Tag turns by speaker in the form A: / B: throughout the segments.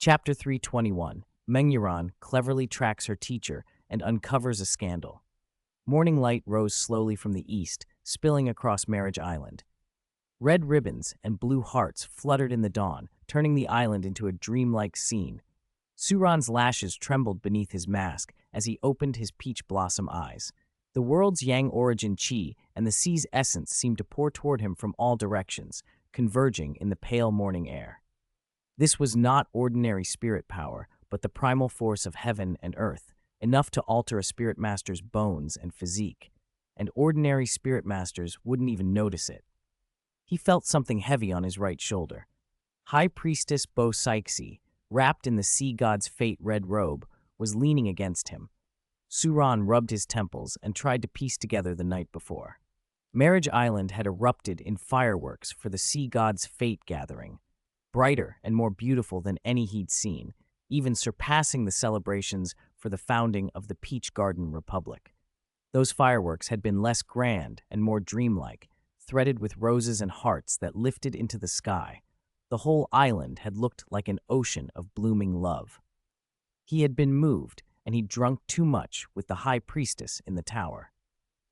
A: Chapter 321. Meng cleverly tracks her teacher and uncovers a scandal. Morning light rose slowly from the east, spilling across Marriage Island. Red ribbons and blue hearts fluttered in the dawn, turning the island into a dreamlike scene. Suran's lashes trembled beneath his mask as he opened his peach blossom eyes. The world's yang origin qi and the sea's essence seemed to pour toward him from all directions, converging in the pale morning air. This was not ordinary spirit power, but the primal force of heaven and earth, enough to alter a spirit master's bones and physique, and ordinary spirit masters wouldn't even notice it. He felt something heavy on his right shoulder. High Priestess Bo Saixi, wrapped in the sea god's fate red robe, was leaning against him. Suran rubbed his temples and tried to piece together the night before. Marriage Island had erupted in fireworks for the sea god's fate gathering, brighter and more beautiful than any he'd seen, even surpassing the celebrations for the founding of the Peach Garden Republic. Those fireworks had been less grand and more dreamlike, threaded with roses and hearts that lifted into the sky. The whole island had looked like an ocean of blooming love. He had been moved, and he'd drunk too much with the High Priestess in the tower.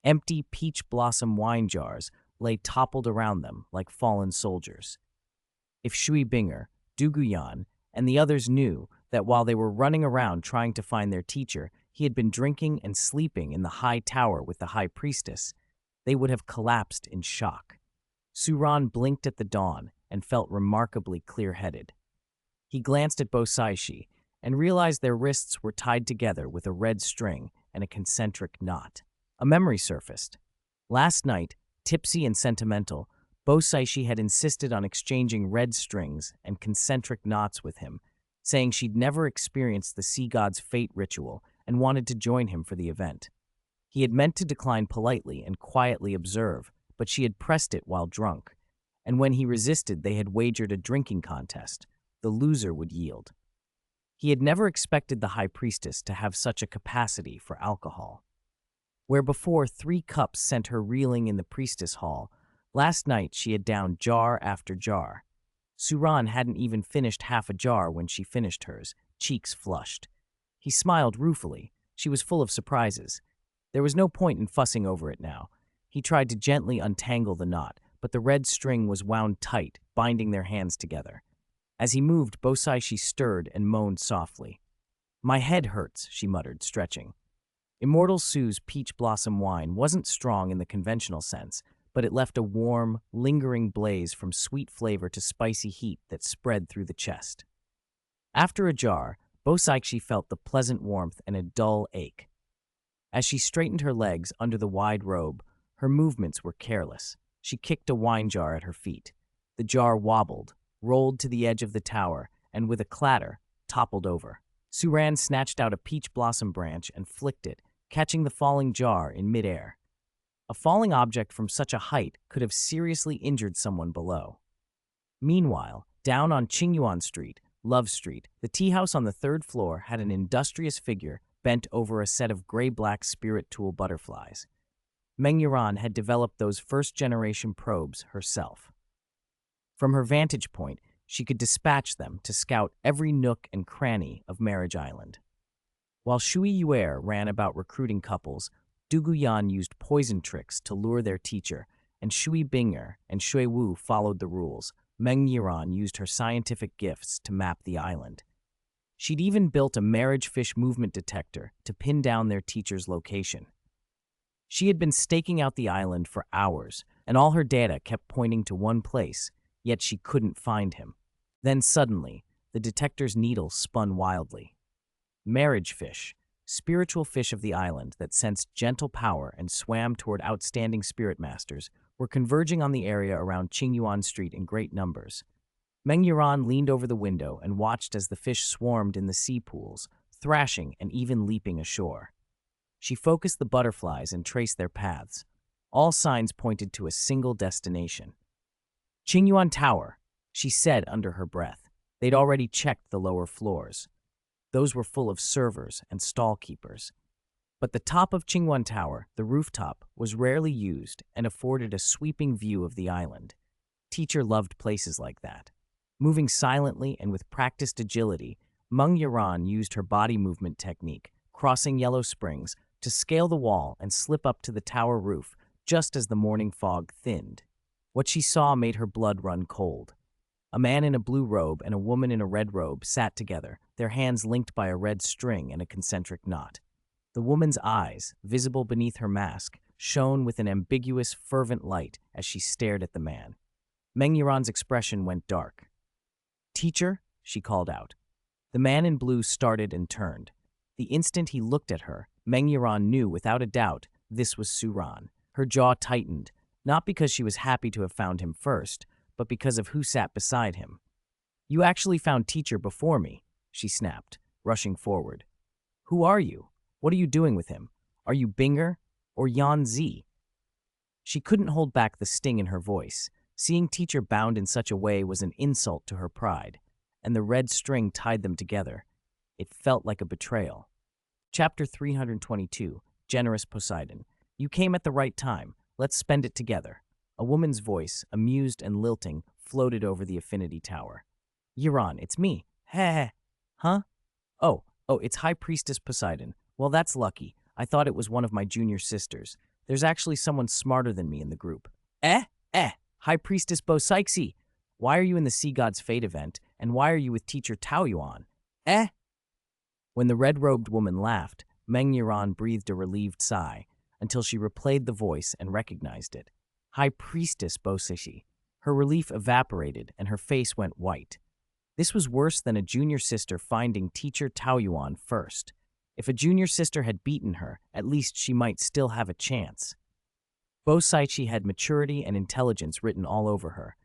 A: Empty peach blossom wine jars lay toppled around them like fallen soldiers. If Shui Binger, Duguyan, and the others knew that while they were running around trying to find their teacher, he had been drinking and sleeping in the high tower with the High Priestess, they would have collapsed in shock. Suran blinked at the dawn and felt remarkably clear-headed. He glanced at Bo Saixi and realized their wrists were tied together with a red string and a concentric knot. A memory surfaced. Last night, tipsy and sentimental, Bo Saixi had insisted on exchanging red strings and concentric knots with him, saying she'd never experienced the sea god's fate ritual and wanted to join him for the event. He had meant to decline politely and quietly observe, but she had pressed it while drunk, and when he resisted, they had wagered a drinking contest. The loser would yield. He had never expected the High Priestess to have such a capacity for alcohol. Where before 3 cups sent her reeling in the priestess hall, last night she had downed jar after jar. Suran hadn't even finished half a jar when she finished hers, cheeks flushed. He smiled ruefully. She was full of surprises. There was no point in fussing over it now. He tried to gently untangle the knot, but the red string was wound tight, binding their hands together. As he moved, Bo Saixi stirred and moaned softly. "My head hurts," she muttered, stretching. Immortal Sue's peach blossom wine wasn't strong in the conventional sense, but it left a warm, lingering blaze from sweet flavor to spicy heat that spread through the chest. After a jar, Bo Saixi felt the pleasant warmth and a dull ache. As she straightened her legs under the wide robe, her movements were careless. She kicked a wine jar at her feet. The jar wobbled, rolled to the edge of the tower, and with a clatter, toppled over. Suran snatched out a peach blossom branch and flicked it, catching the falling jar in midair. A falling object from such a height could have seriously injured someone below. Meanwhile, down on Qingyuan Street, Love Street, the tea house on the 3rd floor had an industrious figure bent over a set of gray-black spirit tool butterflies. Meng had developed those first-generation probes herself. From her vantage point, she could dispatch them to scout every nook and cranny of Marriage Island. While Shui Yuer ran about recruiting couples, Duguyan used poison tricks to lure their teacher, and Shui Binger and Shui Wu followed the rules. Meng used her scientific gifts to map the island. She'd even built a marriage fish movement detector to pin down their teacher's location. She had been staking out the island for hours, and all her data kept pointing to one place, yet she couldn't find him. Then suddenly, the detector's needle spun wildly. Marriage fish, spiritual fish of the island that sensed gentle power and swam toward outstanding spirit masters, were converging on the area around Qingyuan Street in great numbers. Meng leaned over the window and watched as the fish swarmed in the sea pools, thrashing and even leaping ashore. She focused the butterflies and traced their paths. All signs pointed to a single destination. "Qingyuan Tower," she said under her breath. They'd already checked the lower floors. Those were full of servers and stall keepers. But the top of Qingyuan Tower, the rooftop, was rarely used and afforded a sweeping view of the island. Teacher loved places like that. Moving silently and with practiced agility, Meng Yaran used her body movement technique, crossing yellow springs, to scale the wall and slip up to the tower roof just as the morning fog thinned. What she saw made her blood run cold. A man in a blue robe and a woman in a red robe sat together, their hands linked by a red string and a concentric knot. The woman's eyes, visible beneath her mask, shone with an ambiguous, fervent light as she stared at the man. Meng Yaran's expression went dark. "Teacher?" she called out. The man in blue started and turned. The instant he looked at her, Meng Yaran knew without a doubt this was Suran. Her jaw tightened, not because she was happy to have found him first, but because of who sat beside him. "You actually found teacher before me," she snapped, rushing forward. "Who are you? What are you doing with him? Are you Binger or Yan Zi?" She couldn't hold back the sting in her voice. Seeing teacher bound in such a way was an insult to her pride, and the red string tied them together. It felt like a betrayal. Chapter 322, Generous Poseidon. "You came at the right time. Let's spend it together." A woman's voice, amused and lilting, floated over the affinity tower. "Yaran, it's me. Heh. Huh? Oh, it's High Priestess Poseidon. Well, that's lucky. I thought it was one of my junior sisters. There's actually someone smarter than me in the group." High Priestess Bosixi. Why are you in the Sea God's Fate event, and why are you with teacher Taoyuan? When the red-robed woman laughed, Meng Yaran breathed a relieved sigh, until she replayed the voice and recognized it. High Priestess Bosixi. Her relief evaporated, and her face went white. This was worse than a junior sister finding teacher Taoyuan first. If a junior sister had beaten her, at least she might still have a chance. Bosaichi had maturity and intelligence written all over her.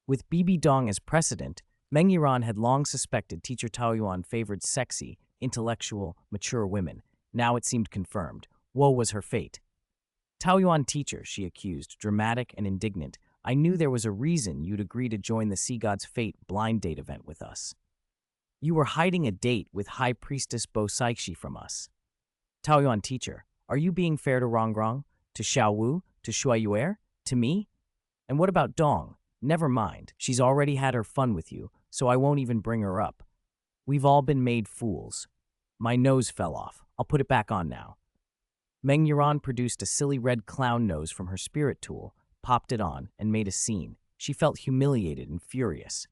A: With Bibi Dong as precedent, Meng Yaran had long suspected teacher Taoyuan favored sexy, intellectual, mature women. Now it seemed confirmed. Woe was her fate. "Taoyuan teacher," she accused, dramatic and indignant, "I knew there was a reason you'd agree to join the Sea God's Fate blind date event with us. You were hiding a date with High Priestess Bosaichi from us." "Taoyuan teacher, are you being fair to Rongrong? To Xiaowu? To Shuaiyuer? To me? And what about Dong? Never mind, she's already had her fun with you, so I won't even bring her up. We've all been made fools." My nose fell off. I'll put it back on now. Meng Yaran produced a silly red clown nose from her spirit tool, popped it on, and made a scene. She felt humiliated and furious.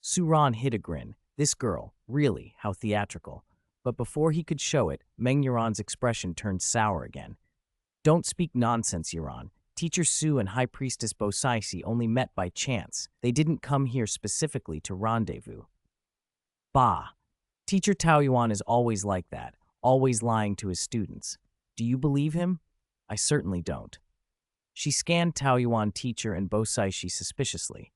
A: Suran hid a grin. This girl, really, how theatrical. But before he could show it, Meng Yaran's expression turned sour again. "Don't speak nonsense, Yaran. Teacher Su and High Priestess Bosaichi only met by chance. They didn't come here specifically to rendezvous." "Bah. Teacher Taoyuan is always like that, always lying to his students. Do you believe him? I certainly don't." She scanned Taoyuan teacher and Bosaichi suspiciously.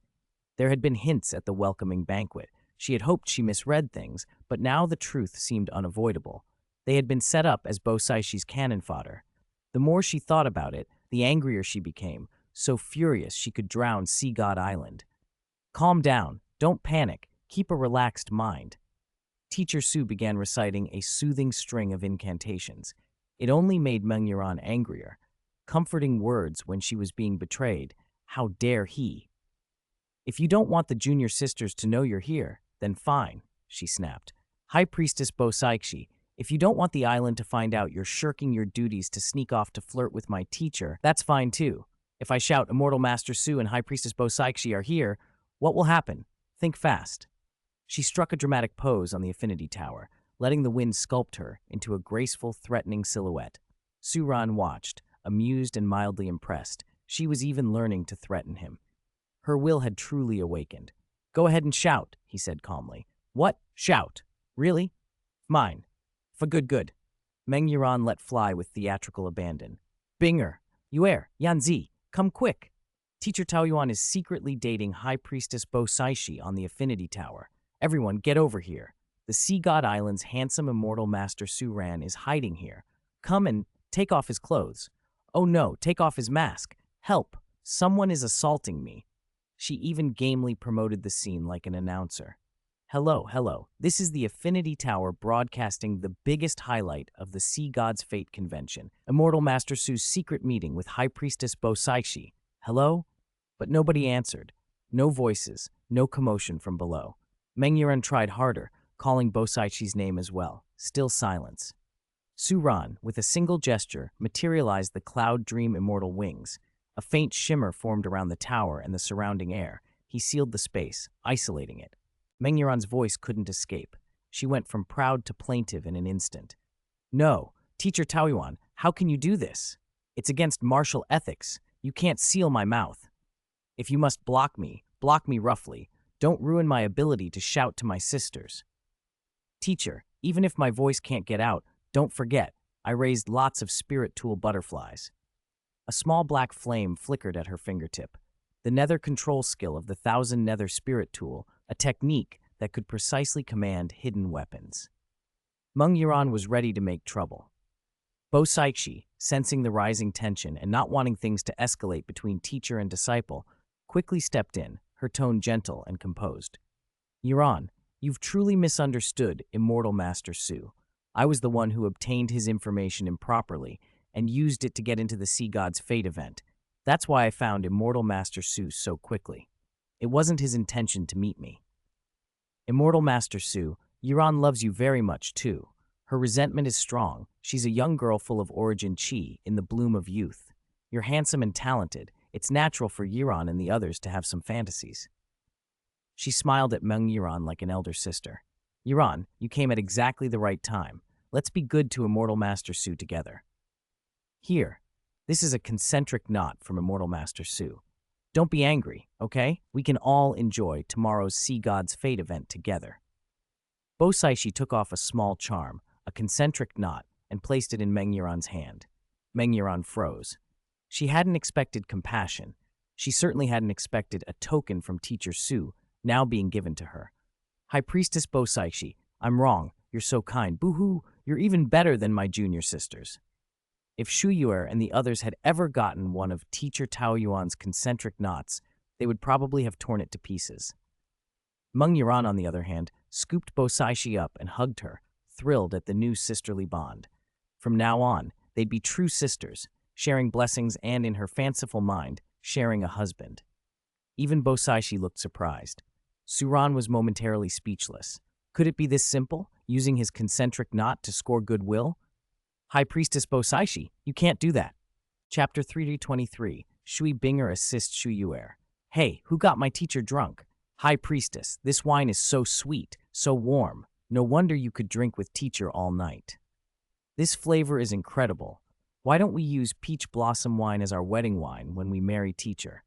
A: There had been hints at the welcoming banquet. She had hoped she misread things, but now the truth seemed unavoidable. They had been set up as Bosaichi's cannon fodder. The more she thought about it, the angrier she became, so furious she could drown Sea God Island. "Calm down. Don't panic. Keep a relaxed mind." Teacher Su began reciting a soothing string of incantations. It only made Meng Yaran angrier. Comforting words when she was being betrayed. How dare he? "If you don't want the junior sisters to know you're here, then fine," she snapped. "High Priestess Bosaichi, if you don't want the island to find out you're shirking your duties to sneak off to flirt with my teacher, that's fine too. If I shout Immortal Master Su and High Priestess Bosaichi are here, what will happen? Think fast." She struck a dramatic pose on the affinity tower, letting the wind sculpt her into a graceful, threatening silhouette. Suran watched, amused and mildly impressed. She was even learning to threaten him. Her will had truly awakened. "Go ahead and shout," he said calmly. "What? Shout? Really? Mine. For good. Meng Yaran let fly with theatrical abandon. "Binger, Yuer, Yanzi, come quick. Teacher Taoyuan is secretly dating High Priestess Bosaichi on the affinity tower. Everyone, get over here. The Sea God Island's handsome immortal Master Suran is hiding here. Come and take off his clothes. Oh no, take off his mask. Help, someone is assaulting me." She even gamely promoted the scene like an announcer. Hello. This is the Affinity Tower broadcasting the biggest highlight of the Sea God's Fate convention. Immortal Master Su's secret meeting with High Priestess Bosaichi. Hello? But nobody answered. No voices, no commotion from below. Meng Yuran tried harder, calling Bosaichi's name as well. Still silence. Su Ran, with a single gesture, materialized the cloud dream immortal wings. A faint shimmer formed around the tower and the surrounding air. He sealed the space, isolating it. Meng Yuran's voice couldn't escape. She went from proud to plaintive in an instant. No, Teacher Taoyuan, how can you do this? It's against martial ethics. You can't seal my mouth. If you must block me roughly. Don't ruin my ability to shout to my sisters. Teacher, even if my voice can't get out, don't forget, I raised lots of spirit tool butterflies. A small black flame flickered at her fingertip. The nether control skill of the 1,000 nether spirit tool, a technique that could precisely command hidden weapons. Meng Yuran was ready to make trouble. Bosaichi, sensing the rising tension and not wanting things to escalate between teacher and disciple, quickly stepped in, her tone gentle and composed. Yuran, you've truly misunderstood Immortal Master Su. I was the one who obtained his information improperly and used it to get into the Sea God's Fate event. That's why I found Immortal Master Su so quickly. It wasn't his intention to meet me. Immortal Master Su, Yuran loves you very much too. Her resentment is strong. She's a young girl full of origin chi, in the bloom of youth. You're handsome and talented. It's natural for Yuran and the others to have some fantasies. She smiled at Meng Yuran like an elder sister. Yuran, you came at exactly the right time. Let's be good to Immortal Master Su together. Here, this is a concentric knot from Immortal Master Su. Don't be angry, okay? We can all enjoy tomorrow's Sea God's Fate event together. Bosaichi took off a small charm, a concentric knot, and placed it in Meng Yuran's hand. Meng Yuran froze. She hadn't expected compassion. She certainly hadn't expected a token from Teacher Su now being given to her. High Priestess Bosaichi, I'm wrong. You're so kind. Boo-hoo, you're even better than my junior sisters. If Shuyuer and the others had ever gotten one of Teacher Taoyuan's concentric knots, they would probably have torn it to pieces. Meng Yuran, on the other hand, scooped Bosaichi up and hugged her, thrilled at the new sisterly bond. From now on, they'd be true sisters, sharing blessings and, in her fanciful mind, sharing a husband. Even Bosaichi looked surprised. Su Ran was momentarily speechless. Could it be this simple, using his concentric knot to score goodwill? High Priestess Bosaichi, you can't do that. Chapter 323, Shui Binger assists Shuyuer. Hey, who got my teacher drunk? High Priestess, this wine is so sweet, so warm. No wonder you could drink with teacher all night. This flavor is incredible. Why don't we use peach blossom wine as our wedding wine when we marry teacher?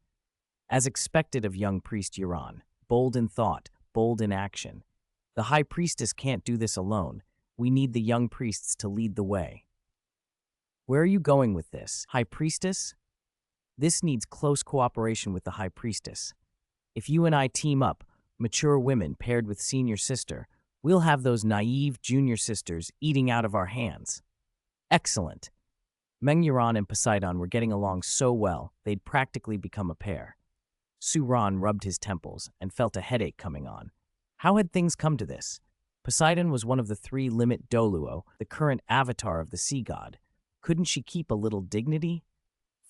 A: As expected of young priest Yuran, bold in thought, bold in action. The High Priestess can't do this alone. We need the young priests to lead the way. Where are you going with this, High Priestess? This needs close cooperation with the High Priestess. If you and I team up, mature women paired with senior sister, we'll have those naive junior sisters eating out of our hands. Excellent. Meng Yuran and Poseidon were getting along so well, they'd practically become a pair. Su Ran rubbed his temples and felt a headache coming on. How had things come to this? Poseidon was one of the 3 limit Douluo, the current avatar of the sea god. Couldn't she keep a little dignity?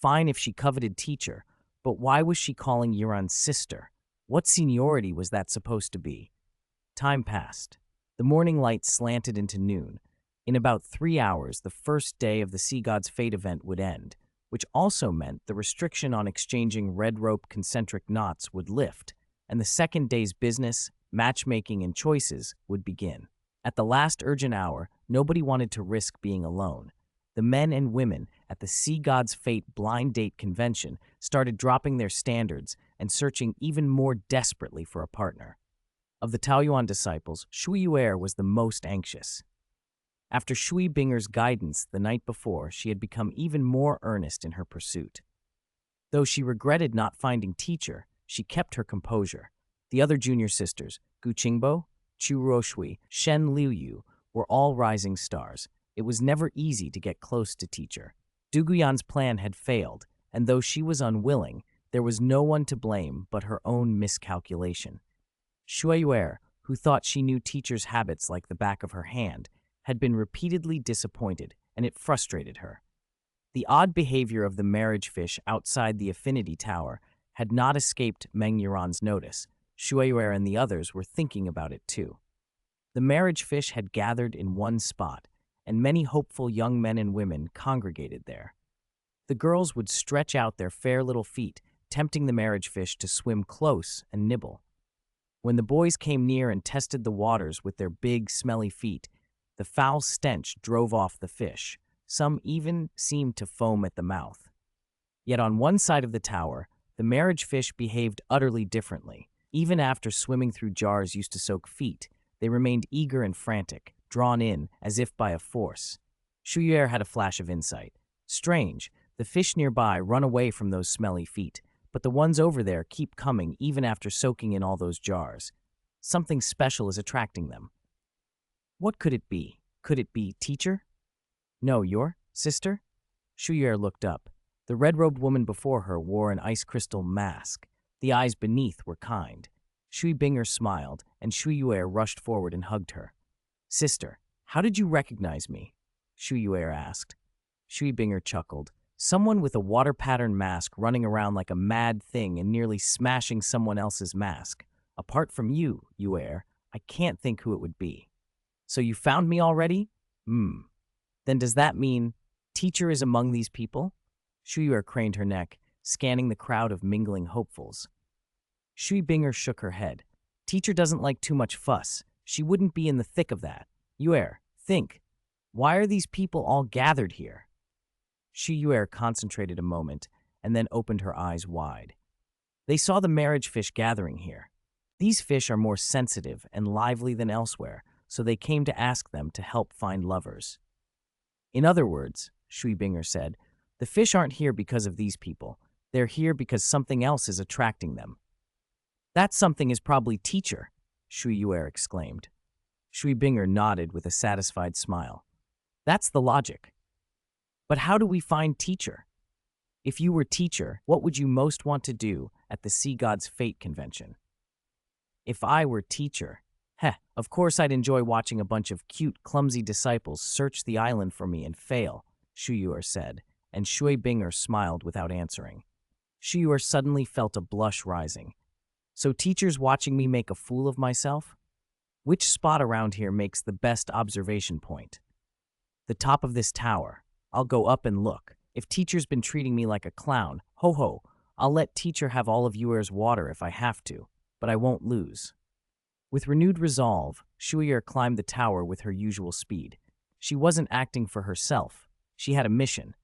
A: Fine if she coveted teacher, but why was she calling Yuran's sister? What seniority was that supposed to be? Time passed. The morning light slanted into noon. In about 3 hours, the first day of the Sea God's Fate event would end, which also meant the restriction on exchanging red rope concentric knots would lift, and the second day's business, matchmaking, and choices would begin. At the last urgent hour, nobody wanted to risk being alone. The men and women at the Sea God's Fate blind date convention started dropping their standards and searching even more desperately for a partner. Of the Taoyuan disciples, Shuyuer was the most anxious. After Shui Binger's guidance the night before, she had become even more earnest in her pursuit. Though she regretted not finding teacher, she kept her composure. The other junior sisters, Gu Qingbo, Chu Ruoshui, Shen Liuyu, were all rising stars. It was never easy to get close to teacher. Duguyan's plan had failed, and though she was unwilling, there was no one to blame but her own miscalculation. Shuyuer, who thought she knew teacher's habits like the back of her hand, had been repeatedly disappointed, and it frustrated her. The odd behavior of the marriage fish outside the affinity tower had not escaped Meng Yuan's notice. Shuiyuer and the others were thinking about it too. The marriage fish had gathered in one spot, and many hopeful young men and women congregated there. The girls would stretch out their fair little feet, tempting the marriage fish to swim close and nibble. When the boys came near and tested the waters with their big, smelly feet, the foul stench drove off the fish. Some even seemed to foam at the mouth. Yet on one side of the tower, the marriage fish behaved utterly differently. Even after swimming through jars used to soak feet, they remained eager and frantic, drawn in as if by a force. Shuiyuer had a flash of insight. Strange, the fish nearby run away from those smelly feet, but the ones over there keep coming even after soaking in all those jars. Something special is attracting them. What could it be? Could it be teacher? No, your sister? Shuiyuer looked up. The red-robed woman before her wore an ice crystal mask. The eyes beneath were kind. Shui Binger smiled, and Shuiyuer rushed forward and hugged her. Sister, how did you recognize me? Shuiyuer asked. Shui Binger chuckled. Someone with a water pattern mask running around like a mad thing and nearly smashing someone else's mask. Apart from you, Yuer, I can't think who it would be. So you found me already? Then does that mean teacher is among these people? Shuiyuer craned her neck, scanning the crowd of mingling hopefuls. Shui Binger shook her head. Teacher doesn't like too much fuss. She wouldn't be in the thick of that. Yuer, think. Why are these people all gathered here? Shuiyuer concentrated a moment and then opened her eyes wide. They saw the marriage fish gathering here. These fish are more sensitive and lively than elsewhere, so they came to ask them to help find lovers. In other words, Shui Binger said, the fish aren't here because of these people. They're here because something else is attracting them. That something is probably teacher, Shuiyuer exclaimed. Shui Binger nodded with a satisfied smile. That's the logic. But how do we find teacher? If you were teacher, what would you most want to do at the Sea God's Fate Convention? If I were teacher, of course I'd enjoy watching a bunch of cute, clumsy disciples search the island for me and fail, Shuiyuer said, and Shui Binger smiled without answering. Shuiyuer suddenly felt a blush rising. So teacher's watching me make a fool of myself? Which spot around here makes the best observation point? The top of this tower. I'll go up and look. If teacher's been treating me like a clown, ho, I'll let teacher have all of Yuer's water if I have to, but I won't lose. With renewed resolve, Shuiyuer climbed the tower with her usual speed. She wasn't acting for herself. She had a mission.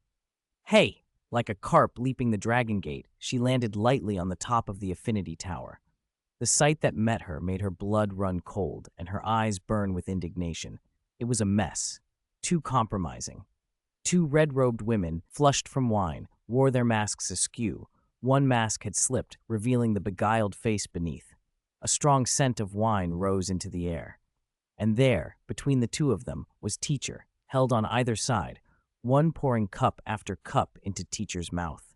A: Hey! Like a carp leaping the dragon gate, she landed lightly on the top of the affinity tower. The sight that met her made her blood run cold and her eyes burn with indignation. It was a mess. Too compromising. Two red-robed women, flushed from wine, wore their masks askew. One mask had slipped, revealing the beguiled face beneath. A strong scent of wine rose into the air. And there, between the two of them, was teacher, held on either side, one pouring cup after cup into teacher's mouth.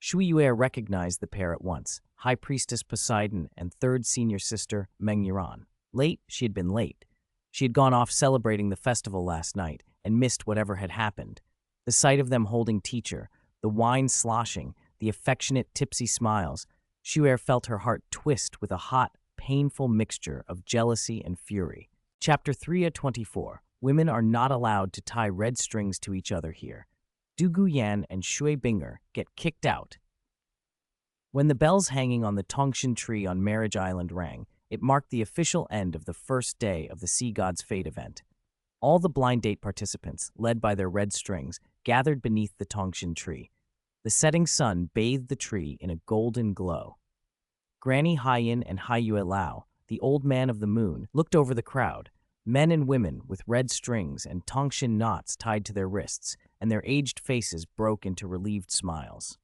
A: Shuiyuer recognized the pair at once, High Priestess Poseidon and third senior sister Meng Yuan. Late, she had been late. She had gone off celebrating the festival last night and missed whatever had happened. The sight of them holding teacher, the wine sloshing, the affectionate tipsy smiles, Shuiyuer felt her heart twist with a hot, painful mixture of jealousy and fury. Chapter 3:24. Women are not allowed to tie red strings to each other here. Du Guyan and Shui Binger get kicked out. When the bells hanging on the Tongshan tree on Marriage Island rang, it marked the official end of the first day of the Sea God's Fate event. All the blind date participants, led by their red strings, gathered beneath the Tongshan tree. The setting sun bathed the tree in a golden glow. Granny Haiyan and Haiyue Lao, the old man of the moon, looked over the crowd. Men and women with red strings and Tongshan knots tied to their wrists, and their aged faces broke into relieved smiles.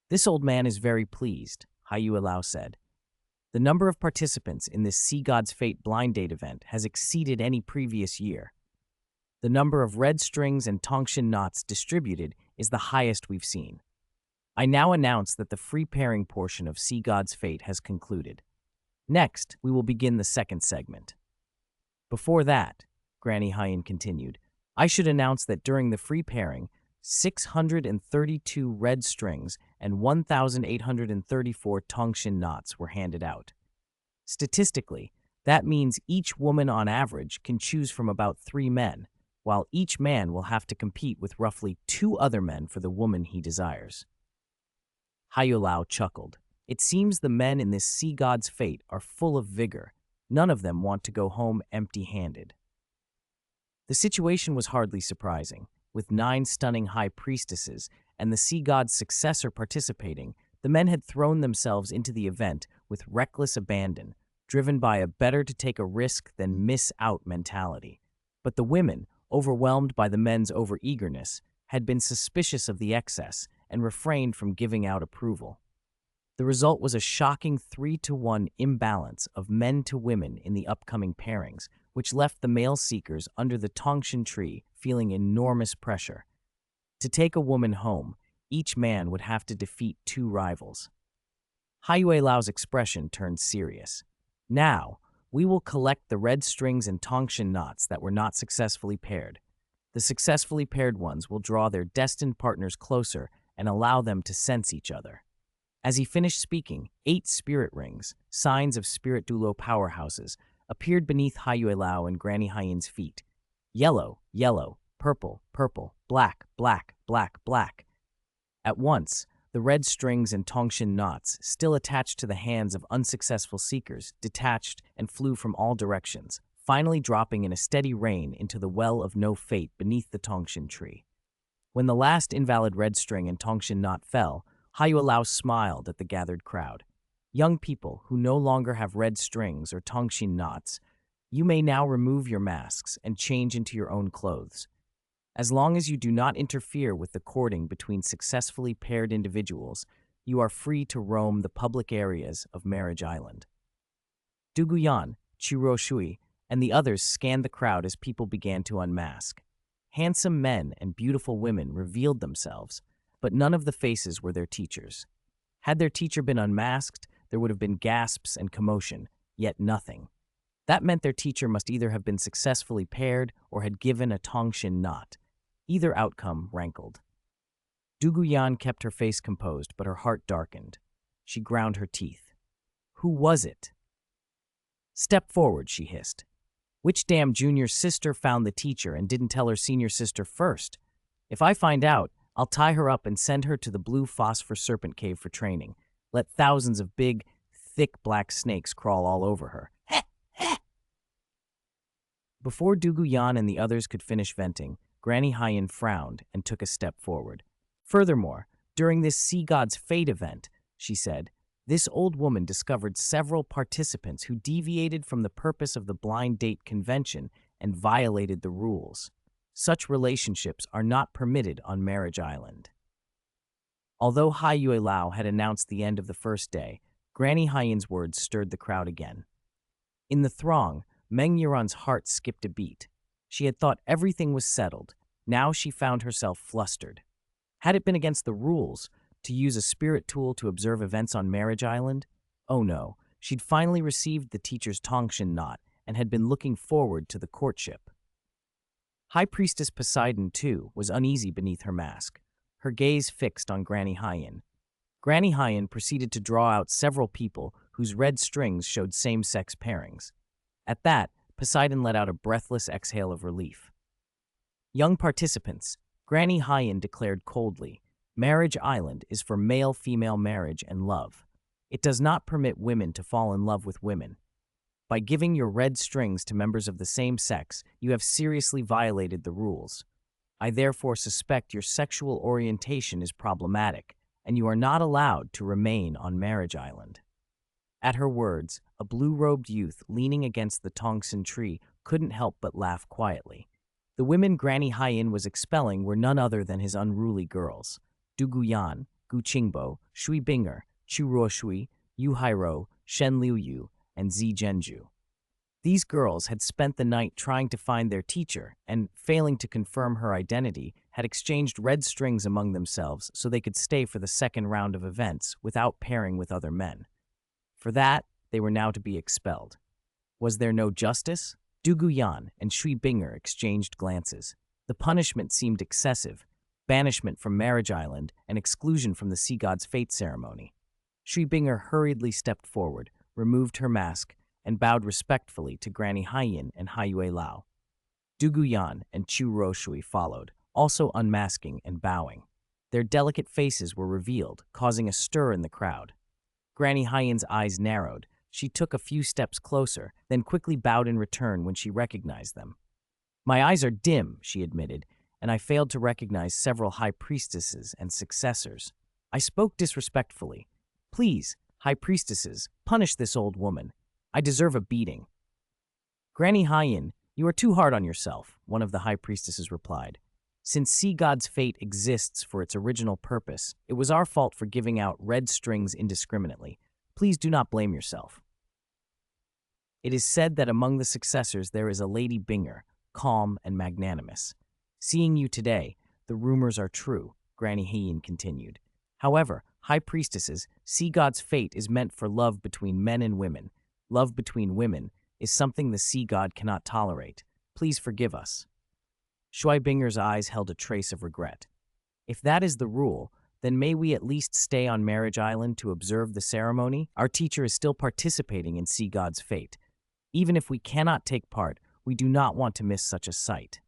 A: This old man is very pleased, Haiyue Lao said. The number of participants in this Sea God's Fate blind date event has exceeded any previous year. The number of red strings and Tongshan knots distributed is the highest we've seen. I now announce that the free pairing portion of Sea God's Fate has concluded. Next, we will begin the second segment. Before that, Granny Haiyan continued, I should announce that during the free pairing, 632 red strings and 1,834 Tongshan knots were handed out. Statistically, that means each woman on average can choose from about 3 men, while each man will have to compete with roughly 2 other men for the woman he desires. Hayulao chuckled. It seems the men in this sea god's fate are full of vigor. None of them want to go home empty-handed. The situation was hardly surprising. With 9 stunning high priestesses and the sea god's successor participating, the men had thrown themselves into the event with reckless abandon, driven by a better-to-take-a-risk-than-miss-out mentality. But the women, overwhelmed by the men's overeagerness, had been suspicious of the excess and refrained from giving out approval. The result was a shocking 3-to-1 imbalance of men to women in the upcoming pairings, which left the male seekers under the Tongshan tree feeling enormous pressure. To take a woman home, each man would have to defeat 2 rivals. Haiyue Lao's expression turned serious. Now, we will collect the red strings and Tongshan knots that were not successfully paired. The successfully paired ones will draw their destined partners closer and allow them to sense each other. As he finished speaking, 8 spirit rings, signs of spirit Douluo powerhouses, appeared beneath Haiyue Lao and Granny Haiyin's feet. Yellow, yellow, purple, purple, black, black, black, black. At once, the red strings and Tongshan knots, still attached to the hands of unsuccessful seekers, detached and flew from all directions, finally dropping in a steady rain into the well of no fate beneath the Tongshan tree. When the last invalid red string and Tongshan knot fell, Haiyue Lao smiled at the gathered crowd. Young people who no longer have red strings or Tongshan knots, you may now remove your masks and change into your own clothes. As long as you do not interfere with the courting between successfully paired individuals, you are free to roam the public areas of Marriage Island. Du Guyan, Qiro Shui, and the others scanned the crowd as people began to unmask. Handsome men and beautiful women revealed themselves, but none of the faces were their teachers. Had their teacher been unmasked, there would have been gasps and commotion, yet nothing. That meant their teacher must either have been successfully paired or had given a Tongshan knot. Either outcome rankled. Du Guyan kept her face composed, but her heart darkened. She ground her teeth. Who was it? Step forward, she hissed. Which damn junior sister found the teacher and didn't tell her senior sister first? If I find out, I'll tie her up and send her to the blue phosphor serpent cave for training. Let thousands of big, thick black snakes crawl all over her. Before Du Guyan and the others could finish venting, Granny Haiyan frowned and took a step forward. Furthermore, during this sea god's fate event, she said, this old woman discovered several participants who deviated from the purpose of the blind date convention and violated the rules. Such relationships are not permitted on Marriage Island. Although Haiyue Lao had announced the end of the first day, Granny Haiyan's words stirred the crowd again. In the throng, Meng Yuran's heart skipped a beat. She had thought everything was settled. Now she found herself flustered. Had it been against the rules to use a spirit tool to observe events on Marriage Island? Oh no, she'd finally received the teacher's Tongshan knot and had been looking forward to the courtship. High Priestess Poseidon, too, was uneasy beneath her mask, her gaze fixed on Granny Haiyan. Granny Haiyan proceeded to draw out several people whose red strings showed same-sex pairings. At that, Poseidon let out a breathless exhale of relief. Young participants, Granny Haiyan declared coldly, Marriage Island is for male-female marriage and love. It does not permit women to fall in love with women. By giving your red strings to members of the same sex, you have seriously violated the rules. I therefore suspect your sexual orientation is problematic, and you are not allowed to remain on Marriage Island. At her words, a blue-robed youth leaning against the Tongshan tree couldn't help but laugh quietly. The women Granny Haiyan was expelling were none other than his unruly girls. Du Guyan, Gu Qingbo, Shui Binger, Chu Ruoshui, Yu Hairo, Shen Liuyu, and Zi Zhenju. These girls had spent the night trying to find their teacher and, failing to confirm her identity, had exchanged red strings among themselves so they could stay for the second round of events without pairing with other men. For that, they were now to be expelled. Was there no justice? Du Guyan and Shui Binger exchanged glances. The punishment seemed excessive. banishment from Marriage Island, and exclusion from the sea god's fate ceremony. Shui Binger hurriedly stepped forward, removed her mask, and bowed respectfully to Granny Haiyin and Haiyue Lao. Du Guyan and Chu Roshui followed, also unmasking and bowing. Their delicate faces were revealed, causing a stir in the crowd. Granny Haiyin's eyes narrowed. She took a few steps closer, then quickly bowed in return when she recognized them. "My eyes are dim," she admitted, "and I failed to recognize several high priestesses and successors. I spoke disrespectfully. Please, high priestesses, punish this old woman. I deserve a beating." "Granny Haiyin, you are too hard on yourself," one of the high priestesses replied. "Since Sea God's fate exists for its original purpose, it was our fault for giving out red strings indiscriminately. Please do not blame yourself." "It is said that among the successors there is a Lady Binger, calm and magnanimous. Seeing you today, the rumors are true," Granny Haiyin continued. "However, high priestesses, Sea God's fate is meant for love between men and women. Love between women is something the Sea God cannot tolerate. Please forgive us." Shui Binger's eyes held a trace of regret. "If that is the rule, then may we at least stay on Marriage Island to observe the ceremony? Our teacher is still participating in Sea God's fate. Even if we cannot take part, we do not want to miss such a sight."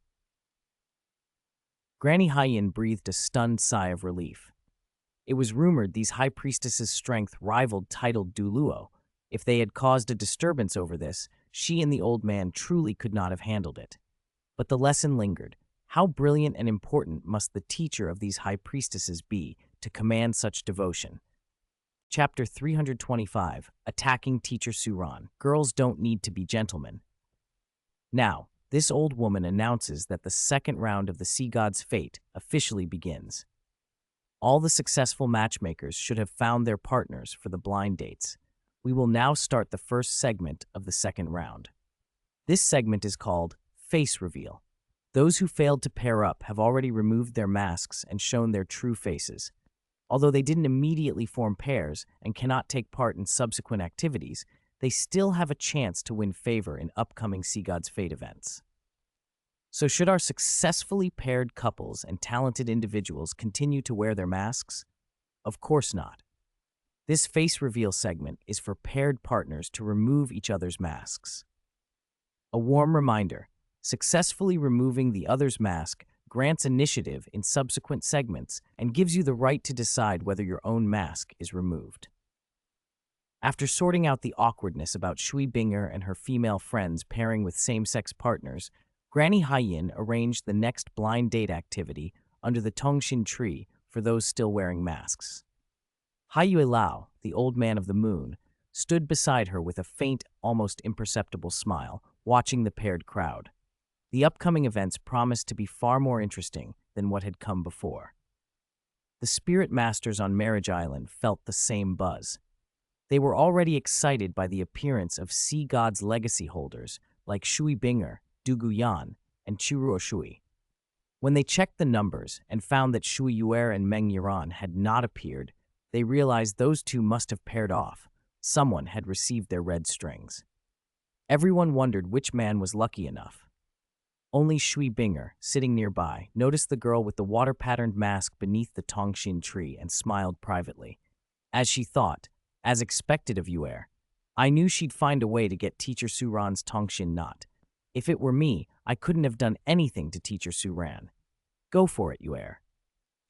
A: Granny Haiyin breathed a stunned sigh of relief. It was rumored these high priestesses' strength rivaled titled Douluo. If they had caused a disturbance over this, she and the old man truly could not have handled it. But the lesson lingered. How brilliant and important must the teacher of these high priestesses be to command such devotion? Chapter 325, Attacking Teacher Suran. Girls don't need to be gentlemen. Now, this old woman announces that the second round of the Sea God's fate officially begins. All the successful matchmakers should have found their partners for the blind dates. We will now start the first segment of the second round. This segment is called Face Reveal. Those who failed to pair up have already removed their masks and shown their true faces. Although they didn't immediately form pairs and cannot take part in subsequent activities, they still have a chance to win favor in upcoming Sea God's Fate events. So should our successfully paired couples and talented individuals continue to wear their masks? Of course not. This face reveal segment is for paired partners to remove each other's masks. A warm reminder, successfully removing the other's mask grants initiative in subsequent segments and gives you the right to decide whether your own mask is removed. After sorting out the awkwardness about Shui Binger and her female friends pairing with same-sex partners, Granny Haiyin arranged the next blind date activity under the Tongshin tree for those still wearing masks. Haiyue Lao, the old man of the moon, stood beside her with a faint, almost imperceptible smile, watching the paired crowd. The upcoming events promised to be far more interesting than what had come before. The spirit masters on Marriage Island felt the same buzz. They were already excited by the appearance of Sea God's legacy holders like Shui Binger, Du Guyan, and Chu Roshui. When they checked the numbers and found that Shui Yuer and Meng Yuran had not appeared, they realized those two must have paired off. Someone had received their red strings. Everyone wondered which man was lucky enough. Only Shui Binger, sitting nearby, noticed the girl with the water-patterned mask beneath the Tongshin tree and smiled privately. As she thought, as expected of Yuer, I knew she'd find a way to get Teacher Suran's Tongshin knot. If it were me, I couldn't have done anything to Teacher Suran. Go for it, Yuer.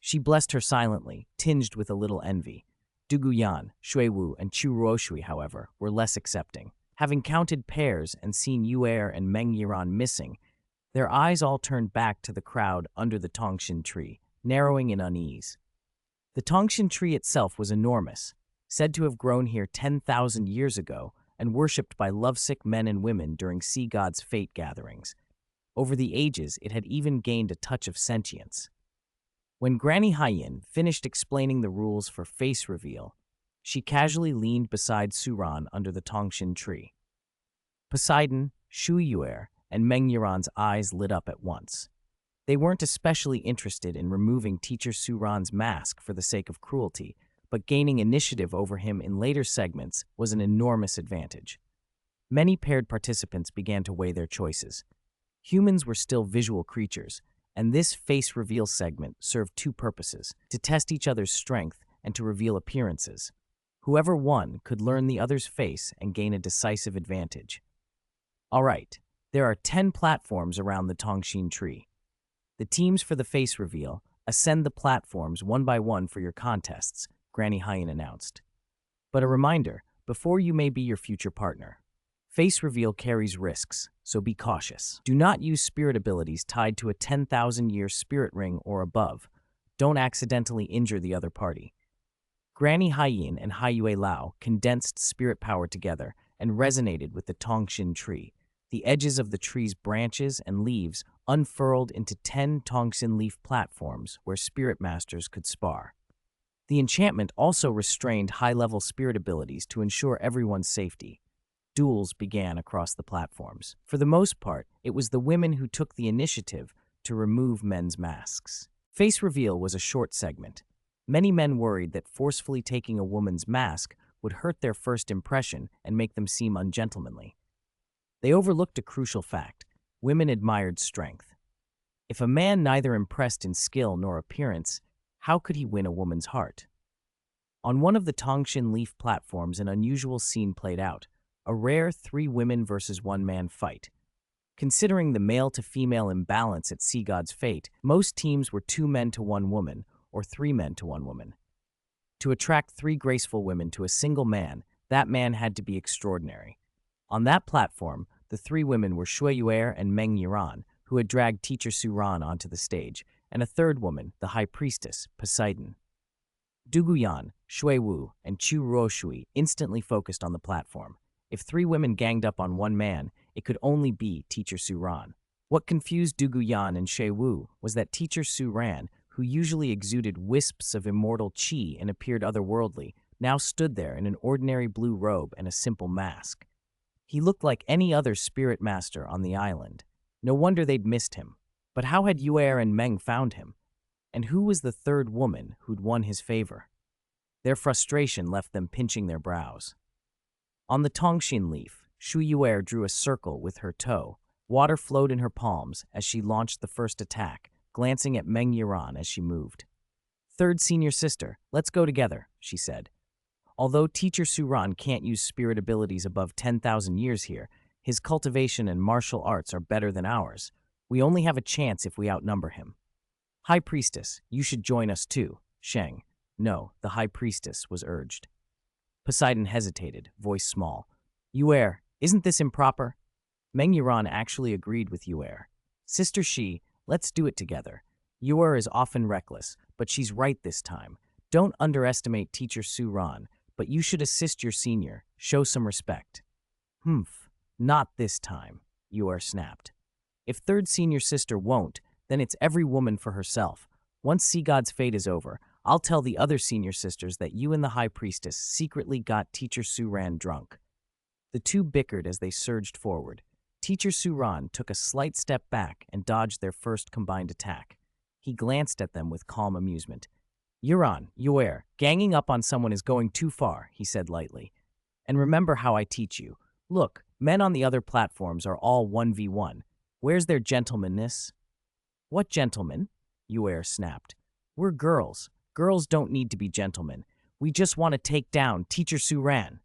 A: She blessed her silently, tinged with a little envy. Du Guyan, Shui Wu, and Chu Ruoshui, however, were less accepting. Having counted pairs and seen Yuer and Meng Yiran missing, their eyes all turned back to the crowd under the Tongshin tree, narrowing in unease. The Tongshin tree itself was enormous, said to have grown here 10,000 years ago and worshipped by lovesick men and women during Sea God's fate gatherings. Over the ages, it had even gained a touch of sentience. When Granny Haiyin finished explaining the rules for face reveal, she casually leaned beside Suran under the Tongshin tree. Poseidon, Shui Yuer, and Meng Yuran's eyes lit up at once. They weren't especially interested in removing Teacher Suran's mask for the sake of cruelty, but gaining initiative over him in later segments was an enormous advantage. Many paired participants began to weigh their choices. Humans were still visual creatures, and this face reveal segment served two purposes: to test each other's strength and to reveal appearances. Whoever won could learn the other's face and gain a decisive advantage. All right, there are 10 platforms around the Tongxin tree. The teams for the face reveal ascend the platforms one by one for your contests, Granny Hyena announced. But a reminder, before you may be your future partner. Face reveal carries risks, so be cautious. Do not use spirit abilities tied to a 10,000-year spirit ring or above. Don't accidentally injure the other party. Granny Haiyin and Haiyue Lao condensed spirit power together and resonated with the Tongxin tree. The edges of the tree's branches and leaves unfurled into 10 Tongxin leaf platforms where spirit masters could spar. The enchantment also restrained high-level spirit abilities to ensure everyone's safety. Duels began across the platforms. For the most part, it was the women who took the initiative to remove men's masks. Face reveal was a short segment. Many men worried that forcefully taking a woman's mask would hurt their first impression and make them seem ungentlemanly. They overlooked a crucial fact: women admired strength. If a man neither impressed in skill nor appearance, how could he win a woman's heart? On one of the Tongxin leaf platforms, an unusual scene played out: a rare 3 women versus 1 man fight. Considering the male-to-female imbalance at Sea God's Fate, most teams were 2 men to 1 woman, or 3 men to 1 woman. To attract 3 graceful women to a single man, that man had to be extraordinary. On that platform, the 3 women were Shui Yuer and Meng Yiran, who had dragged teacher Su Ran onto the stage, and a third woman, the high priestess, Poseidon. Du Guyan, Shui Wu, and Chu Ruoshui instantly focused on the platform. If 3 women ganged up on 1 man, it could only be teacher Su Ran. What confused Du Guyan and Shui Wu was that teacher Su Ran, who usually exuded wisps of immortal qi and appeared otherworldly, now stood there in an ordinary blue robe and a simple mask. He looked like any other spirit master on the island. No wonder they'd missed him. But how had Yuer and Meng found him? And who was the third woman who'd won his favor? Their frustration left them pinching their brows. On the Tongxin leaf, Shu Yuer drew a circle with her toe. Water flowed in her palms as she launched the first attack, glancing at Meng Yiran as she moved. "Third senior sister, let's go together," she said. Although teacher Su Ran can't use spirit abilities above 10,000 years here, his cultivation and martial arts are better than ours. We only have a chance if we outnumber him. "High priestess, you should join us too," Sheng. No, the high priestess was urged. Poseidon hesitated, voice small. "Yuer, isn't this improper?" Meng Yiran actually agreed with Yuer. "Sister Shi, let's do it together. Yuer is often reckless, but she's right this time. Don't underestimate teacher Su Ran, but you should assist your senior. Show some respect." "Humph, not this time," Yuer snapped. "If third senior sister won't, then it's every woman for herself. Once Sea God's Fate is over, I'll tell the other senior sisters that you and the high priestess secretly got teacher Su Ran drunk." The two bickered as they surged forward. Teacher Su Ran took a slight step back and dodged their first combined attack. He glanced at them with calm amusement. Yuer, ganging up on someone is going too far," he said lightly. "And remember how I teach you. Look, men on the other platforms are all 1v1. Where's their gentlemanness?" "What gentlemen?" Yuer snapped. "We're girls. Girls don't need to be gentlemen. We just want to take down teacher Su Ran."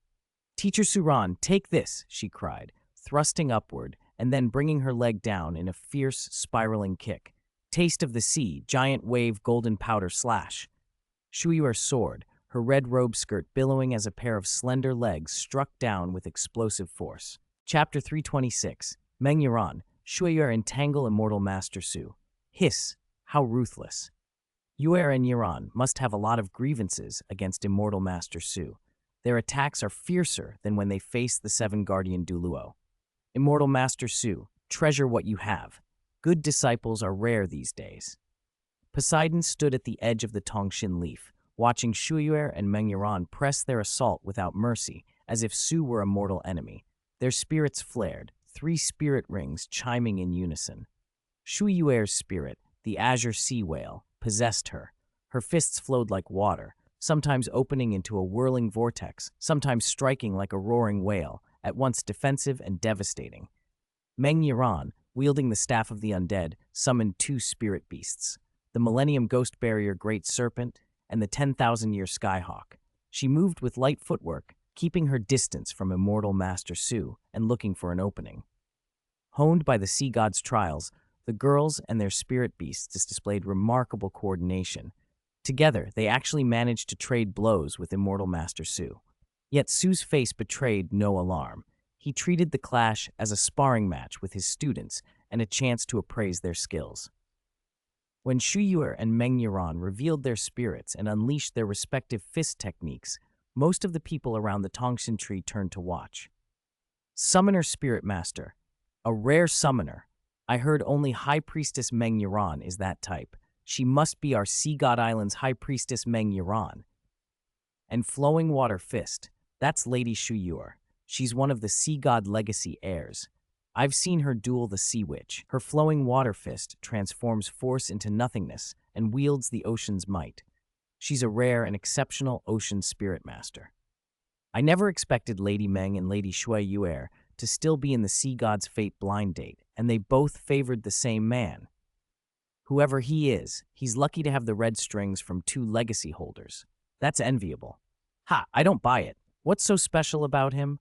A: "Teacher Su Ran, take this," she cried, thrusting upward and then bringing her leg down in a fierce, spiraling kick. Taste of the sea, giant wave, golden powder slash. Shuyuer soared, her red robe skirt billowing as a pair of slender legs struck down with explosive force. Chapter 326, Meng Yiran, Shuyuer entangle Immortal Master Su. Hiss, how ruthless. Yuer and Yiran must have a lot of grievances against Immortal Master Su. Their attacks are fiercer than when they face the 7 Guardian Douluo. Immortal Master Su, treasure what you have. Good disciples are rare these days. Poseidon stood at the edge of the Tongxin leaf, watching Shuyuer and Meng Yiran press their assault without mercy, as if Su were a mortal enemy. Their spirits flared, 3 spirit rings chiming in unison. Shuyuer's spirit, the azure sea whale, possessed her. Her fists flowed like water, sometimes opening into a whirling vortex, sometimes striking like a roaring whale, at once defensive and devastating. Meng Yiran, wielding the Staff of the Undead, summoned two spirit beasts, the Millennium Ghost Barrier Great Serpent and the 10,000-year Skyhawk. She moved with light footwork, keeping her distance from immortal Master Su and looking for an opening. Honed by the sea god's trials, the girls and their spirit beasts displayed remarkable coordination. Together, they actually managed to trade blows with immortal Master Su. Yet Su's face betrayed no alarm. He treated the clash as a sparring match with his students and a chance to appraise their skills. When Shu Yuer and Meng Yuran revealed their spirits and unleashed their respective fist techniques, most of the people around the Tongshan tree turned to watch. Summoner Spirit Master. A rare summoner. I heard only High Priestess Meng Yuran is that type. She must be our Sea God Island's High Priestess Meng Yuran. And Flowing Water Fist. That's Lady Shu Yuer. She's one of the Sea God Legacy heirs. I've seen her duel the Sea Witch. Her flowing water fist transforms force into nothingness and wields the ocean's might. She's a rare and exceptional ocean spirit master. I never expected Lady Meng and Lady Shui Yuer to still be in the Sea God's fate blind date, and they both favored the same man. Whoever he is, he's lucky to have the red strings from two legacy holders. That's enviable. Ha, I don't buy it. What's so special about him?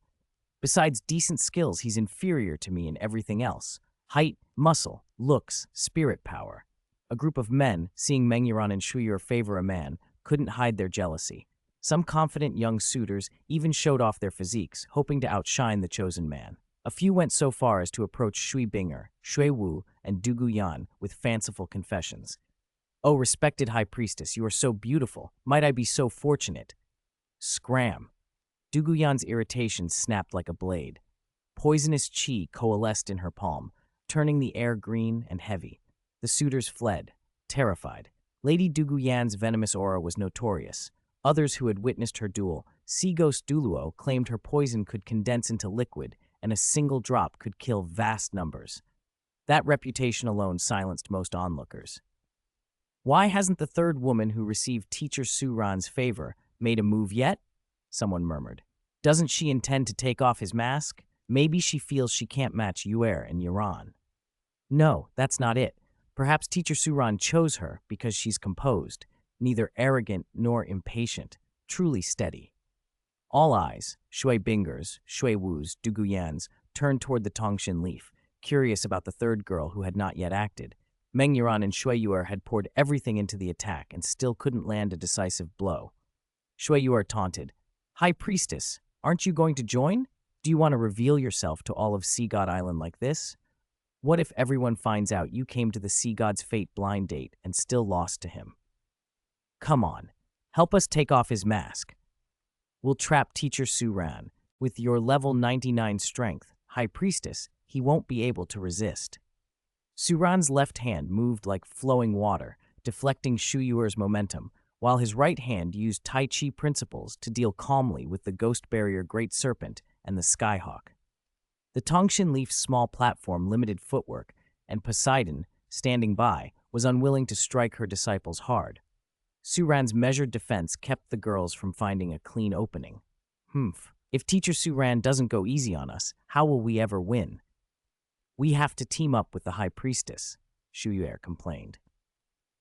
A: Besides decent skills, he's inferior to me in everything else. Height, muscle, looks, spirit power. A group of men, seeing Meng Yuran and Shu Yuer favor a man, couldn't hide their jealousy. Some confident young suitors even showed off their physiques, hoping to outshine the chosen man. A few went so far as to approach Shui Binger, Shui Wu, and Du Guyan with fanciful confessions. "Oh, respected High Priestess, you are so beautiful. Might I be so fortunate?" Scram. Du Guyan's irritation snapped like a blade. Poisonous qi coalesced in her palm, turning the air green and heavy. The suitors fled, terrified. Lady Du Guyan's venomous aura was notorious. Others who had witnessed her duel, sea ghost Douluo, claimed her poison could condense into liquid, and a single drop could kill vast numbers. That reputation alone silenced most onlookers. Why hasn't the third woman who received Teacher Su Ran's favor made a move yet? Someone murmured. Doesn't she intend to take off his mask? Maybe she feels she can't match Yuer and Yuran. No, that's not it. Perhaps Teacher Su Ran chose her because she's composed, neither arrogant nor impatient, truly steady. All eyes, Shui Binger's, Shui Wu's, Du Guyan's, turned toward the Tongshan leaf, curious about the third girl who had not yet acted. Meng Yuran and Shui Yuer had poured everything into the attack and still couldn't land a decisive blow. Shui Yuer taunted, "High Priestess, aren't you going to join? Do you want to reveal yourself to all of Sea God Island like this? What if everyone finds out you came to the Sea God's fate blind date and still lost to him? Come on, help us take off his mask. We'll trap Teacher Su Ran. With your level 99 strength, High Priestess, he won't be able to resist." Su Ran's left hand moved like flowing water, deflecting Shu Yuer's momentum, while his right hand used Tai Chi principles to deal calmly with the Ghost Barrier Great Serpent and the Skyhawk. The Tongshan Leaf's small platform limited footwork, and Poseidon, standing by, was unwilling to strike her disciples hard. Su Ran's measured defense kept the girls from finding a clean opening. If Teacher Su Ran doesn't go easy on us, how will we ever win? We have to team up with the High Priestess, Shu Yuer complained.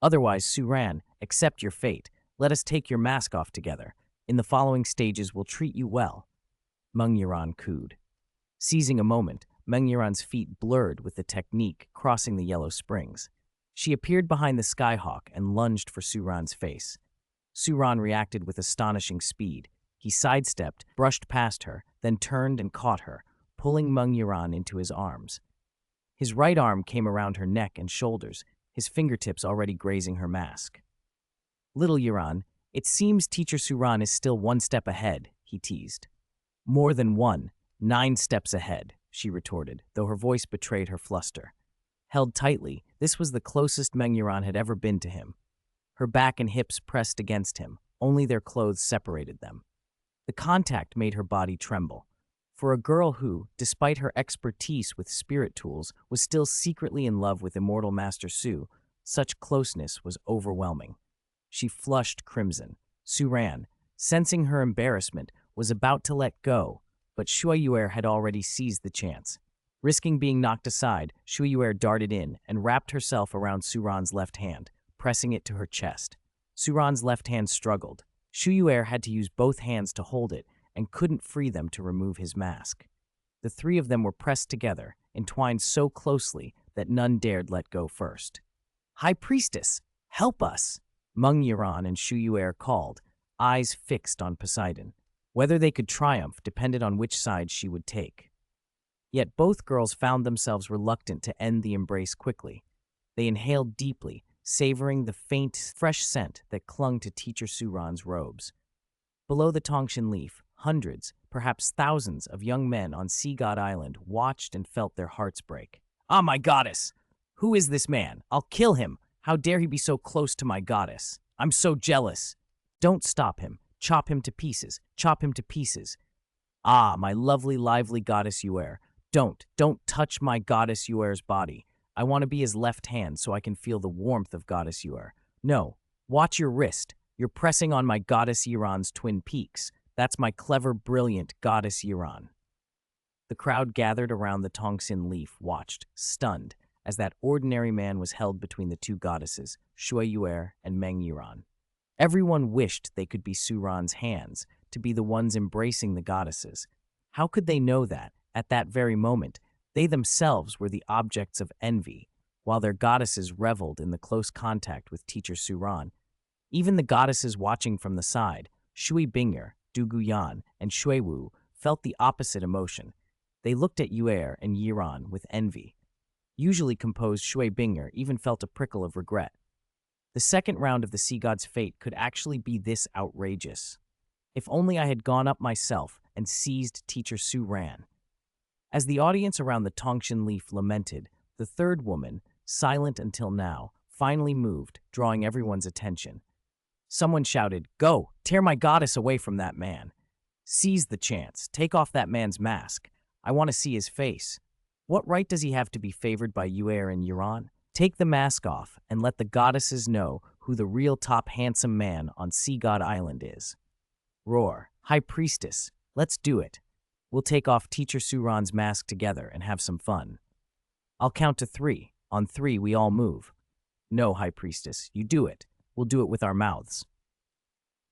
A: Otherwise, Su Ran, accept your fate. Let us take your mask off together. In the following stages, we'll treat you well. Meng Yuran cooed. Seizing a moment, Meng Yuran's feet blurred with the technique crossing the yellow springs. She appeared behind the Skyhawk and lunged for Su Ran's face. Su Ran reacted with astonishing speed. He sidestepped, brushed past her, then turned and caught her, pulling Meng Yuran into his arms. His right arm came around her neck and shoulders, his fingertips already grazing her mask. "Little Yuran, it seems Teacher Su Ran is still one step ahead," he teased. "More than one, 9 steps ahead," she retorted, though her voice betrayed her fluster. Held tightly, this was the closest Meng Yuran had ever been to him. Her back and hips pressed against him, only their clothes separated them. The contact made her body tremble. For a girl who, despite her expertise with spirit tools, was still secretly in love with immortal Master Su, such closeness was overwhelming. She flushed crimson. Su Ran, sensing her embarrassment, was about to let go, but Shui Yuer had already seized the chance. Risking being knocked aside, Shui Yuer darted in and wrapped herself around Suran's left hand, pressing it to her chest. Suran's left hand struggled. Shui Yuer had to use both hands to hold it and couldn't free them to remove his mask. The three of them were pressed together, entwined so closely that none dared let go first. "High Priestess, help us!" Meng Yiran and Shui Yuer called, eyes fixed on Poseidon. Whether they could triumph depended on which side she would take. Yet both girls found themselves reluctant to end the embrace quickly. They inhaled deeply, savoring the faint, fresh scent that clung to Teacher Suran's robes. Below the Tongshan leaf, hundreds, perhaps thousands of young men on Sea God Island watched and felt their hearts break. "Ah, my goddess! Who is this man? I'll kill him! How dare he be so close to my goddess? I'm so jealous! Don't stop him! Chop him to pieces! Chop him to pieces! Ah, my lovely, lively goddess Yuer! Don't touch my goddess Yuer's body. I want to be his left hand so I can feel the warmth of goddess Yuer. No, watch your wrist. You're pressing on my goddess Yiran's twin peaks. That's my clever, brilliant goddess Yiran." The crowd gathered around the Tongsin leaf watched, stunned, as that ordinary man was held between the two goddesses, Shui Yuer and Meng Yiran. Everyone wished they could be Suran's hands, to be the ones embracing the goddesses. How could they know that, at that very moment, they themselves were the objects of envy, while their goddesses reveled in the close contact with Teacher Suran? Even the goddesses watching from the side, Shui Bing'er, Du Guyan, and Shui Wu, felt the opposite emotion. They looked at Yuer and Yiran with envy. Usually composed Shui Bing'er even felt a prickle of regret. The second round of the Sea God's fate could actually be this outrageous. If only I had gone up myself and seized Teacher Su Ran. As the audience around the Tongshan leaf lamented, the third woman, silent until now, finally moved, drawing everyone's attention. Someone shouted, "Go, tear my goddess away from that man. Seize the chance, take off that man's mask. I want to see his face. What right does he have to be favored by Yuer and Yiran? Take the mask off and let the goddesses know who the real top handsome man on Sea God Island is." Roar, "High Priestess, let's do it. We'll take off Teacher Suran's mask together and have some fun. I'll count to 3. On 3, we all move." "No, High Priestess, you do it. We'll do it with our mouths."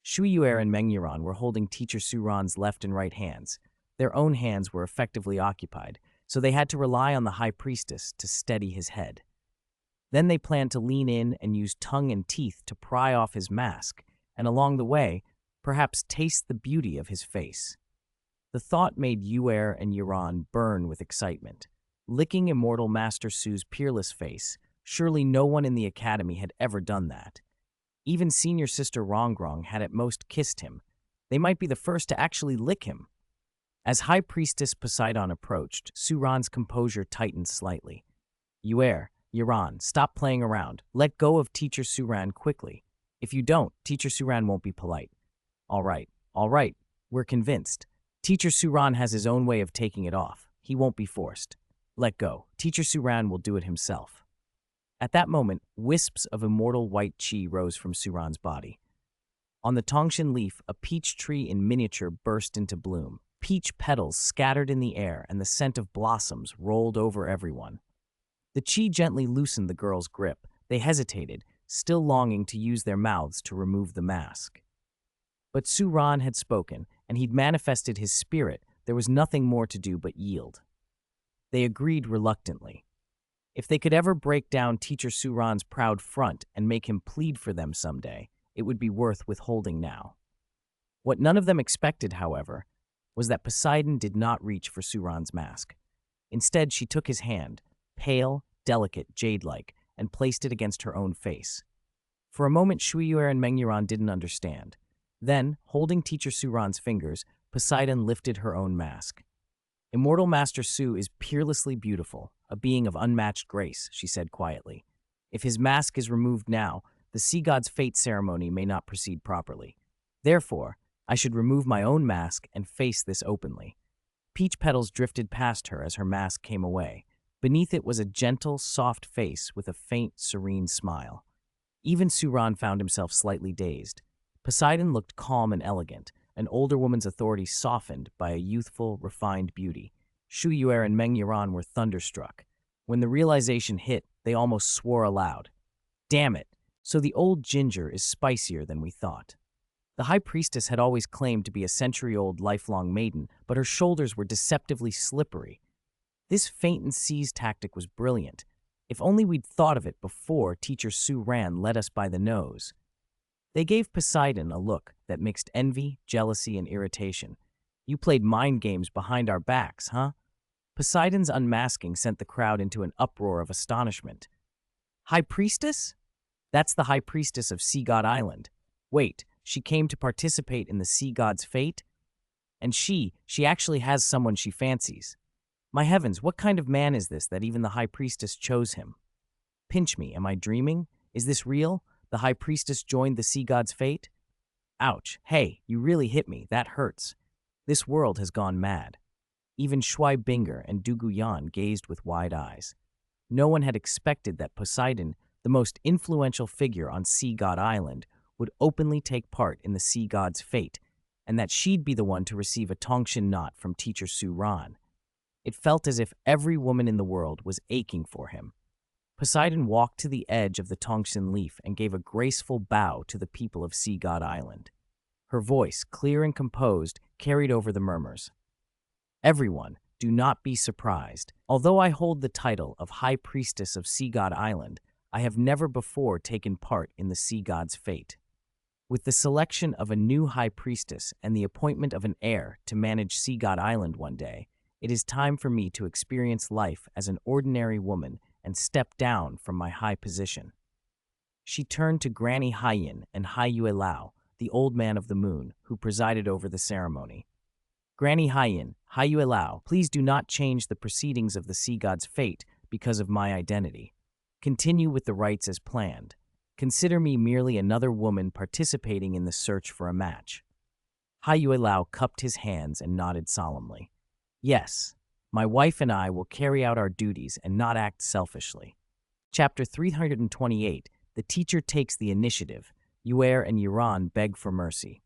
A: Shui Yuer and Meng Yiran were holding Teacher Suran's left and right hands. Their own hands were effectively occupied, so they had to rely on the High Priestess to steady his head. Then they planned to lean in and use tongue and teeth to pry off his mask, and along the way, perhaps taste the beauty of his face. The thought made Yuer and Yiran burn with excitement. Licking Immortal Master Su's peerless face, surely no one in the academy had ever done that. Even Senior Sister Rongrong had at most kissed him. They might be the first to actually lick him. As High Priestess Poseidon approached, Suran's composure tightened slightly. "Yuer, Yiran, stop playing around. Let go of Teacher Suran quickly. If you don't, Teacher Suran won't be polite." All right, we're convinced. Teacher Suran has his own way of taking it off. He won't be forced. Let go. Teacher Suran will do it himself." At that moment, wisps of immortal white chi rose from Suran's body. On the Tongshan leaf, a peach tree in miniature burst into bloom. Peach petals scattered in the air and the scent of blossoms rolled over everyone. The chi gently loosened the girl's grip. They hesitated, still longing to use their mouths to remove the mask. But Suran had spoken, and he'd manifested his spirit. There was nothing more to do but yield. They agreed reluctantly. If they could ever break down Teacher Suran's proud front and make him plead for them someday, it would be worth withholding now. What none of them expected, however, was that Poseidon did not reach for Suran's mask. Instead, she took his hand, pale, delicate, jade-like, and placed it against her own face. For a moment, Shui Yuer and Meng Yiran didn't understand. Then, holding Teacher Suran's fingers, Poseidon lifted her own mask. "Immortal Master Su is peerlessly beautiful, a being of unmatched grace," she said quietly. "If his mask is removed now, the Sea God's fate ceremony may not proceed properly. Therefore, I should remove my own mask and face this openly." Peach petals drifted past her as her mask came away. Beneath it was a gentle, soft face with a faint, serene smile. Even Suran found himself slightly dazed. Poseidon looked calm and elegant, an older woman's authority softened by a youthful, refined beauty. Shu Yuer and Meng Yiran were thunderstruck. When the realization hit, they almost swore aloud. Damn it! So the old ginger is spicier than we thought. The high priestess had always claimed to be a century-old lifelong maiden, but her shoulders were deceptively slippery. This feint-and-seize tactic was brilliant. If only we'd thought of it before Teacher Su Ran led us by the nose. They gave Poseidon a look that mixed envy, jealousy, and irritation. You played mind games behind our backs, huh? Poseidon's unmasking sent the crowd into an uproar of astonishment. High priestess? That's the high priestess of Sea God Island. Wait, she came to participate in the sea god's fate? And she actually has someone she fancies. My heavens, what kind of man is this that even the high priestess chose him? Pinch me, am I dreaming? Is this real? The high priestess joined the sea god's fate? Ouch, hey, you really hit me, that hurts. This world has gone mad. Even Shui Binger and Du Guyan gazed with wide eyes. No one had expected that Poseidon, the most influential figure on Sea God Island, would openly take part in the sea god's fate, and that she'd be the one to receive a Tongshan knot from Teacher Su Ran. It felt as if every woman in the world was aching for him. Poseidon walked to the edge of the Tongshan leaf and gave a graceful bow to the people of Sea God Island. Her voice, clear and composed, carried over the murmurs. Everyone, do not be surprised. Although I hold the title of High Priestess of Sea God Island, I have never before taken part in the sea god's fate. With the selection of a new high priestess and the appointment of an heir to manage Sea God Island one day, it is time for me to experience life as an ordinary woman and step down from my high position. She turned to Granny Haiyan and Hai Yue Lao, the old man of the moon, who presided over the ceremony. Granny Haiyan, Hai Yue Lao, please do not change the proceedings of the sea god's fate because of my identity. Continue with the rites as planned. Consider me merely another woman participating in the search for a match. Hai Yue Lao cupped his hands and nodded solemnly. Yes, my wife and I will carry out our duties and not act selfishly. Chapter 328, The Teacher Takes the Initiative. Yuer and Yiran beg for mercy.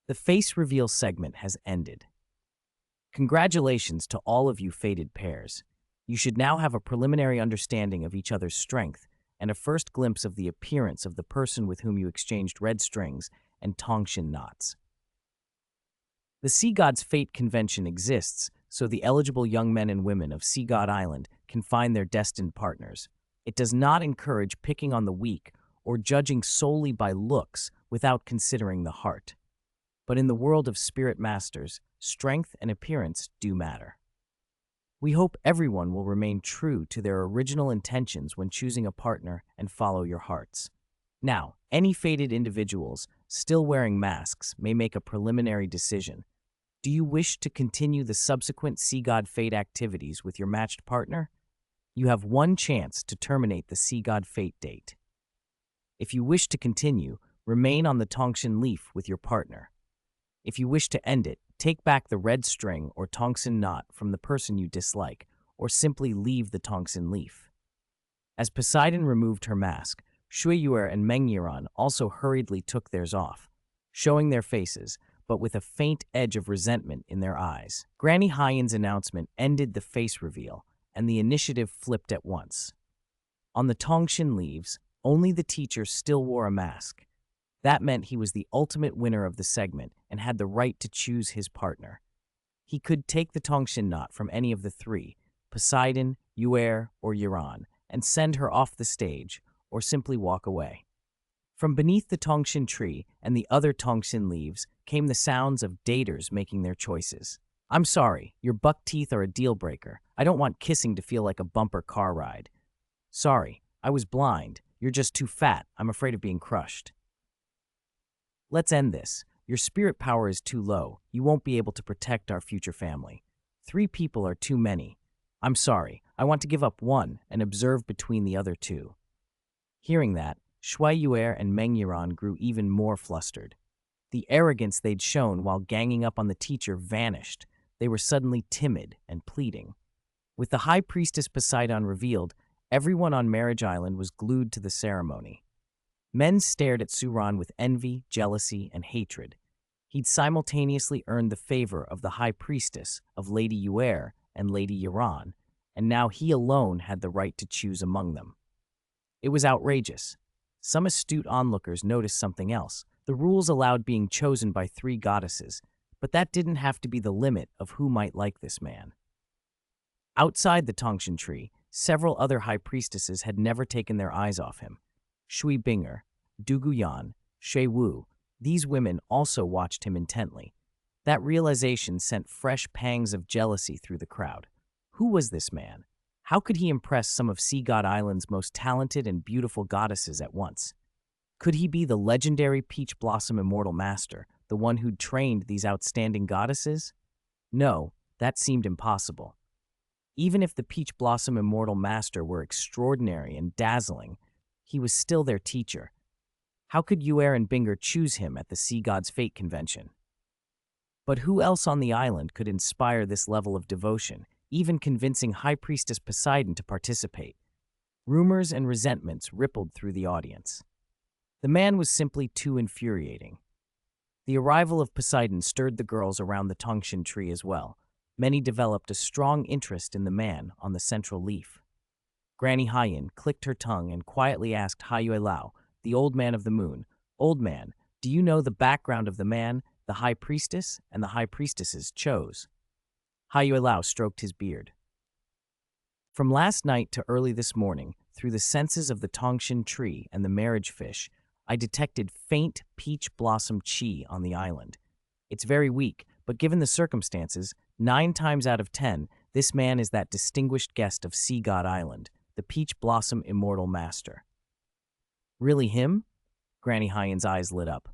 A: The face reveal segment has ended. Congratulations to all of you fated pairs. You should now have a preliminary understanding of each other's strength and a first glimpse of the appearance of the person with whom you exchanged red strings and Tongshan knots. The Sea God's Fate Convention exists so the eligible young men and women of Sea God Island can find their destined partners. It does not encourage picking on the weak or judging solely by looks without considering the heart. But in the world of spirit masters, strength and appearance do matter. We hope everyone will remain true to their original intentions when choosing a partner and follow your hearts. Now, any fated individuals still wearing masks may make a preliminary decision. Do you wish to continue the subsequent Sea God Fate activities with your matched partner? You have one chance to terminate the Sea God Fate date. If you wish to continue, remain on the Tongshan leaf with your partner. If you wish to end it, take back the red string or Tongshan knot from the person you dislike, or simply leave the Tongshan leaf. As Poseidon removed her mask, Shui Yuer and Meng Yiran also hurriedly took theirs off, showing their faces, but with a faint edge of resentment in their eyes. Granny Haiyan's announcement ended the face reveal, and the initiative flipped at once. On the Tongshan leaves, only the teacher still wore a mask. That meant he was the ultimate winner of the segment and had the right to choose his partner. He could take the Tongshan knot from any of the three, Poseidon, Yuer, or Yiran, and send her off the stage, or simply walk away. From beneath the Tongshan tree and the other Tongshan leaves came the sounds of daters making their choices. I'm sorry, your buck teeth are a deal breaker. I don't want kissing to feel like a bumper car ride. Sorry, I was blind. You're just too fat. I'm afraid of being crushed. Let's end this. Your spirit power is too low. You won't be able to protect our future family. 3 people are too many. I'm sorry. I want to give up one and observe between the other 2. Hearing that, Shui Yuer and Meng Yiran grew even more flustered. The arrogance they'd shown while ganging up on the teacher vanished. They were suddenly timid and pleading. With the High Priestess Poseidon revealed, everyone on Marriage Island was glued to the ceremony. Men stared at Suran with envy, jealousy, and hatred. He'd simultaneously earned the favor of the High Priestess, of Lady Yuer, and Lady Yuan, and now he alone had the right to choose among them. It was outrageous. Some astute onlookers noticed something else. The rules allowed being chosen by 3 goddesses, but that didn't have to be the limit of who might like this man. Outside the Tongshan tree, several other high priestesses had never taken their eyes off him. Shui Binger, Du Guyan, Shui Wu, these women also watched him intently. That realization sent fresh pangs of jealousy through the crowd. Who was this man? How could he impress some of Sea God Island's most talented and beautiful goddesses at once? Could he be the legendary Peach Blossom Immortal Master, the one who'd trained these outstanding goddesses? No, that seemed impossible. Even if the Peach Blossom Immortal Master were extraordinary and dazzling, he was still their teacher. How could Yuer and Binger choose him at the Sea God's Fate Convention? But who else on the island could inspire this level of devotion, even convincing High Priestess Poseidon to participate? Rumors and resentments rippled through the audience. The man was simply too infuriating. The arrival of Poseidon stirred the girls around the Tongshan tree as well. Many developed a strong interest in the man on the central leaf. Granny Haiyan clicked her tongue and quietly asked Haiyue Lao, the old man of the moon, "Old man, do you know the background of the man the high priestess and the high priestesses chose?" Haiyue Lao stroked his beard. From last night to early this morning, through the senses of the Tongshan tree and the marriage fish, I detected faint peach blossom chi on the island. It's very weak, but given the circumstances, 9 times out of 10, this man is that distinguished guest of Sea God Island, the Peach Blossom Immortal Master. Really him? Granny Haiyan's eyes lit up.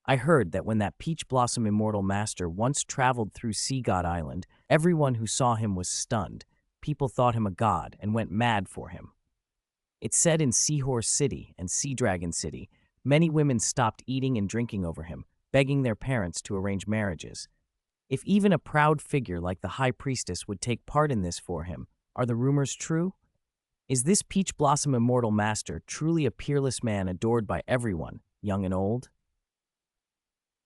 A: I heard that when that Peach Blossom Immortal Master once traveled through Sea God Island, everyone who saw him was stunned. People thought him a god and went mad for him. It's said in Seahorse City and Sea Dragon City, many women stopped eating and drinking over him, begging their parents to arrange marriages. If even a proud figure like the High Priestess would take part in this for him, are the rumors true? Is this Peach Blossom Immortal Master truly a peerless man adored by everyone, young and old?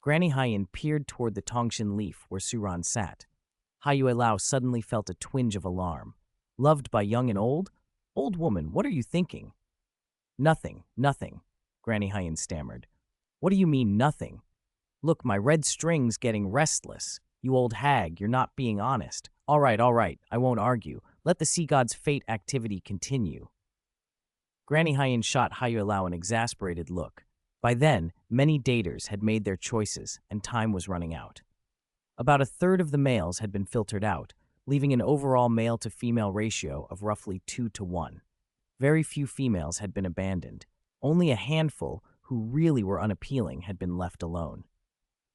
A: Granny Haiyan peered toward the Tongshan leaf where Suran sat. Haiyue Lao suddenly felt a twinge of alarm. Loved by young and old? Old woman, what are you thinking? Nothing, Granny Haiyan stammered. What do you mean, nothing? Look, my red string's getting restless. You old hag, you're not being honest. All right, I won't argue. Let the Sea God's fate activity continue. Granny Haiyan shot Haiyue Lao an exasperated look. By then, many daters had made their choices, and time was running out. About a third of the males had been filtered out, leaving an overall male-to-female ratio of roughly 2-to-1. Very few females had been abandoned. Only a handful, who really were unappealing, had been left alone.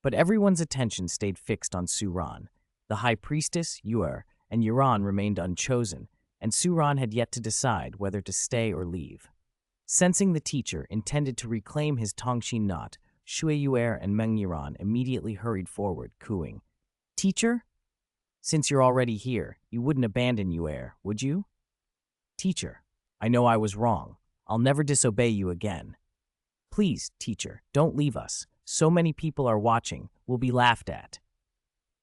A: But everyone's attention stayed fixed on Suran. The High Priestess, Yuer, and Yuran remained unchosen, and Suran had yet to decide whether to stay or leave. Sensing the teacher intended to reclaim his Tongshin knot, Shui Yuer and Meng Yuran immediately hurried forward, cooing, "Teacher? Since you're already here, you wouldn't abandon Yuer, would you?" "Teacher, I know I was wrong. I'll never disobey you again. Please, teacher, don't leave us. So many people are watching. We'll be laughed at."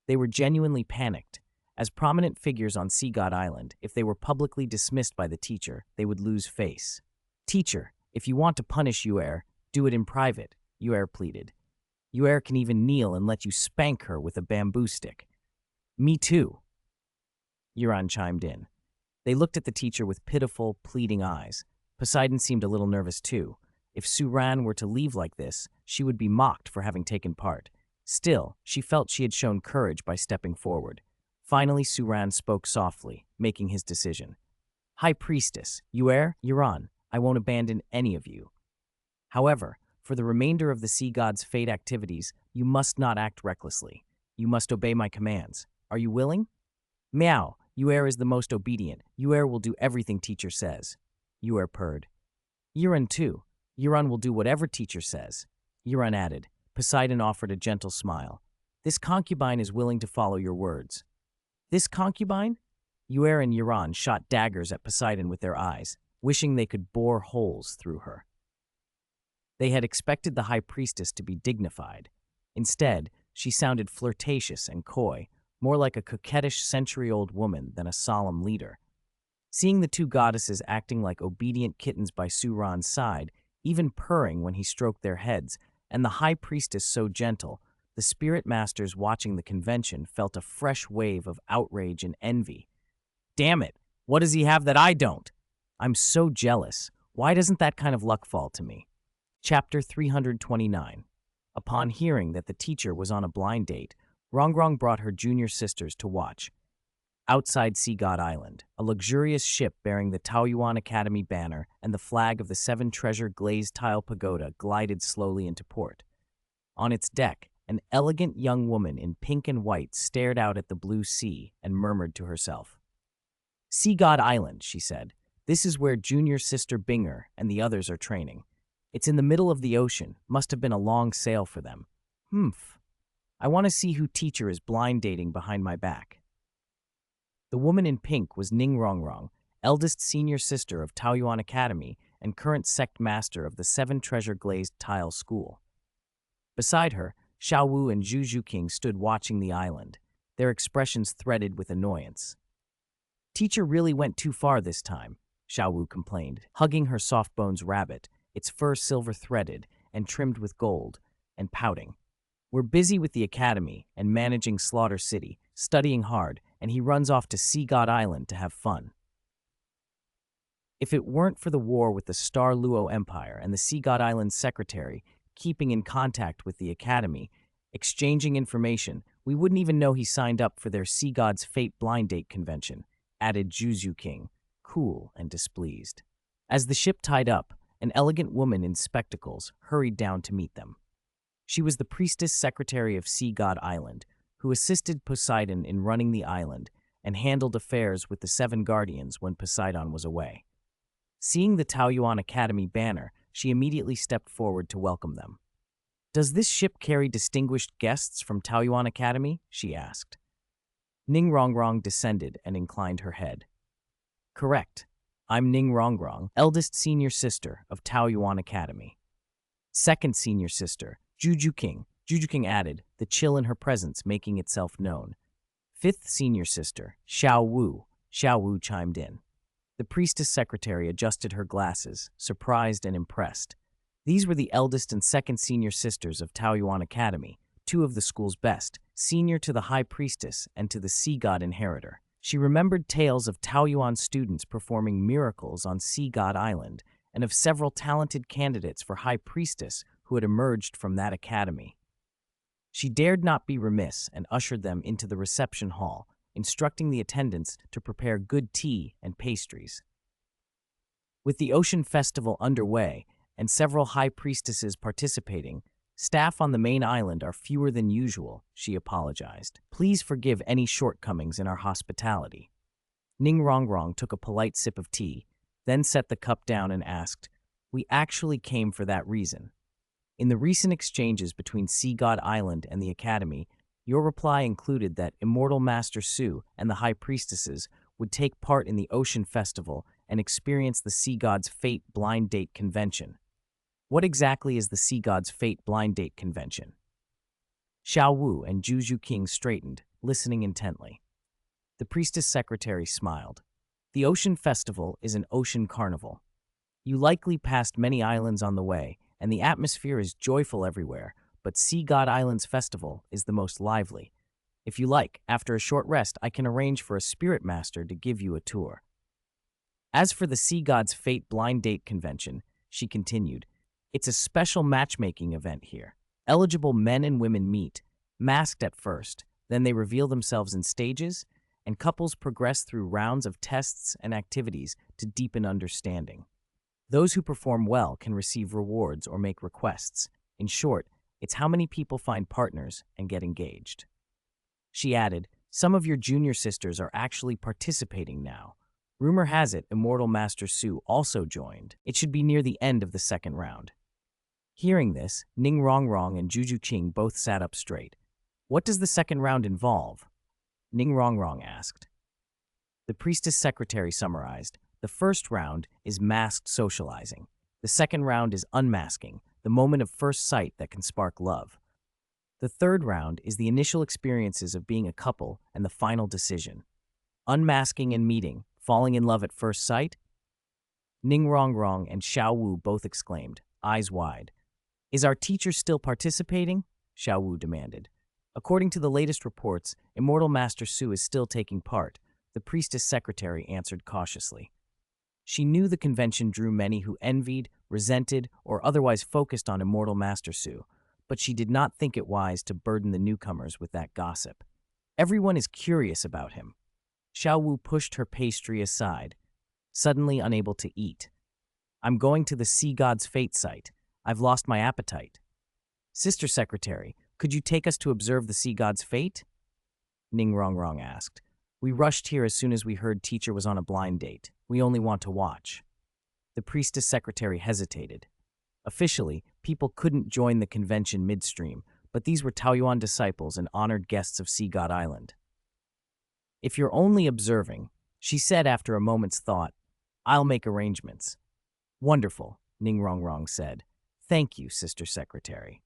A: They were genuinely panicked. As prominent figures on Sea God Island, if they were publicly dismissed by the teacher, they would lose face. "Teacher, if you want to punish Yuer, do it in private," Yuer pleaded. "Yuer can even kneel and let you spank her with a bamboo stick." "Me too," Yuran chimed in. They looked at the teacher with pitiful, pleading eyes. Poseidon seemed a little nervous too. If Suran were to leave like this, she would be mocked for having taken part. Still, she felt she had shown courage by stepping forward. Finally, Suran spoke softly, making his decision. "High Priestess, Yuer, Yuran, I won't abandon any of you. However, for the remainder of the Sea God's fate activities, you must not act recklessly. You must obey my commands. Are you willing?" "Meow, Yuer is the most obedient. Yuer will do everything teacher says," Yuer purred. "Yuran too. Yuran will do whatever teacher says," Yuran added. Poseidon offered a gentle smile. "This concubine is willing to follow your words." "This concubine?" Yuer and Yuran shot daggers at Poseidon with their eyes, wishing they could bore holes through her. They had expected the High Priestess to be dignified. Instead, she sounded flirtatious and coy, more like a coquettish century-old woman than a solemn leader. Seeing the two goddesses acting like obedient kittens by Suran's side, even purring when he stroked their heads, and the high priestess so gentle, the spirit masters watching the convention felt a fresh wave of outrage and envy. Damn it! What does he have that I don't? I'm so jealous. Why doesn't that kind of luck fall to me? Chapter 329. Upon hearing that the teacher was on a blind date, Rongrong brought her junior sisters to watch. Outside Sea God Island, a luxurious ship bearing the Taoyuan Academy banner and the flag of the Seven Treasure glazed tile pagoda glided slowly into port. On its deck, an elegant young woman in pink and white stared out at the blue sea and murmured to herself. Sea God Island, she said. This is where junior sister Binger and the others are training. It's in the middle of the ocean, must have been a long sail for them. Humph. I want to see who teacher is blind dating behind my back. The woman in pink was Ning Rongrong, eldest senior sister of Taoyuan Academy and current sect master of the Seven Treasure glazed tile school. Beside her, Xiao Wu and Zhu Zhuqing stood watching the island, their expressions threaded with annoyance. Teacher really went too far this time, Xiao Wu complained, hugging her soft-bones rabbit, its fur silver-threaded and trimmed with gold, and pouting. We're busy with the academy and managing Slaughter City, studying hard, and he runs off to Sea God Island to have fun. If it weren't for the war with the Star Luo Empire and the Sea God Island secretary keeping in contact with the academy, exchanging information, we wouldn't even know he signed up for their Sea God's Fate blind date convention, added Zhu Zhuqing, cool and displeased. As the ship tied up, an elegant woman in spectacles hurried down to meet them. She was the priestess secretary of Sea God Island, who assisted Poseidon in running the island and handled affairs with the Seven Guardians when Poseidon was away. Seeing the Taoyuan Academy banner, she immediately stepped forward to welcome them. Does this ship carry distinguished guests from Taoyuan Academy? She asked. Ning Rongrong descended and inclined her head. Correct. I'm Ning Rongrong, eldest senior sister of Taoyuan Academy. Second senior sister, Zhu Zhuqing. Zhu Zhuqing added, the chill in her presence making itself known. Fifth senior sister, Xiao Wu. Xiao Wu chimed in. The priestess secretary adjusted her glasses, surprised and impressed. These were the eldest and second senior sisters of Taoyuan Academy, two of the school's best, senior to the high priestess and to the sea god inheritor. She remembered tales of Taoyuan students performing miracles on Sea God Island and of several talented candidates for high priestess who had emerged from that academy. She dared not be remiss and ushered them into the reception hall, instructing the attendants to prepare good tea and pastries. With the Ocean Festival underway and several high priestesses participating, staff on the main island are fewer than usual, she apologized. Please forgive any shortcomings in our hospitality. Ning Rongrong took a polite sip of tea, then set the cup down and asked, We actually came for that reason. In the recent exchanges between Sea God Island and the Academy, your reply included that Immortal Master Su and the High Priestesses would take part in the Ocean Festival and experience the Sea God's Fate Blind Date Convention. What exactly is the Sea God's Fate Blind Date Convention? Xiao Wu and Zhu Zhuqing straightened, listening intently. The priestess secretary smiled. The Ocean Festival is an ocean carnival. You likely passed many islands on the way, and the atmosphere is joyful everywhere, but Sea God Island's festival is the most lively. If you like, after a short rest, I can arrange for a spirit master to give you a tour. As for the Sea God's Fate Blind Date Convention, she continued, it's a special matchmaking event here. Eligible men and women meet, masked at first, then they reveal themselves in stages, and couples progress through rounds of tests and activities to deepen understanding. Those who perform well can receive rewards or make requests. In short, it's how many people find partners and get engaged. She added, some of your junior sisters are actually participating now. Rumor has it Immortal Master Su also joined. It should be near the end of the second round. Hearing this, Ning Rongrong and Zhu Zhuqing both sat up straight. What does the second round involve? Ning Rongrong asked. The priestess secretary summarized. The first round is masked socializing. The second round is unmasking, the moment of first sight that can spark love. The third round is the initial experiences of being a couple and the final decision. Unmasking and meeting, falling in love at first sight? Ning Rongrong and Xiao Wu both exclaimed, eyes wide. Is our teacher still participating? Xiao Wu demanded. According to the latest reports, Immortal Master Su is still taking part, the priestess secretary answered cautiously. She knew the convention drew many who envied, resented, or otherwise focused on Immortal Master Su, but she did not think it wise to burden the newcomers with that gossip. Everyone is curious about him. Xiao Wu pushed her pastry aside, suddenly unable to eat. I'm going to the Sea God's Fate site. I've lost my appetite. Sister Secretary, could you take us to observe the Sea God's fate? Ning Rongrong asked. We rushed here as soon as we heard teacher was on a blind date. We only want to watch. The priestess secretary hesitated. Officially, people couldn't join the convention midstream, but these were Taoyuan disciples and honored guests of Sea God Island. If you're only observing, she said after a moment's thought, I'll make arrangements. Wonderful, Ning Rongrong said. Thank you, Sister Secretary.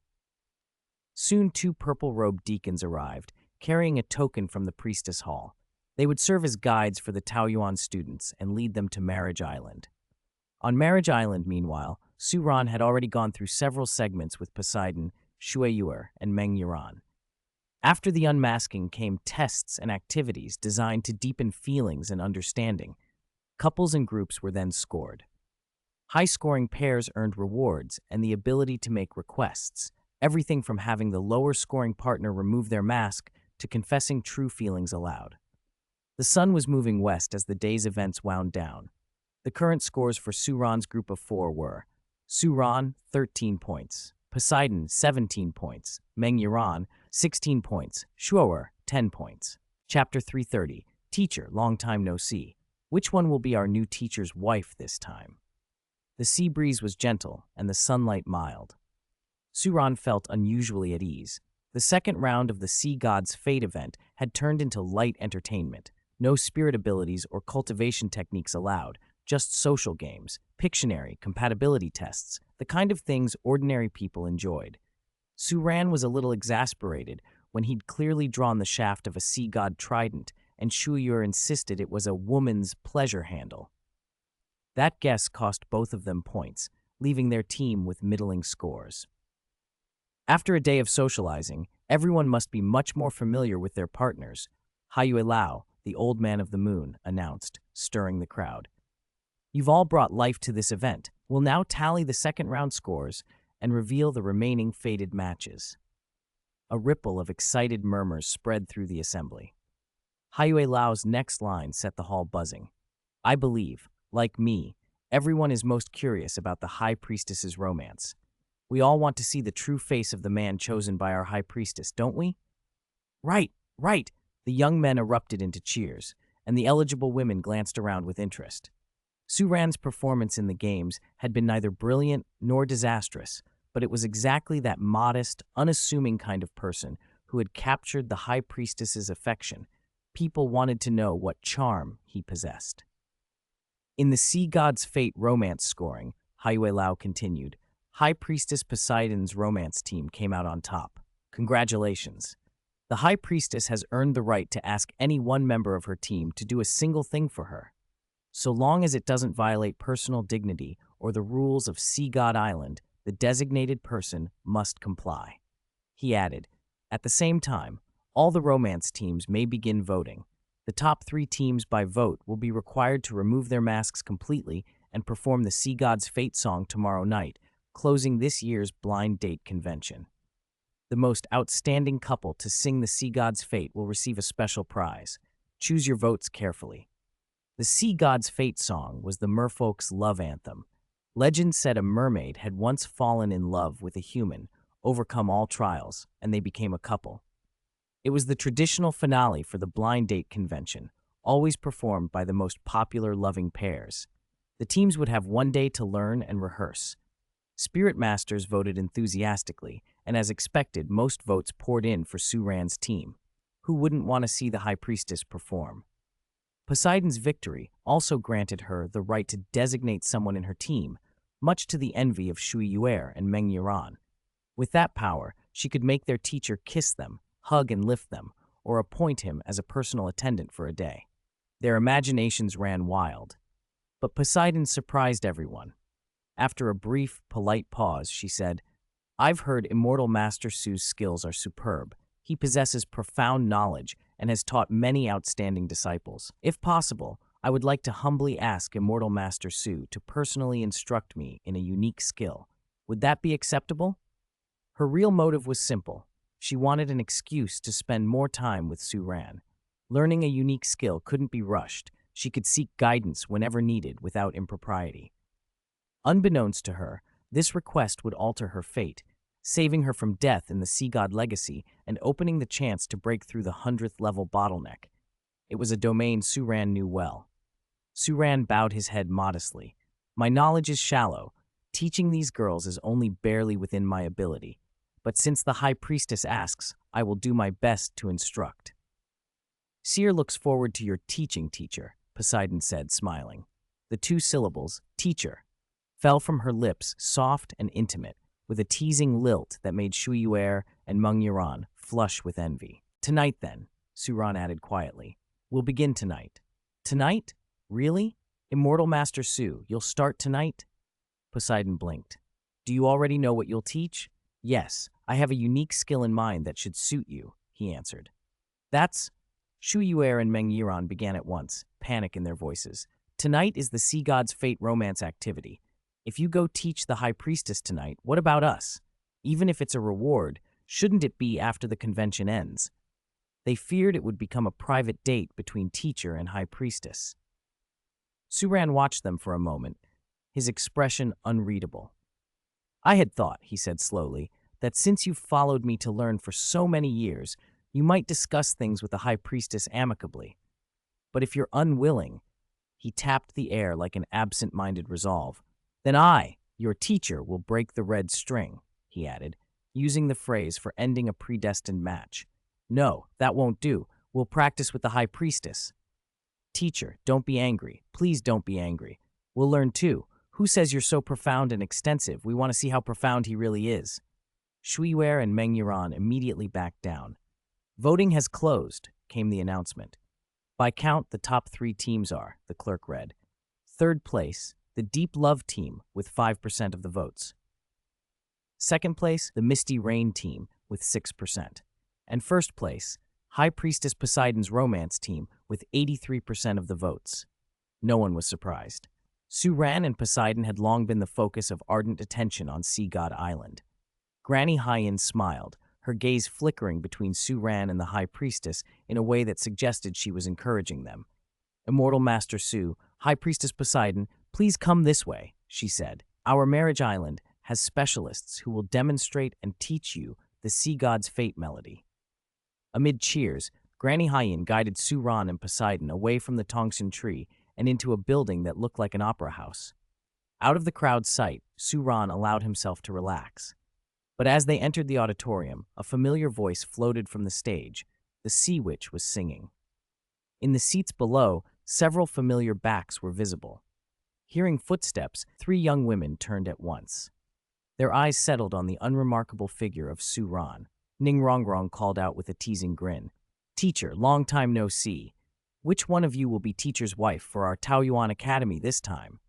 A: Soon 2 purple-robed deacons arrived, carrying a token from the priestess hall. They would serve as guides for the Taoyuan students and lead them to Marriage Island. On Marriage Island, meanwhile, Su Ran had already gone through several segments with Poseidon, Shueyuer, and Meng Yuran. After the unmasking came tests and activities designed to deepen feelings and understanding. Couples and groups were then scored. High-scoring pairs earned rewards and the ability to make requests, everything from having the lower-scoring partner remove their mask to confessing true feelings aloud. The sun was moving west as the day's events wound down. The current scores for Su Ran's group of 4 were Su Ran, 13 points, Poseidon, 17 points, Meng Yuran, 16 points, Shuoer, 10 points. Chapter 330, Teacher, long time no see. Which one will be our new teacher's wife this time? The sea breeze was gentle and the sunlight mild. Su Ran felt unusually at ease. The second round of the Sea God's Fate event had turned into light entertainment. No spirit abilities or cultivation techniques allowed, just social games, Pictionary, compatibility tests, the kind of things ordinary people enjoyed. Su Ran was a little exasperated when he'd clearly drawn the shaft of a sea god trident, and Shueyuer insisted it was a woman's pleasure handle. That guess cost both of them points, leaving their team with middling scores. After a day of socializing, everyone must be much more familiar with their partners. Haiyue Lao, the old man of the moon, announced, stirring the crowd. You've all brought life to this event. We'll now tally the second round scores and reveal the remaining fated matches. A ripple of excited murmurs spread through the assembly. Haiyue Lao's next line set the hall buzzing. I believe, like me, everyone is most curious about the High Priestess's romance. We all want to see the true face of the man chosen by our High Priestess, don't we? Right, right, the young men erupted into cheers, and the eligible women glanced around with interest. Su Ran's performance in the games had been neither brilliant nor disastrous, but it was exactly that modest, unassuming kind of person who had captured the High Priestess's affection. People wanted to know what charm he possessed. In the Sea God's Fate romance scoring, Haiyue Lao continued, High Priestess Poseidon's romance team came out on top. Congratulations. The High Priestess has earned the right to ask any one member of her team to do a single thing for her. So long as it doesn't violate personal dignity or the rules of Sea God Island, the designated person must comply. He added, at the same time, all the romance teams may begin voting. The top 3 teams by vote will be required to remove their masks completely and perform the Sea God's Fate song tomorrow night, closing this year's blind date convention. The most outstanding couple to sing the Sea God's Fate will receive a special prize. Choose your votes carefully. The Sea God's Fate song was the merfolk's love anthem. Legend said a mermaid had once fallen in love with a human, overcome all trials, and they became a couple. It was the traditional finale for the blind date convention, always performed by the most popular loving pairs. The teams would have one day to learn and rehearse. Spirit Masters voted enthusiastically, and as expected, most votes poured in for Su Ran's team. Who wouldn't want to see the High Priestess perform? Poseidon's victory also granted her the right to designate someone in her team, much to the envy of Shueyuer and Meng Yuran. With that power, She could make their teacher kiss them, hug and lift them, or appoint him as a personal attendant for a day. Their imaginations ran wild. But Poseidon surprised everyone. After a brief, polite pause, she said, "I've heard Immortal Master Su's skills are superb. He possesses profound knowledge and has taught many outstanding disciples. If possible, I would like to humbly ask Immortal Master Su to personally instruct me in a unique skill. Would that be acceptable?" Her real motive was simple. She wanted an excuse to spend more time with Su Ran. Learning a unique skill couldn't be rushed. She could seek guidance whenever needed without impropriety. Unbeknownst to her, this request would alter her fate, saving her from death in the sea god legacy and opening the chance to break through the 100th level bottleneck. It was a domain Su Ran knew well. Su Ran bowed his head modestly. "My knowledge is shallow. Teaching these girls is only barely within my ability. But since the High Priestess asks, I will do my best to instruct." "Seer looks forward to your teaching, teacher," Poseidon said, smiling. The two syllables, teacher, fell from her lips soft and intimate, with a teasing lilt that made Shuyuer and Mengyiran flush with envy. "Tonight, then," Su Ran added quietly. "We'll begin tonight." "Tonight? Really? Immortal Master Su, you'll start tonight?" Poseidon blinked. "Do you already know what you'll teach?" "Yes, I have a unique skill in mind that should suit you," he answered. "That's—" Shuyuer and Mengyiran began at once, panic in their voices. "Tonight is the sea god's fate romance activity. If you go teach the High Priestess tonight, what about us? Even if it's a reward, shouldn't it be after the convention ends?" They feared it would become a private date between teacher and High Priestess. Su Ran watched them for a moment, his expression unreadable. "I had thought," he said slowly, "that since you've followed me to learn for so many years, you might discuss things with the High Priestess amicably. But if you're unwilling," he tapped the air like an absent-minded resolve, "then I, your teacher, will break the red string," he added, using the phrase for ending a predestined match. "No, that won't do. We'll practice with the High Priestess." "Teacher, don't be angry. Please don't be angry. We'll learn too. Who says you're so profound and extensive? We want to see how profound he really is." Shuyuer and Mengyiran immediately backed down. "Voting has closed," came the announcement. "By count, the top 3 teams are," the clerk read. Third place, the Deep Love team with 5% of the votes. Second place, the Misty Rain team with 6%. And first place, High Priestess Poseidon's Romance team with 83% of the votes. No one was surprised. Su Ran and Poseidon had long been the focus of ardent attention on Sea God Island. Granny Hyen smiled, her gaze flickering between Su Ran and the High Priestess in a way that suggested she was encouraging them. "Immortal Master Su, High Priestess Poseidon, please come this way," she said. "Our marriage island has specialists who will demonstrate and teach you the sea god's fate melody." Amid cheers, Granny Hyen guided Su Ran and Poseidon away from the tongsun tree and into a building that looked like an opera house. Out of the crowd's sight, Su Ran allowed himself to relax. But as they entered the auditorium, a familiar voice floated from the stage. The Sea Witch was singing. In the seats below, several familiar backs were visible. Hearing footsteps, 3 young women turned at once. Their eyes settled on the unremarkable figure of Su Ran. Ning Rongrong called out with a teasing grin. "Teacher, long time no see. Which one of you will be teacher's wife for our Taoyuan Academy this time?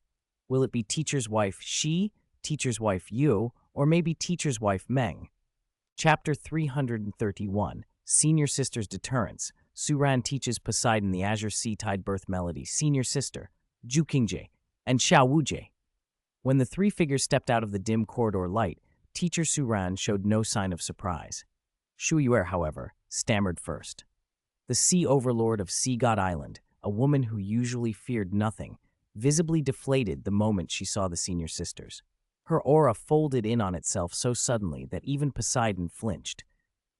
A: Will it be teacher's wife Shi, teacher's wife Yu, or maybe teacher's wife Meng?" Chapter 331, Senior Sister's Deterrence. Su Ran teaches Poseidon the Azure Sea Tide Birth Melody, Senior Sister, Zhu Qingje, and Xiao Wuje. When the 3 figures stepped out of the dim corridor light, teacher Su Ran showed no sign of surprise. Shuyuer, however, stammered first. The sea overlord of Sea God Island, a woman who usually feared nothing, visibly deflated the moment she saw the senior sisters. Her aura folded in on itself so suddenly that even Poseidon flinched.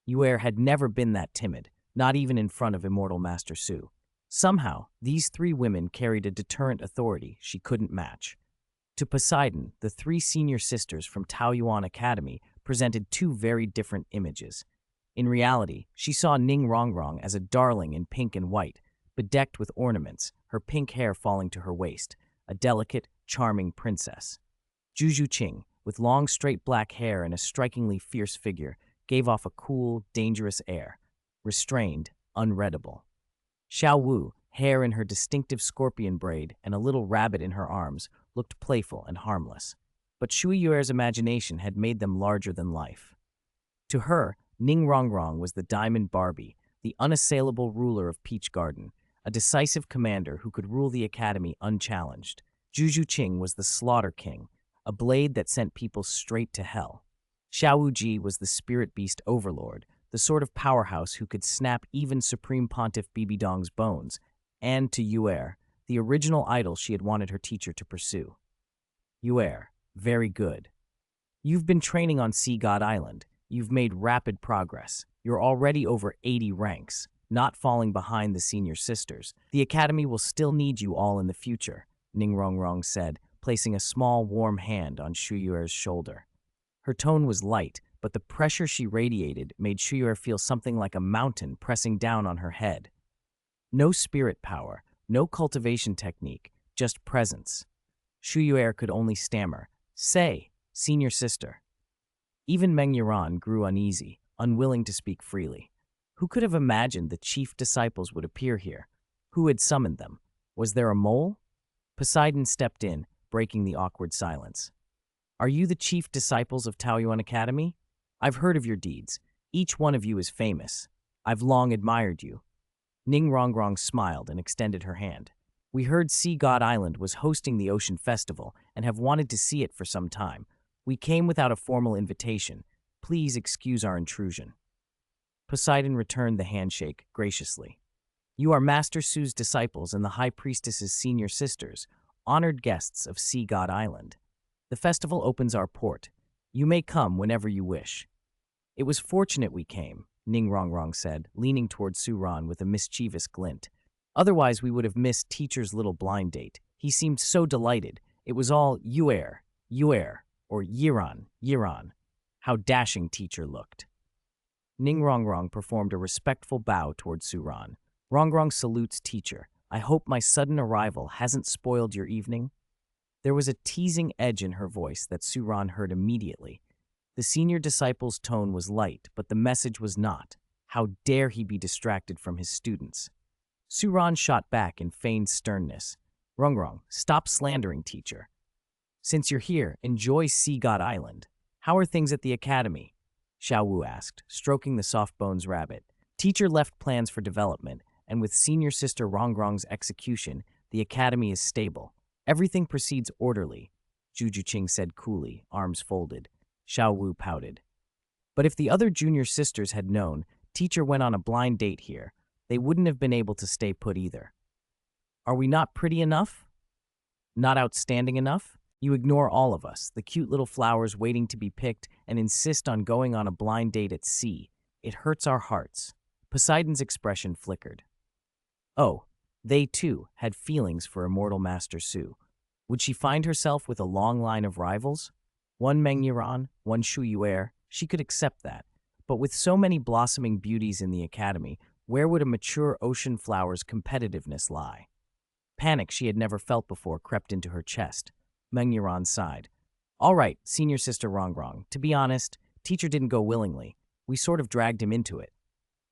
A: Yuer had never been that timid, not even in front of Immortal Master Su. Somehow, these 3 women carried a deterrent authority she couldn't match. To Poseidon, the 3 senior sisters from Taoyuan Academy presented 2 very different images. In reality, she saw Ning Rongrong as a darling in pink and white, bedecked with ornaments, her pink hair falling to her waist, a delicate, charming princess. Zhu Zhuqing, with long straight black hair and a strikingly fierce figure, gave off a cool, dangerous air, restrained, unreadable. Xiao Wu, hair in her distinctive scorpion braid and a little rabbit in her arms, looked playful and harmless. But Shui Yuer's imagination had made them larger than life. To her, Ning Rongrong was the diamond Barbie, the unassailable ruler of Peach Garden, a decisive commander who could rule the academy unchallenged. Zhu Zhuqing was the Slaughter King, a blade that sent people straight to hell. Xiao Wuji was the spirit beast overlord, the sort of powerhouse who could snap even Supreme Pontiff Bibidong's bones, and to Yuer, the original idol she had wanted her teacher to pursue. Yuer, very good. You've been training on Sea God Island. You've made rapid progress. You're already over 80 ranks, not falling behind the senior sisters. The academy will still need you all in the future, Ning Rongrong said, placing a small, warm hand on Shuyuer's shoulder. Her tone was light, but the pressure she radiated made Shuyuer feel something like a mountain pressing down on her head. No spirit power, no cultivation technique, just presence. Shuyuer could only stammer, "Say, senior sister." Even Meng Yuran grew uneasy, unwilling to speak freely. Who could have imagined the chief disciples would appear here? Who had summoned them? Was there a mole? Poseidon stepped in, breaking the awkward silence. "Are you the chief disciples of Taoyuan Academy? I've heard of your deeds. Each one of you is famous. I've long admired you." Ning Rongrong smiled and extended her hand. "We heard Sea God Island was hosting the Ocean Festival and have wanted to see it for some time. We came without a formal invitation. Please excuse our intrusion." Poseidon returned the handshake graciously. "You are Master Su's disciples and the High Priestess's senior sisters, honored guests of Sea God Island. The festival opens our port. You may come whenever you wish." "It was fortunate we came," Ning Rongrong said, leaning toward Suran with a mischievous glint. "Otherwise we would have missed teacher's little blind date. He seemed so delighted. It was all Yuer, Yuer, or Yiran, Yiran. How dashing teacher looked." Ning Rongrong performed a respectful bow toward Suran. "Rongrong salutes teacher. I hope my sudden arrival hasn't spoiled your evening." There was a teasing edge in her voice that Suran heard immediately. The senior disciple's tone was light, but the message was not. How dare he be distracted from his students? Suran shot back in feigned sternness. "Rongrong, stop slandering teacher. Since you're here, enjoy Sea God Island. How are things at the academy?" Xiao Wu asked, stroking the soft-bones rabbit. "Teacher left plans for development, and with senior sister Rongrong's execution, the academy is stable. Everything proceeds orderly," Zhu Zhuqing said coolly, arms folded. Xiao Wu pouted. "But if the other junior sisters had known, teacher went on a blind date here, they wouldn't have been able to stay put either. Are we not pretty enough? Not outstanding enough? You ignore all of us, the cute little flowers waiting to be picked, and insist on going on a blind date at sea. It hurts our hearts." Poseidon's expression flickered. Oh, they too had feelings for immortal Master Su. Would she find herself with a long line of rivals? One Meng Yuran, one Shu Yuer, she could accept that. But with so many blossoming beauties in the academy, where would a mature ocean flower's competitiveness lie? Panic she had never felt before crept into her chest. Meng Yuran sighed. "All right, senior sister Rongrong, to be honest, teacher didn't go willingly. We sort of dragged him into it."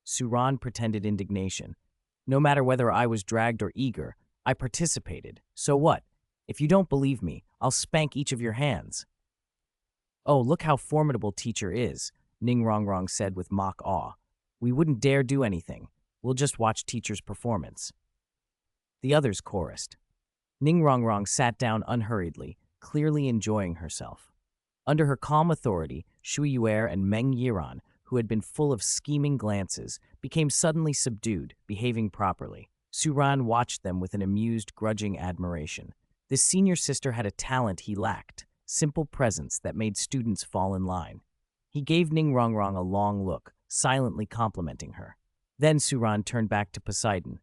A: Suran pretended indignation. "No matter whether I was dragged or eager, I participated. So what? If you don't believe me, I'll spank each of your hands." "Oh, look how formidable teacher is," Ning Rongrong said with mock awe. "We wouldn't dare do anything. We'll just watch teacher's performance." The others chorused. Ning Rongrong sat down unhurriedly, clearly enjoying herself. Under her calm authority, Shui Yuer and Meng Yiran, who had been full of scheming glances, became suddenly subdued, behaving properly. Suran watched them with an amused, grudging admiration. This senior sister had a talent he lacked, simple presence that made students fall in line. He gave Ning Rongrong a long look, silently complimenting her. Then Suran turned back to Poseidon.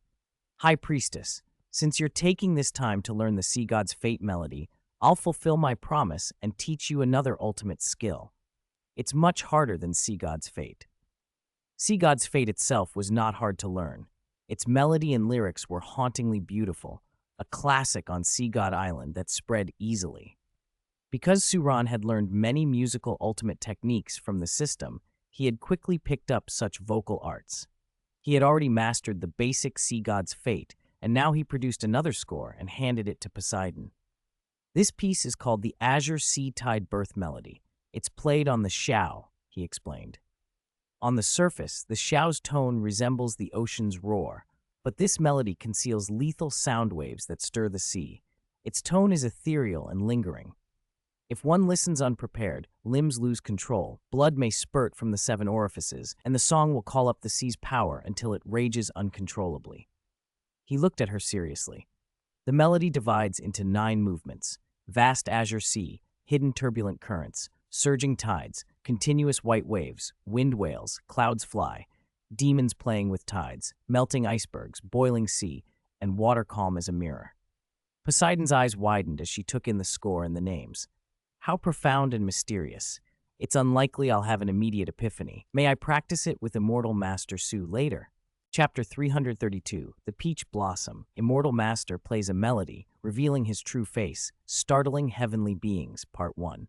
A: "High Priestess, since you're taking this time to learn the Sea God's fate melody, I'll fulfill my promise and teach you another ultimate skill. It's much harder than Sea God's fate." Sea God's fate itself was not hard to learn. Its melody and lyrics were hauntingly beautiful, a classic on Sea God Island that spread easily. Because Suran had learned many musical ultimate techniques from the system, he had quickly picked up such vocal arts. He had already mastered the basic sea god's fate, and now he produced another score and handed it to Poseidon. This piece is called the Azure Sea Tide Birth Melody. It's played on the xiao, he explained. On the surface, the xiao's tone resembles the ocean's roar, but this melody conceals lethal sound waves that stir the sea. Its tone is ethereal and lingering. If one listens unprepared, limbs lose control, blood may spurt from the 7 orifices, and the song will call up the sea's power until it rages uncontrollably. He looked at her seriously. The melody divides into 9 movements: vast azure sea, hidden turbulent currents, surging tides, continuous white waves, wind wails, clouds fly, demons playing with tides, melting icebergs, boiling sea, and water calm as a mirror. Poseidon's eyes widened as she took in the score and the names. How profound and mysterious. It's unlikely I'll have an immediate epiphany. May I practice it with Immortal Master Su later? Chapter 332, The Peach Blossom. Immortal Master plays a melody, revealing his true face, startling heavenly beings, Part 1.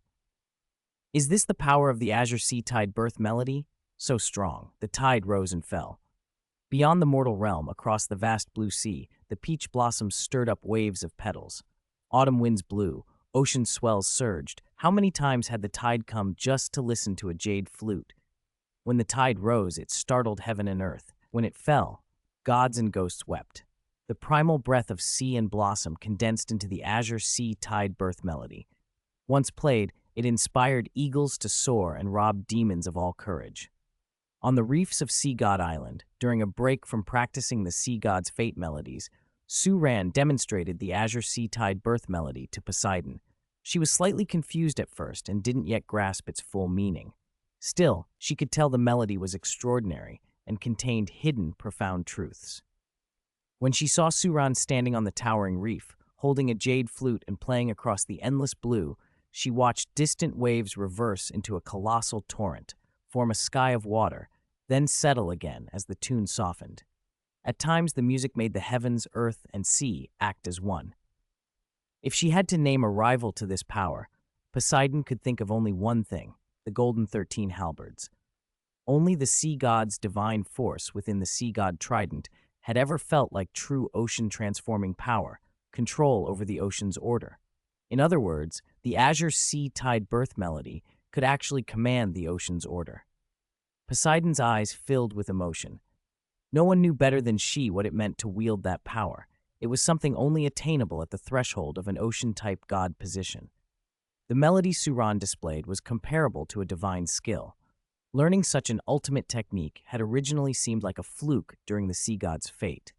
A: Is this the power of the Azure Sea Tide Birth Melody? So strong, the tide rose and fell. Beyond the mortal realm, across the vast blue sea, the peach blossoms stirred up waves of petals. Autumn winds blew, ocean swells surged. How many times had the tide come just to listen to a jade flute? When the tide rose, it startled heaven and earth. When it fell, gods and ghosts wept. The primal breath of sea and blossom condensed into the Azure Sea Tide Birth Melody. Once played, it inspired eagles to soar and robbed demons of all courage. On the reefs of Sea God Island, during a break from practicing the sea god's fate melodies, Su Ran demonstrated the Azure Sea Tide Birth Melody to Poseidon. She was slightly confused at first and didn't yet grasp its full meaning. Still, she could tell the melody was extraordinary and contained hidden, profound truths. When she saw Su Ran standing on the towering reef, holding a jade flute and playing across the endless blue, she watched distant waves reverse into a colossal torrent, form a sky of water, then settle again as the tune softened. At times, the music made the heavens, earth, and sea act as one. If she had to name a rival to this power, Poseidon could think of only one thing: the Golden 13 Halberds. Only the sea god's divine force within the sea god trident had ever felt like true ocean-transforming power, control over the ocean's order. In other words, the Azure Sea Tide Birth Melody could actually command the ocean's order. Poseidon's eyes filled with emotion. No one knew better than she what it meant to wield that power. It was something only attainable at the threshold of an ocean-type god position. The melody Su Ran displayed was comparable to a divine skill. Learning such an ultimate technique had originally seemed like a fluke during the sea god's fate.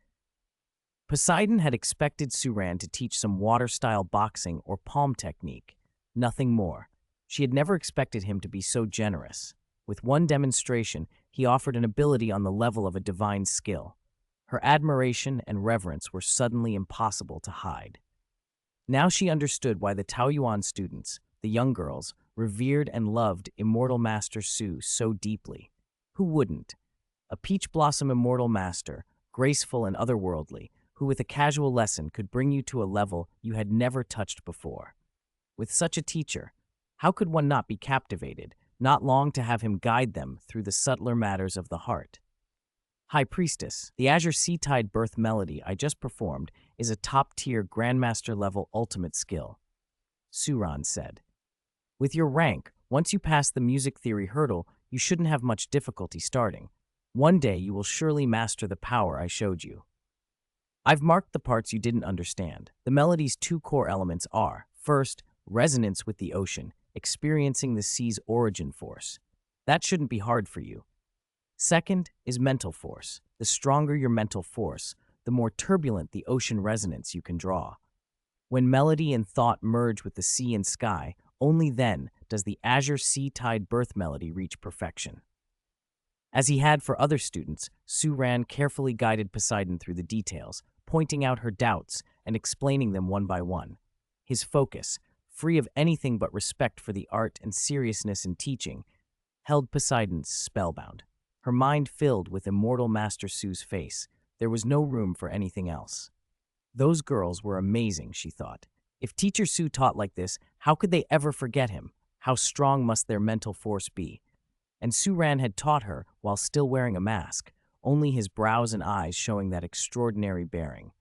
A: Poseidon had expected Su Ran to teach some water-style boxing or palm technique, nothing more. She had never expected him to be so generous. With one demonstration, he offered an ability on the level of a divine skill. Her admiration and reverence were suddenly impossible to hide. Now she understood why the Taoyuan students, the young girls, revered and loved Immortal Master Su so deeply. Who wouldn't? A peach blossom immortal master, graceful and otherworldly, who with a casual lesson could bring you to a level you had never touched before. With such a teacher, how could one not be captivated, not long to have him guide them through the subtler matters of the heart? High Priestess, the Azure Sea Tide Birth Melody I just performed is a top-tier Grandmaster-level ultimate skill, Su Ran said. With your rank, once you pass the music theory hurdle, you shouldn't have much difficulty starting. One day you will surely master the power I showed you. I've marked the parts you didn't understand. The melody's 2 core elements are, first, resonance with the ocean, experiencing the sea's origin force. That shouldn't be hard for you. Second is mental force. The stronger your mental force, the more turbulent the ocean resonance you can draw. When melody and thought merge with the sea and sky, only then does the Azure Sea Tide Birth Melody reach perfection. As he had for other students, Su Ran carefully guided Poseidon through the details, pointing out her doubts and explaining them one by one. His focus, free of anything but respect for the art and seriousness in teaching, held Poseidon spellbound. Her mind filled with Immortal Master Su's face. There was no room for anything else. Those girls were amazing, she thought. If Teacher Su taught like this, how could they ever forget him? How strong must their mental force be? And Suran had taught her while still wearing a mask, only his brows and eyes showing that extraordinary bearing.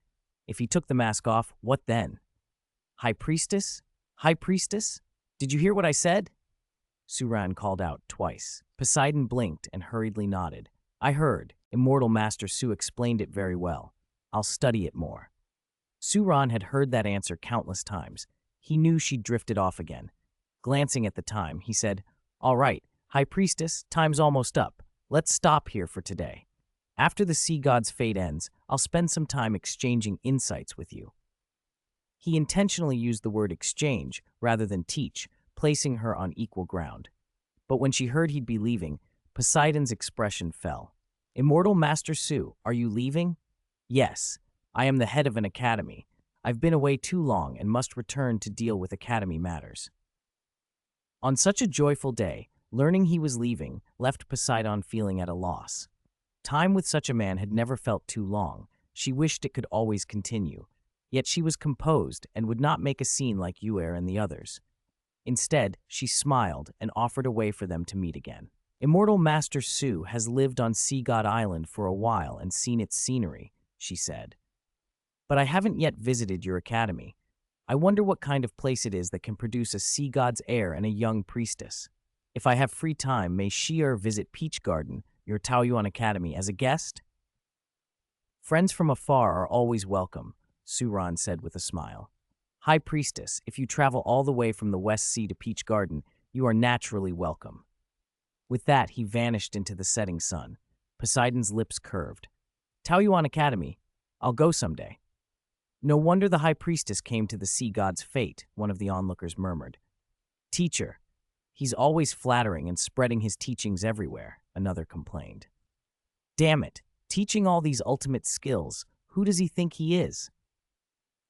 A: If he took the mask off, what then? High Priestess? High Priestess? Did you hear what I said? Suran called out twice. Poseidon blinked and hurriedly nodded. I heard. Immortal Master Su explained it very well. I'll study it more. Suran had heard that answer countless times. He knew she'd drifted off again. Glancing at the time, he said, All right, High Priestess, time's almost up. Let's stop here for today. After the sea god's fate ends, I'll spend some time exchanging insights with you. He intentionally used the word exchange rather than teach, placing her on equal ground. But when she heard he'd be leaving, Poseidon's expression fell. Immortal Master Su, are you leaving? Yes, I am the head of an academy. I've been away too long and must return to deal with academy matters. On such a joyful day, learning he was leaving left Poseidon feeling at a loss. Time with such a man had never felt too long. She wished it could always continue. Yet she was composed and would not make a scene like Yuer and the others. Instead, she smiled and offered a way for them to meet again. Immortal Master Su has lived on Sea God Island for a while and seen its scenery, she said. But I haven't yet visited your academy. I wonder what kind of place it is that can produce a sea god's heir and a young priestess. If I have free time, may Shi'er visit Peach Garden, your Taoyuan Academy, as a guest? Friends from afar are always welcome, Suran said with a smile. High Priestess, if you travel all the way from the West Sea to Peach Garden, you are naturally welcome. With that, he vanished into the setting sun. Poseidon's lips curved. Taoyuan Academy, I'll go someday. No wonder the High Priestess came to the sea god's fate, one of the onlookers murmured. Teacher, he's always flattering and spreading his teachings everywhere, another complained. Damn it, teaching all these ultimate skills, who does he think he is?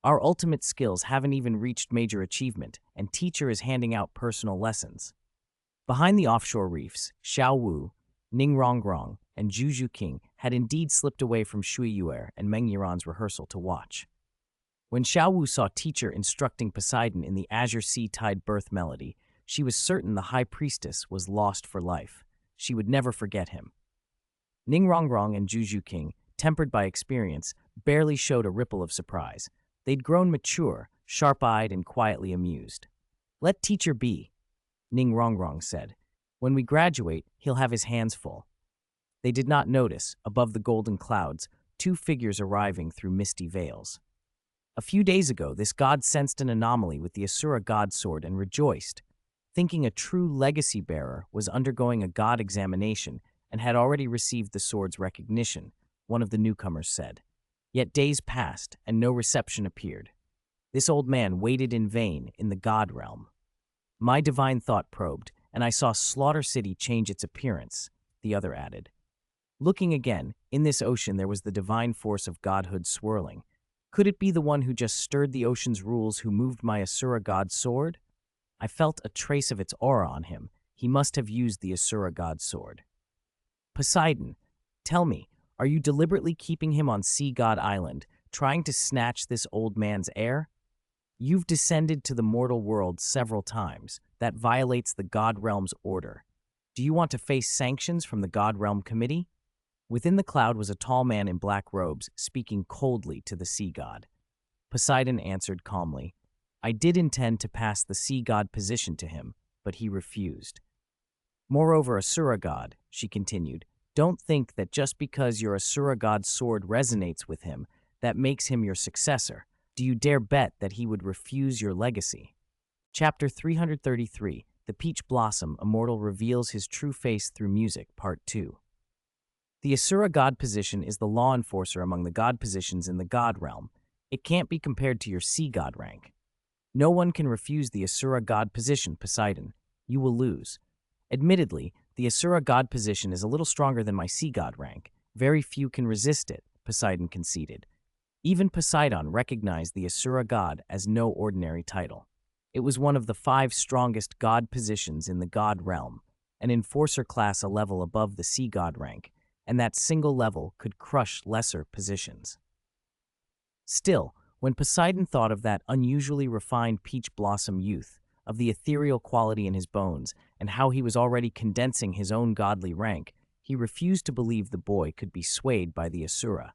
A: Our ultimate skills haven't even reached major achievement, and teacher is handing out personal lessons. Behind the offshore reefs, Xiao Wu, Ning Rongrong, and Zhu Zhuqing had indeed slipped away from Shui Yuer and Meng Yiran's rehearsal to watch. When Xiao Wu saw teacher instructing Poseidon in the Azure Sea Tide birth melody, she was certain the High Priestess was lost for life. She would never forget him. Ning Rongrong and Zhu Zhuqing, tempered by experience, barely showed a ripple of surprise. They'd grown mature, sharp-eyed, and quietly amused. Let teacher be, Ning Rongrong said. When we graduate, he'll have his hands full. They did not notice, above the golden clouds, two figures arriving through misty veils. A few days ago, this god sensed an anomaly with the Asura god sword and rejoiced, thinking a true legacy bearer was undergoing a god examination and had already received the sword's recognition, one of the newcomers said. Yet days passed, and no reception appeared. This old man waited in vain in the god realm. My divine thought probed, and I saw Slaughter City change its appearance, the other added. Looking again, in this ocean there was the divine force of godhood swirling. Could it be the one who just stirred the ocean's rules who moved my Asura god sword? I felt a trace of its aura on him. He must have used the Asura god sword. Poseidon, tell me, are you deliberately keeping him on Sea God Island, trying to snatch this old man's heir? You've descended to the mortal world several times. That violates the God Realm's order. Do you want to face sanctions from the God Realm Committee? Within the cloud was a tall man in black robes, speaking coldly to the sea god. Poseidon answered calmly, I did intend to pass the sea god position to him, but he refused. Moreover, Asura god, she continued, don't think that just because your Asura god's sword resonates with him, that makes him your successor. Do you dare bet that he would refuse your legacy? Chapter 333, The Peach Blossom, Immortal Reveals His True Face Through Music, Part 2. The Asura god position is the law enforcer among the god positions in the god realm. It can't be compared to your sea god rank. No one can refuse the Asura god position, Poseidon. You will lose. Admittedly, the Asura god position is a little stronger than my sea god rank. Very few can resist it, Poseidon conceded. Even Poseidon recognized the Asura god as no ordinary title. It was one of the 5 strongest god positions in the god realm, an enforcer class a level above the sea god rank, and that single level could crush lesser positions. Still, when Poseidon thought of that unusually refined peach blossom youth, of the ethereal quality in his bones, and how he was already condensing his own godly rank, he refused to believe the boy could be swayed by the Asura.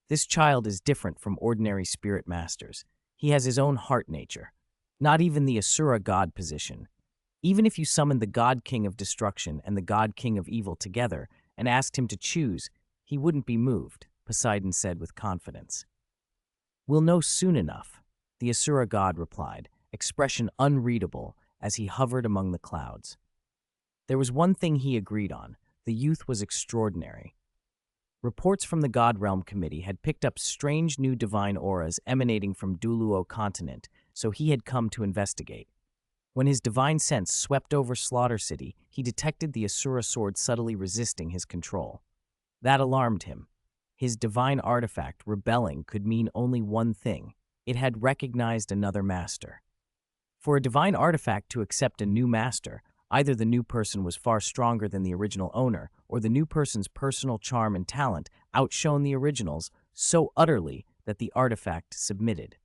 A: This child is different from ordinary spirit masters. He has his own heart nature, not even the Asura god position. Even if you summoned the God King of Destruction and the God King of Evil together and asked him to choose, he wouldn't be moved, Poseidon said with confidence. We'll know soon enough, the Asura god replied, expression unreadable as he hovered among the clouds. There was one thing he agreed on: the youth was extraordinary. Reports from the God Realm Committee had picked up strange new divine auras emanating from Douluo Continent, so he had come to investigate. When his divine sense swept over Slaughter City, he detected the Asura sword subtly resisting his control. That alarmed him. His divine artifact, rebelling, could mean only one thing: it had recognized another master. For a divine artifact to accept a new master, either the new person was far stronger than the original owner, or the new person's personal charm and talent outshone the original's so utterly that the artifact submitted.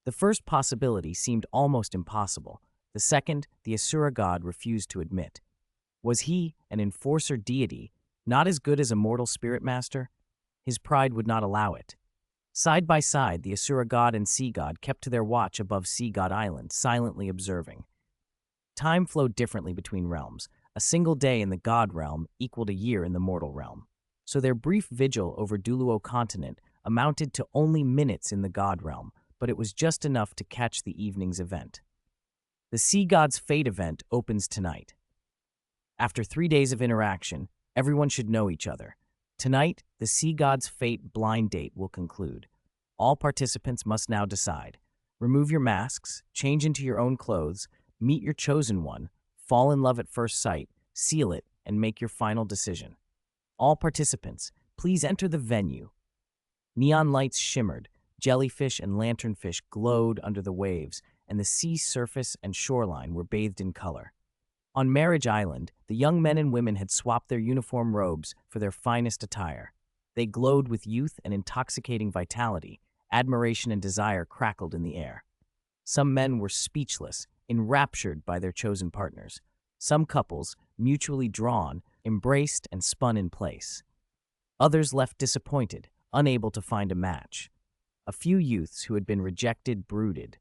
A: The first possibility seemed almost impossible. The second, the Asura god refused to admit. Was he, an enforcer deity, not as good as a mortal spirit master? His pride would not allow it. Side by side, the Asura god and sea god kept to their watch above Sea God Island, silently observing. Time flowed differently between realms. A single day in the god realm equaled a year in the mortal realm. So their brief vigil over Douluo Continent amounted to only minutes in the god realm, but it was just enough to catch the evening's event. The Sea God's Fate event opens tonight. After 3 days of interaction, everyone should know each other. Tonight, the Sea God's Fate blind date will conclude. All participants must now decide. Remove your masks, change into your own clothes, meet your chosen one, fall in love at first sight, seal it, and make your final decision. All participants, please enter the venue. Neon lights shimmered, jellyfish and lanternfish glowed under the waves, and the sea surface and shoreline were bathed in color. On Marriage Island, the young men and women had swapped their uniform robes for their finest attire. They glowed with youth and intoxicating vitality. Admiration and desire crackled in the air. Some men were speechless, enraptured by their chosen partners. Some couples, mutually drawn, embraced and spun in place. Others left disappointed, unable to find a match. A few youths who had been rejected brooded.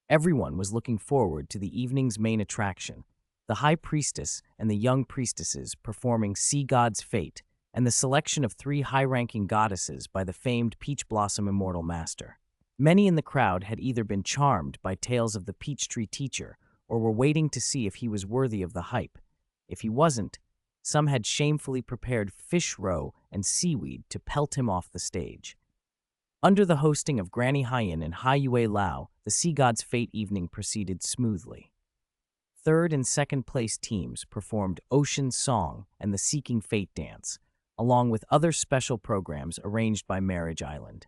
A: Everyone was looking forward to the evening's main attraction, the High Priestess and the young priestesses performing Sea God's Fate, and the selection of 3 high-ranking goddesses by the famed Peach Blossom Immortal Master. Many in the crowd had either been charmed by tales of the Peach Tree Teacher or were waiting to see if he was worthy of the hype. If he wasn't, some had shamefully prepared fish roe and seaweed to pelt him off the stage. Under the hosting of Granny Haiyan and Hai Yue Lao, the Sea God's Fate evening proceeded smoothly. Third and second place teams performed Ocean Song and the Seeking Fate Dance, along with other special programs arranged by Marriage Island.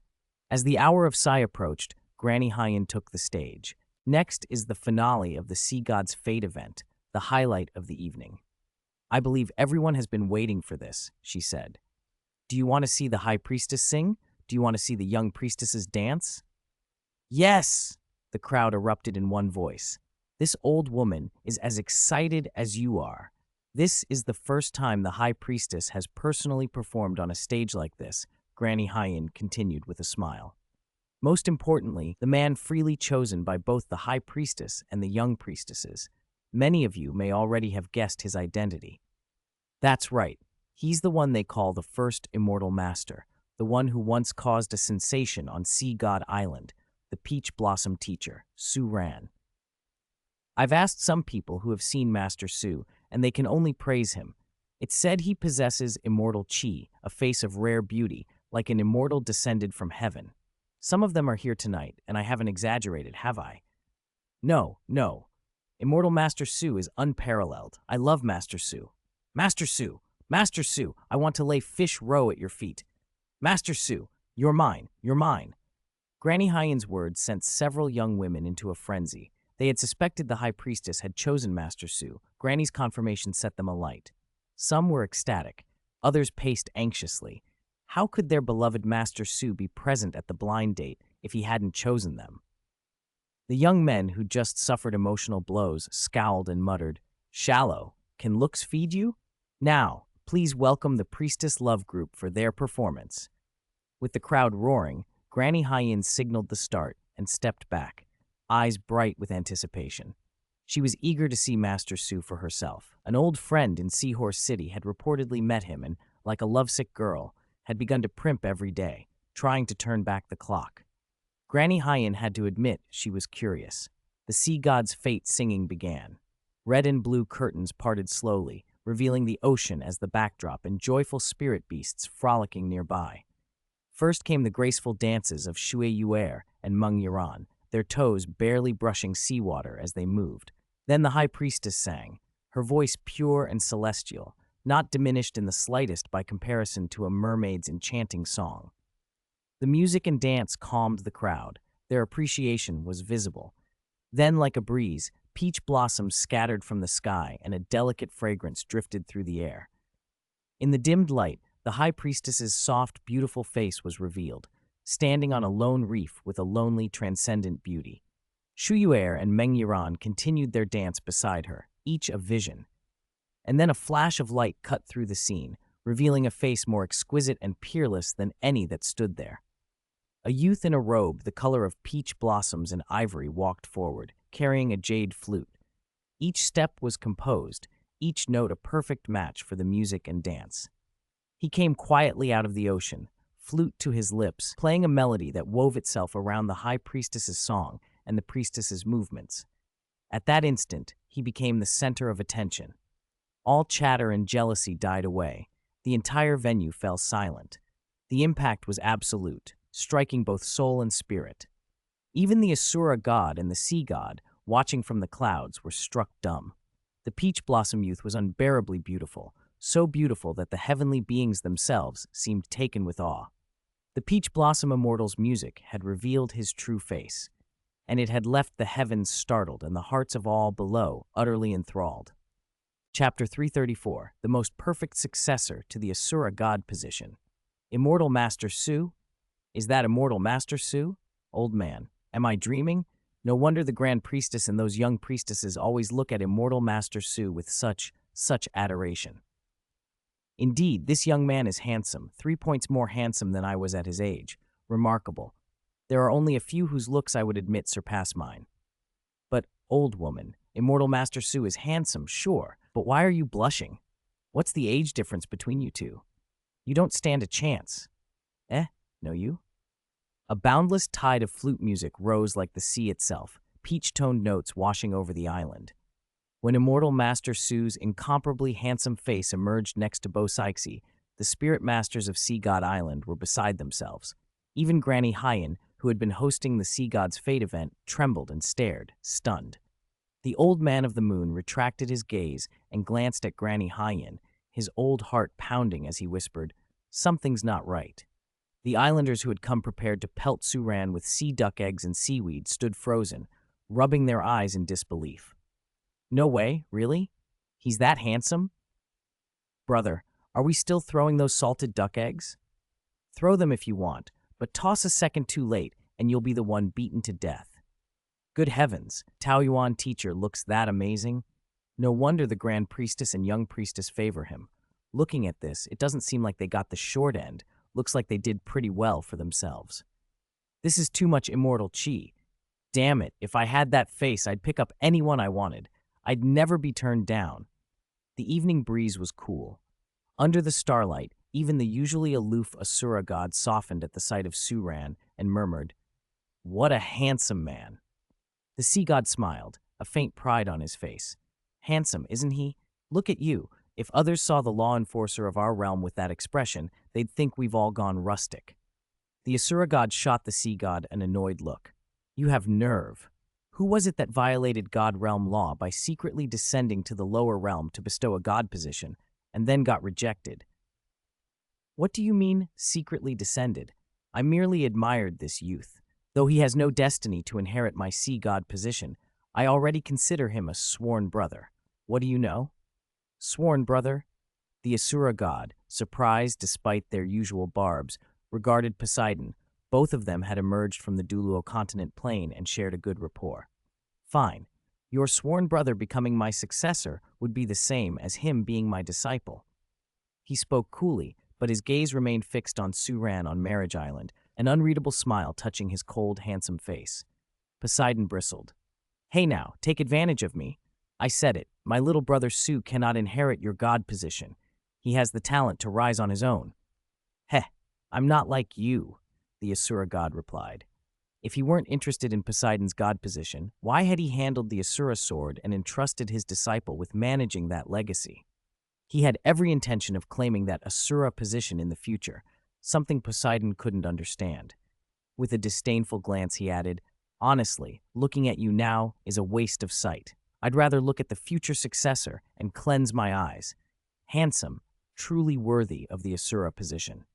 A: As the hour of Sai approached, Granny Haiyan took the stage. Next is the finale of the Sea God's Fate event, the highlight of the evening. I believe everyone has been waiting for this, she said. Do you want to see the High Priestess sing? Do you want to see the young priestesses dance? Yes! The crowd erupted in one voice. This old woman is as excited as you are. This is the first time the High Priestess has personally performed on a stage like this, Granny Haiyan continued with a smile. Most importantly, the man freely chosen by both the High Priestess and the young priestesses. Many of you may already have guessed his identity. That's right. He's the one they call the first immortal master, the one who once caused a sensation on Sea God Island, the Peach Blossom Teacher, Su Ran. I've asked some people who have seen Master Su, and they can only praise him. It's said he possesses immortal chi, a face of rare beauty, like an immortal descended from heaven. Some of them are here tonight, and I haven't exaggerated, have I? No. Immortal Master Su is unparalleled. I love Master Su. Master Su! Master Su! I want to lay fish roe at your feet. Master Su! You're mine! You're mine! Granny Haiyan's words sent several young women into a frenzy. They had suspected the High Priestess had chosen Master Su. Granny's confirmation set them alight. Some were ecstatic. Others paced anxiously. How could their beloved Master Su be present at the blind date if he hadn't chosen them? The young men who just suffered emotional blows scowled and muttered, "Shallow, can looks feed you?" Now, please welcome the Priestess Love Group for their performance. With the crowd roaring, Granny Hyen signaled the start and stepped back, eyes bright with anticipation. She was eager to see Master Su for herself. An old friend in Seahorse City had reportedly met him and, like a lovesick girl, had begun to primp every day, trying to turn back the clock. Granny Hyen had to admit she was curious. The sea god's fate singing began. Red and blue curtains parted slowly, revealing the ocean as the backdrop and joyful spirit beasts frolicking nearby. First came the graceful dances of Shui Yuer and Meng Yuran, their toes barely brushing seawater as they moved. Then the high priestess sang, her voice pure and celestial, not diminished in the slightest by comparison to a mermaid's enchanting song. The music and dance calmed the crowd. Their appreciation was visible. Then, like a breeze, peach blossoms scattered from the sky and a delicate fragrance drifted through the air. In the dimmed light, the high priestess's soft, beautiful face was revealed, standing on a lone reef with a lonely, transcendent beauty. Shu Yuer and Meng Yuran continued their dance beside her, each a vision. And then a flash of light cut through the scene, revealing a face more exquisite and peerless than any that stood there. A youth in a robe the color of peach blossoms and ivory walked forward, carrying a jade flute. Each step was composed, each note a perfect match for the music and dance. He came quietly out of the ocean, flute to his lips, playing a melody that wove itself around the high priestess's song and the priestess's movements. At that instant, he became the center of attention. All chatter and jealousy died away. The entire venue fell silent. The impact was absolute, striking both soul and spirit. Even the Asura god and the sea god, watching from the clouds, were struck dumb. The peach blossom youth was unbearably beautiful, so beautiful that the heavenly beings themselves seemed taken with awe. The peach blossom immortal's music had revealed his true face, and it had left the heavens startled and the hearts of all below utterly enthralled. Chapter 334, the most perfect successor to the Asura god position. Immortal Master Su? Is that Immortal Master Su? Old man, am I dreaming? No wonder the Grand Priestess and those young priestesses always look at Immortal Master Su with such adoration. Indeed, this young man is handsome, 3 points more handsome than I was at his age. Remarkable. There are only a few whose looks I would admit surpass mine. But, old woman, Immortal Master Su is handsome, sure, but why are you blushing? What's the age difference between you two? You don't stand a chance. No you? A boundless tide of flute music rose like the sea itself, peach-toned notes washing over the island. When Immortal Master Su's incomparably handsome face emerged next to Bo Sixi, the spirit masters of Sea God Island were beside themselves. Even Granny Hyen, who had been hosting the Sea God's Fate event, trembled and stared, stunned. The old man of the moon retracted his gaze and glanced at Granny Hyen, his old heart pounding as he whispered, "Something's not right." The islanders who had come prepared to pelt Suran with sea duck eggs and seaweed stood frozen, rubbing their eyes in disbelief. No way, really? He's that handsome? Brother, are we still throwing those salted duck eggs? Throw them if you want, but toss a second too late and you'll be the one beaten to death. Good heavens, Taoyuan teacher looks that amazing? No wonder the Grand Priestess and Young Priestess favor him. Looking at this, it doesn't seem like they got the short end. Looks like they did pretty well for themselves. This is too much immortal chi. Damn it, if I had that face, I'd pick up anyone I wanted. I'd never be turned down. The evening breeze was cool. Under the starlight, even the usually aloof Asura god softened at the sight of Suran and murmured, "What a handsome man." The sea god smiled, a faint pride on his face. Handsome, isn't he? Look at you. If others saw the law enforcer of our realm with that expression, they'd think we've all gone rustic. The Asura god shot the sea god an annoyed look. You have nerve. Who was it that violated god realm law by secretly descending to the lower realm to bestow a god position, and then got rejected? What do you mean, secretly descended? I merely admired this youth. Though he has no destiny to inherit my sea god position, I already consider him a sworn brother. What do you know? Sworn brother? The Asura god, surprised despite their usual barbs, regarded Poseidon, Both of them had emerged from the Douluo Continent plain and shared a good rapport. Fine. Your sworn brother becoming my successor would be the same as him being my disciple. He spoke coolly, but his gaze remained fixed on Su Ran on Marriage Island, an unreadable smile touching his cold, handsome face. Poseidon bristled. Hey now, take advantage of me. I said it. My little brother Su cannot inherit your god position. He has the talent to rise on his own. Heh, I'm not like you, the Asura god replied. If he weren't interested in Poseidon's god position, why had he handled the Asura sword and entrusted his disciple with managing that legacy? He had every intention of claiming that Asura position in the future, something Poseidon couldn't understand. With a disdainful glance, he added, Honestly, looking at you now is a waste of sight. I'd rather look at the future successor and cleanse my eyes. Handsome, truly worthy of the Asura position.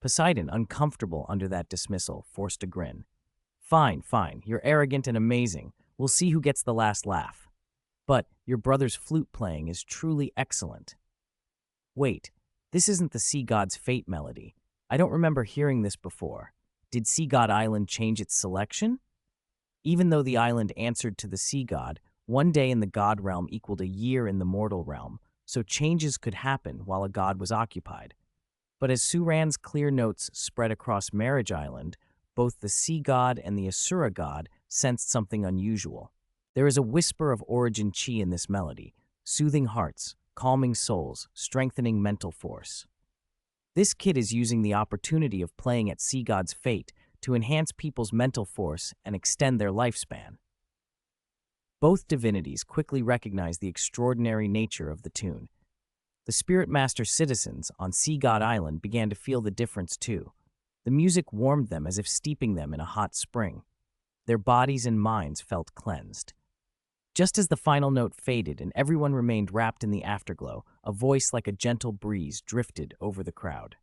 A: Poseidon, uncomfortable under that dismissal, forced a grin. Fine, fine, you're arrogant and amazing. We'll see who gets the last laugh. But your brother's flute playing is truly excellent. Wait, this isn't the sea god's fate melody. I don't remember hearing this before. Did Sea God Island change its selection? Even though the island answered to the sea god, one day in the god realm equaled a year in the mortal realm, so changes could happen while a god was occupied. But as Su Ran's clear notes spread across Marriage Island, both the sea god and the Asura god sensed something unusual. There is a whisper of origin chi in this melody, soothing hearts, calming souls, strengthening mental force. This kid is using the opportunity of playing at sea god's fate to enhance people's mental force and extend their lifespan. Both divinities quickly recognized the extraordinary nature of the tune. The Spirit Master citizens on Sea God Island began to feel the difference too. The music warmed them as if steeping them in a hot spring. Their bodies and minds felt cleansed. Just as the final note faded and everyone remained wrapped in the afterglow, a voice like a gentle breeze drifted over the crowd.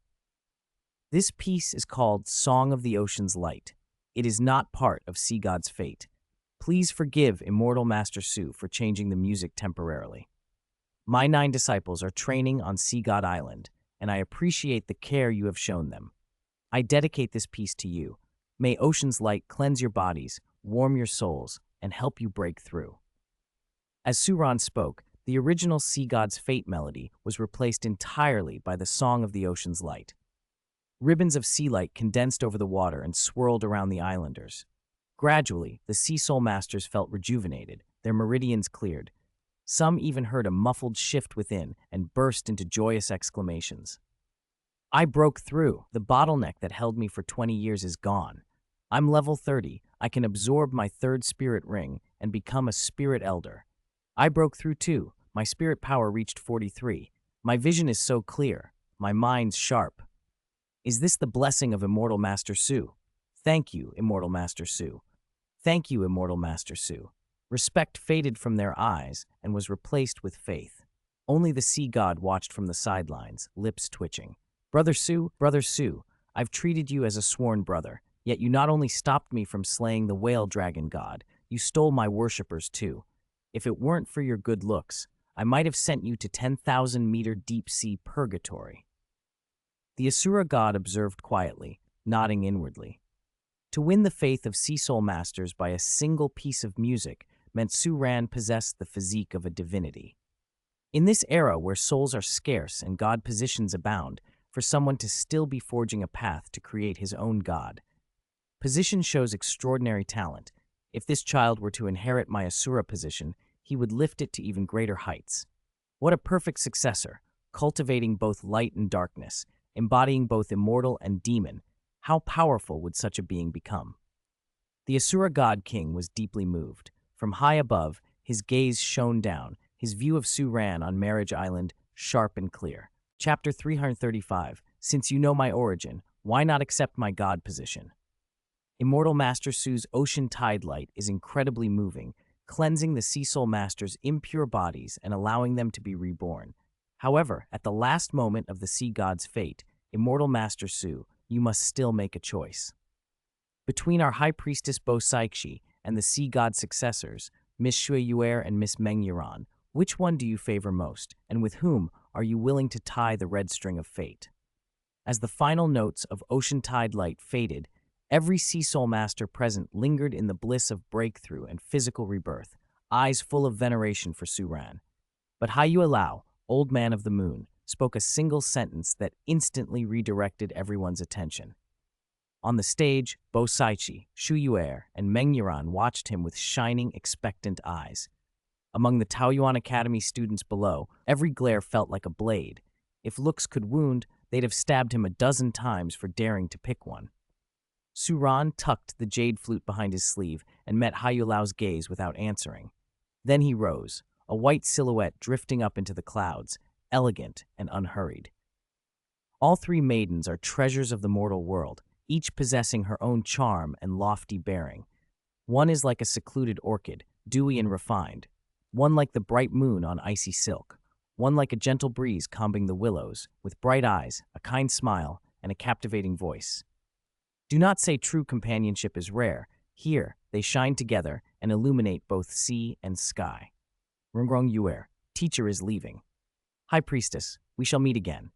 A: This piece is called Song of the Ocean's Light. It is not part of Sea God's fate. Please forgive Immortal Master Su for changing the music temporarily. My 9 disciples are training on Sea God Island, and I appreciate the care you have shown them. I dedicate this piece to you. May Ocean's Light cleanse your bodies, warm your souls, and help you break through. As Su Ran spoke, the original Sea God's Fate melody was replaced entirely by the Song of the Ocean's Light. Ribbons of sea light condensed over the water and swirled around the islanders. Gradually, the Sea Soul Masters felt rejuvenated, their meridians cleared. Some even heard a muffled shift within and burst into joyous exclamations. I broke through. The bottleneck that held me for 20 years is gone. I'm level 30. I can absorb my 3rd spirit ring and become a spirit elder. I broke through too. My spirit power reached 43. My vision is so clear. My mind's sharp. Is this the blessing of Immortal Master Su? Thank you, Immortal Master Su. Thank you, Immortal Master Su. Respect faded from their eyes and was replaced with faith. Only the sea god watched from the sidelines, lips twitching. Brother Su, I've treated you as a sworn brother, yet you not only stopped me from slaying the whale dragon god, you stole my worshippers too. If it weren't for your good looks, I might have sent you to 10,000-meter deep-sea purgatory. The Asura god observed quietly, nodding inwardly. To win the faith of Sea Soul Masters by a single piece of music meant Su Ran possessed the physique of a divinity. In this era where souls are scarce and god positions abound, for someone to still be forging a path to create his own god. Position shows extraordinary talent. If this child were to inherit my Asura position, he would lift it to even greater heights. What a perfect successor, cultivating both light and darkness, embodying both immortal and demon. How powerful would such a being become? The Asura god king was deeply moved. From high above, his gaze shone down, his view of Su Ran on Marriage Island sharp and clear. Chapter 335, Since you know my origin, why not accept my god position? Immortal Master Su's ocean tide light is incredibly moving, cleansing the Sea Soul Masters' impure bodies and allowing them to be reborn. However, at the last moment of the sea god's fate, Immortal Master Su, you must still make a choice. Between our High Priestess Bo Saixi and the sea god's successors, Miss Shui Yuer and Miss Meng Yuran, which one do you favor most, and with whom are you willing to tie the red string of fate? As the final notes of Ocean Tide Light faded, Every Sea Soul Master present lingered in the bliss of breakthrough and physical rebirth, eyes full of veneration for Suran. But Hayu Lao, Old Man of the Moon, spoke a single sentence that instantly redirected everyone's attention. On the stage, Bo Saichi, Shu Yuer, and Meng Yuran watched him with shining, expectant eyes. Among the Taoyuan Academy students below, every glare felt like a blade. If looks could wound, they'd have stabbed him a dozen times for daring to pick one. Suran tucked the jade flute behind his sleeve and met Hayu Lao's gaze without answering. Then he rose, a white silhouette drifting up into the clouds, elegant and unhurried. All three maidens are treasures of the mortal world, each possessing her own charm and lofty bearing. One is like a secluded orchid, dewy and refined. One like the bright moon on icy silk. One like a gentle breeze combing the willows, with bright eyes, a kind smile, and a captivating voice. Do not say true companionship is rare. Here, they shine together and illuminate both sea and sky. Rongrong Yuer, teacher is leaving. High Priestess, we shall meet again.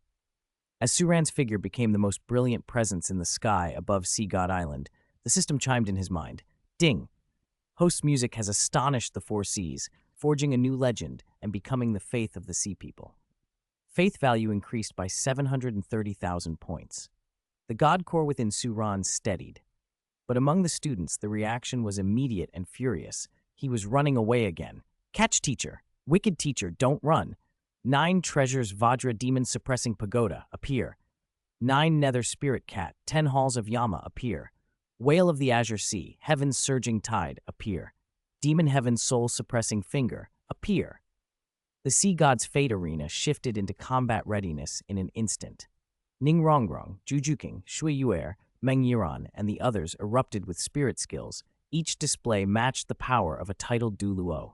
A: As Suran's figure became the most brilliant presence in the sky above Sea God Island, the system chimed in his mind. Ding! Host's music has astonished the four seas, forging a new legend and becoming the faith of the sea people. Faith value increased by 730,000 points. The god core within Suran steadied. But among the students, the reaction was immediate and furious. He was running away again. Catch, teacher! Wicked teacher, don't run! 9 treasures Vajra demon-suppressing pagoda appear. 9 nether spirit cat, 10 halls of Yama appear. Whale of the azure sea, heaven's surging tide appear. Demon heaven's soul-suppressing finger appear. The sea god's fate arena shifted into combat readiness in an instant. Ning Rongrong, Zhu Zhuqing, Shui Yuer, Meng Yuran, and the others erupted with spirit skills. Each display matched the power of a titled Douluo.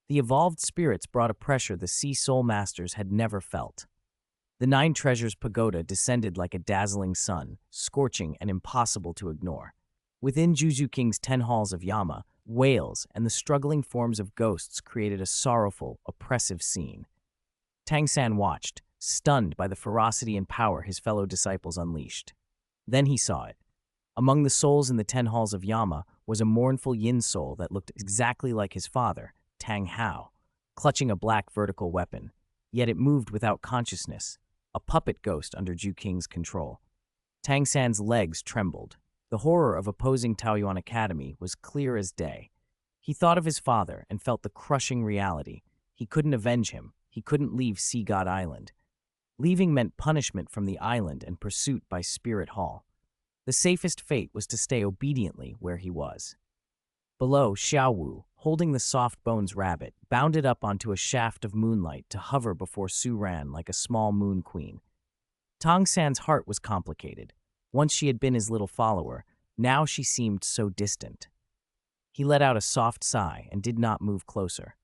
A: The evolved spirits brought a pressure the Sea Soul Masters had never felt. The 9 treasures pagoda descended like a dazzling sun, scorching and impossible to ignore. Within Zhu Zhuqing's 10 halls of Yama, whales and the struggling forms of ghosts created a sorrowful, oppressive scene. Tang San watched, stunned by the ferocity and power his fellow disciples unleashed. Then he saw it. Among the souls in the 10 halls of Yama was a mournful yin soul that looked exactly like his father, Tang Hao, clutching a black vertical weapon. Yet it moved without consciousness, a puppet ghost under Zhu Qing's control. Tang San's legs trembled. The horror of opposing Taoyuan Academy was clear as day. He thought of his father and felt the crushing reality. He couldn't avenge him. He couldn't leave Sea God Island. Leaving meant punishment from the island and pursuit by Spirit Hall. The safest fate was to stay obediently where he was. Below, Xiao Wu, holding the soft bones rabbit, bounded up onto a shaft of moonlight to hover before Su Ran like a small moon queen. Tang San's heart was complicated. Once she had been his little follower, now she seemed so distant. He let out a soft sigh and did not move closer.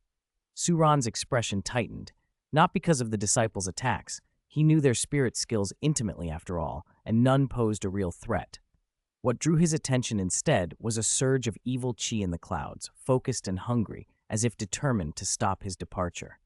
A: Su Ran's expression tightened, not because of the disciples' attacks. He knew their spirit skills intimately after all, and none posed a real threat. What drew his attention instead was a surge of evil qi in the clouds, focused and hungry, as if determined to stop his departure.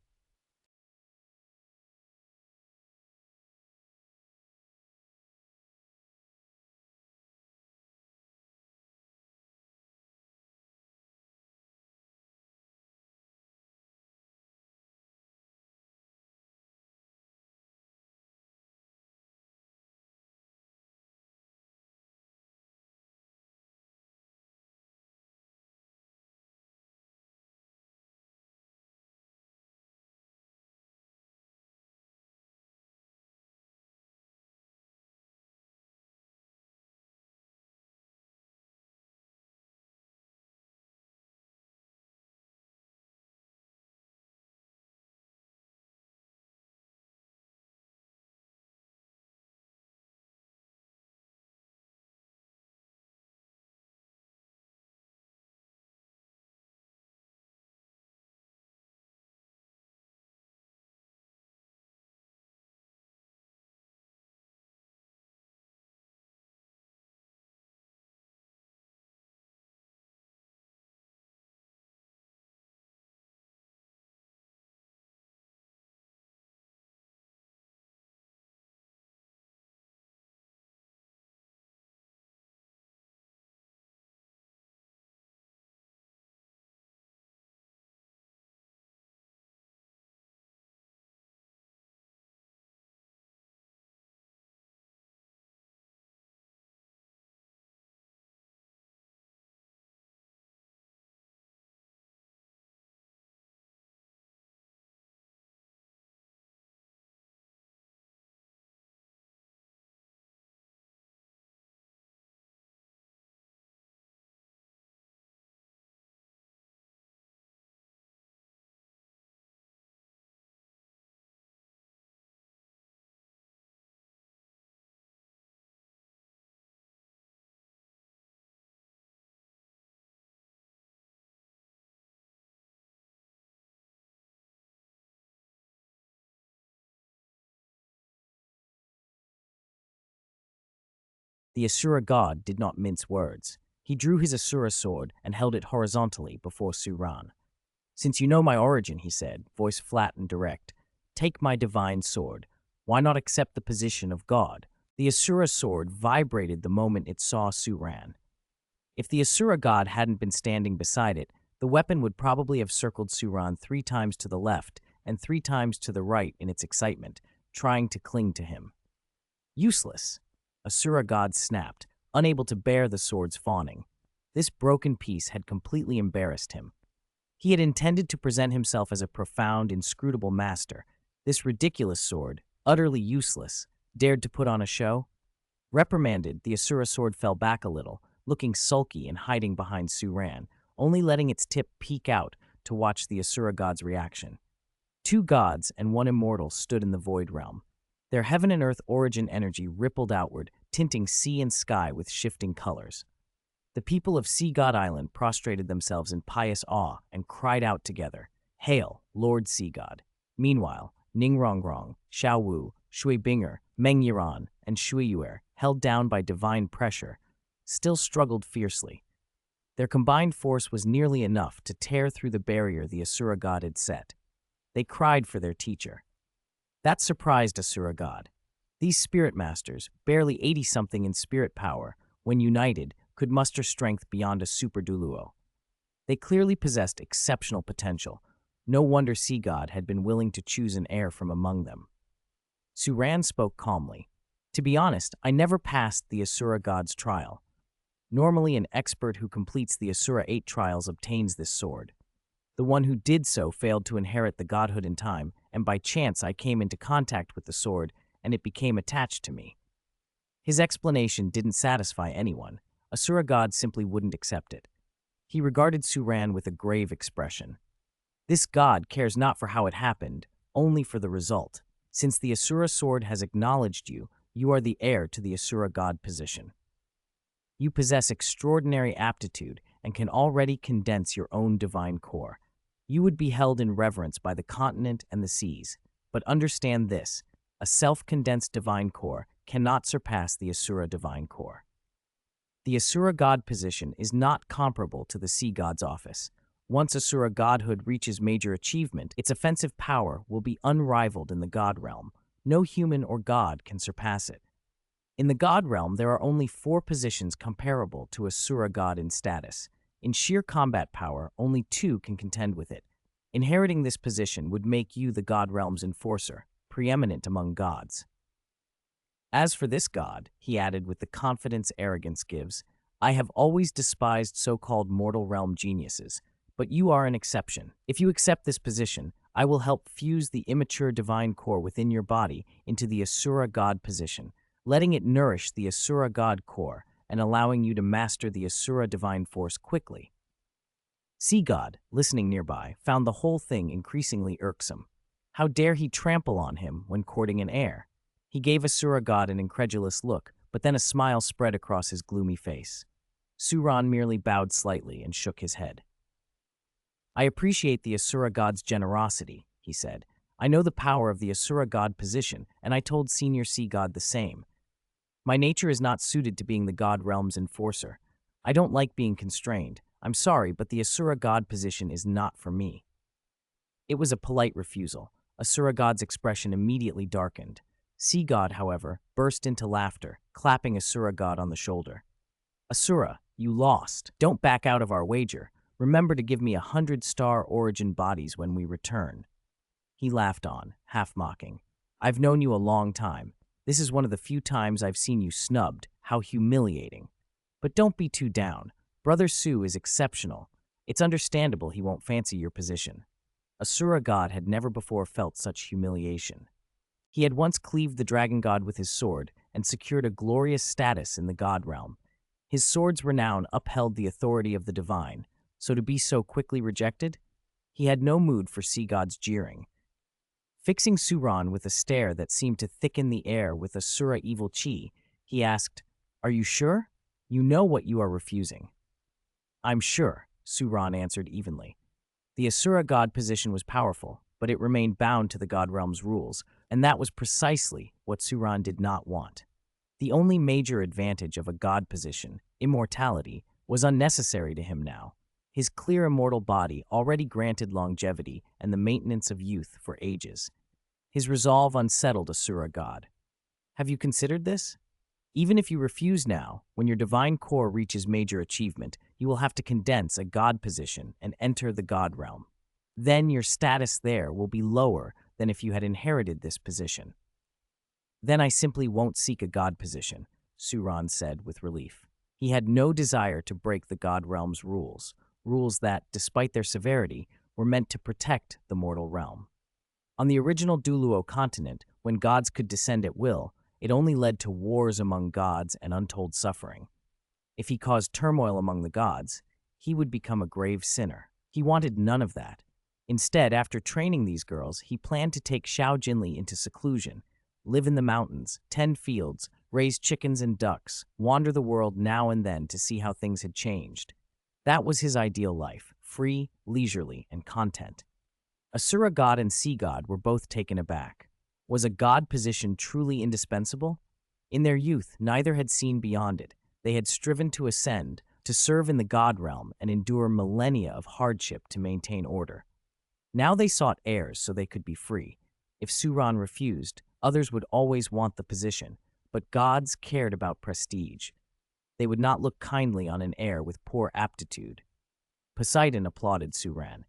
A: The Asura god did not mince words. He drew his Asura sword and held it horizontally before Suran. "Since you know my origin," he said, voice flat and direct, "take my divine sword. Why not accept the position of God?" The Asura sword vibrated the moment it saw Suran. If the Asura god hadn't been standing beside it, the weapon would probably have circled Suran 3 times to the left and 3 times to the right in its excitement, trying to cling to him. Useless. Asura god snapped, unable to bear the sword's fawning. This broken piece had completely embarrassed him. He had intended to present himself as a profound, inscrutable master. This ridiculous sword, utterly useless, dared to put on a show? Reprimanded, the Asura sword fell back a little, looking sulky and hiding behind Suran, only letting its tip peek out to watch the Asura god's reaction. 2 gods and 1 immortal stood in the void realm. Their heaven and earth origin energy rippled outward, tinting sea and sky with shifting colors. The people of Sea God Island prostrated themselves in pious awe and cried out together, "Hail, Lord Sea God." Meanwhile, Ning Rongrong, Xiao Wu, Shui Binger, Meng Yiran, and Shui Yuer, held down by divine pressure, still struggled fiercely. Their combined force was nearly enough to tear through the barrier the Asura god had set. They cried for their teacher. That surprised Asura god. These spirit masters, barely 80-something in spirit power, when united, could muster strength beyond a super Douluo. They clearly possessed exceptional potential. No wonder Sea God had been willing to choose an heir from among them. Suran spoke calmly. "To be honest, I never passed the Asura god's trial. Normally, an expert who completes the Asura 8 trials obtains this sword. The one who did so failed to inherit the godhood in time, and by chance I came into contact with the sword, and it became attached to me." His explanation didn't satisfy anyone. Asura god simply wouldn't accept it. He regarded Suran with a grave expression. "This god cares not for how it happened, only for the result. Since the Asura sword has acknowledged you, you are the heir to the Asura god position. You possess extraordinary aptitude and can already condense your own divine core. You would be held in reverence by the continent and the seas. But understand this, a self-condensed divine core cannot surpass the Asura divine core. The Asura god position is not comparable to the Sea God's office. Once Asura godhood reaches major achievement, its offensive power will be unrivaled in the god realm. No human or god can surpass it. In the god realm, there are only 4 positions comparable to Asura god in status. In sheer combat power, only 2 can contend with it. Inheriting this position would make you the god realm's enforcer, preeminent among gods. As for this god," he added with the confidence arrogance gives, "I have always despised so-called mortal realm geniuses, but you are an exception. If you accept this position, I will help fuse the immature divine core within your body into the Asura god position, letting it nourish the Asura god core and allowing you to master the Asura divine force quickly." Sea God, listening nearby, found the whole thing increasingly irksome. How dare he trample on him when courting an heir? He gave Asura god an incredulous look, but then a smile spread across his gloomy face. Suran merely bowed slightly and shook his head. "I appreciate the Asura god's generosity," he said. "I know the power of the Asura god position, and I told Senior Sea God the same. My nature is not suited to being the god realm's enforcer. I don't like being constrained. I'm sorry, but the Asura god position is not for me." It was a polite refusal. Asura god's expression immediately darkened. Sea God, however, burst into laughter, clapping Asura god on the shoulder. "Asura, you lost. Don't back out of our wager. Remember to give me 100-star origin bodies when we return." He laughed on, half mocking. "I've known you a long time. This is one of the few times I've seen you snubbed. How humiliating. But don't be too down. Brother Su is exceptional. It's understandable he won't fancy your position." Asura god had never before felt such humiliation. He had once cleaved the dragon god with his sword and secured a glorious status in the god realm. His sword's renown upheld the authority of the divine, so to be so quickly rejected? He had no mood for Sea God's jeering. Fixing Suran with a stare that seemed to thicken the air with Asura evil chi, he asked, "Are you sure? You know what you are refusing." "I'm sure," Suran answered evenly. The Asura god position was powerful, but it remained bound to the god realm's rules, and that was precisely what Suran did not want. The only major advantage of a god position, immortality, was unnecessary to him now. His clear immortal body already granted longevity and the maintenance of youth for ages. His resolve unsettled Asura god. Have you considered this? Even if you refuse now, when your divine core reaches major achievement, you will have to condense a god position and enter the god realm. Then your status there will be lower than if you had inherited this position. Then I simply won't seek a god position, Suran said with relief. He had no desire to break the god realm's rules, rules that, despite their severity, were meant to protect the mortal realm. On the original Douluo Continent, when gods could descend at will, it only led to wars among gods and untold suffering. If he caused turmoil among the gods, he would become a grave sinner. He wanted none of that. Instead, after training these girls, he planned to take Xiao Jinli into seclusion, live in the mountains, tend fields, raise chickens and ducks, wander the world now and then to see how things had changed. That was his ideal life, free, leisurely, and content. Asura god and sea god were both taken aback. Was a god position truly indispensable? In their youth, neither had seen beyond it. They had striven to ascend, to serve in the god realm, and endure millennia of hardship to maintain order. Now they sought heirs so they could be free. If Suran refused, others would always want the position, but gods cared about prestige. They would not look kindly on an heir with poor aptitude. Poseidon applauded Suran.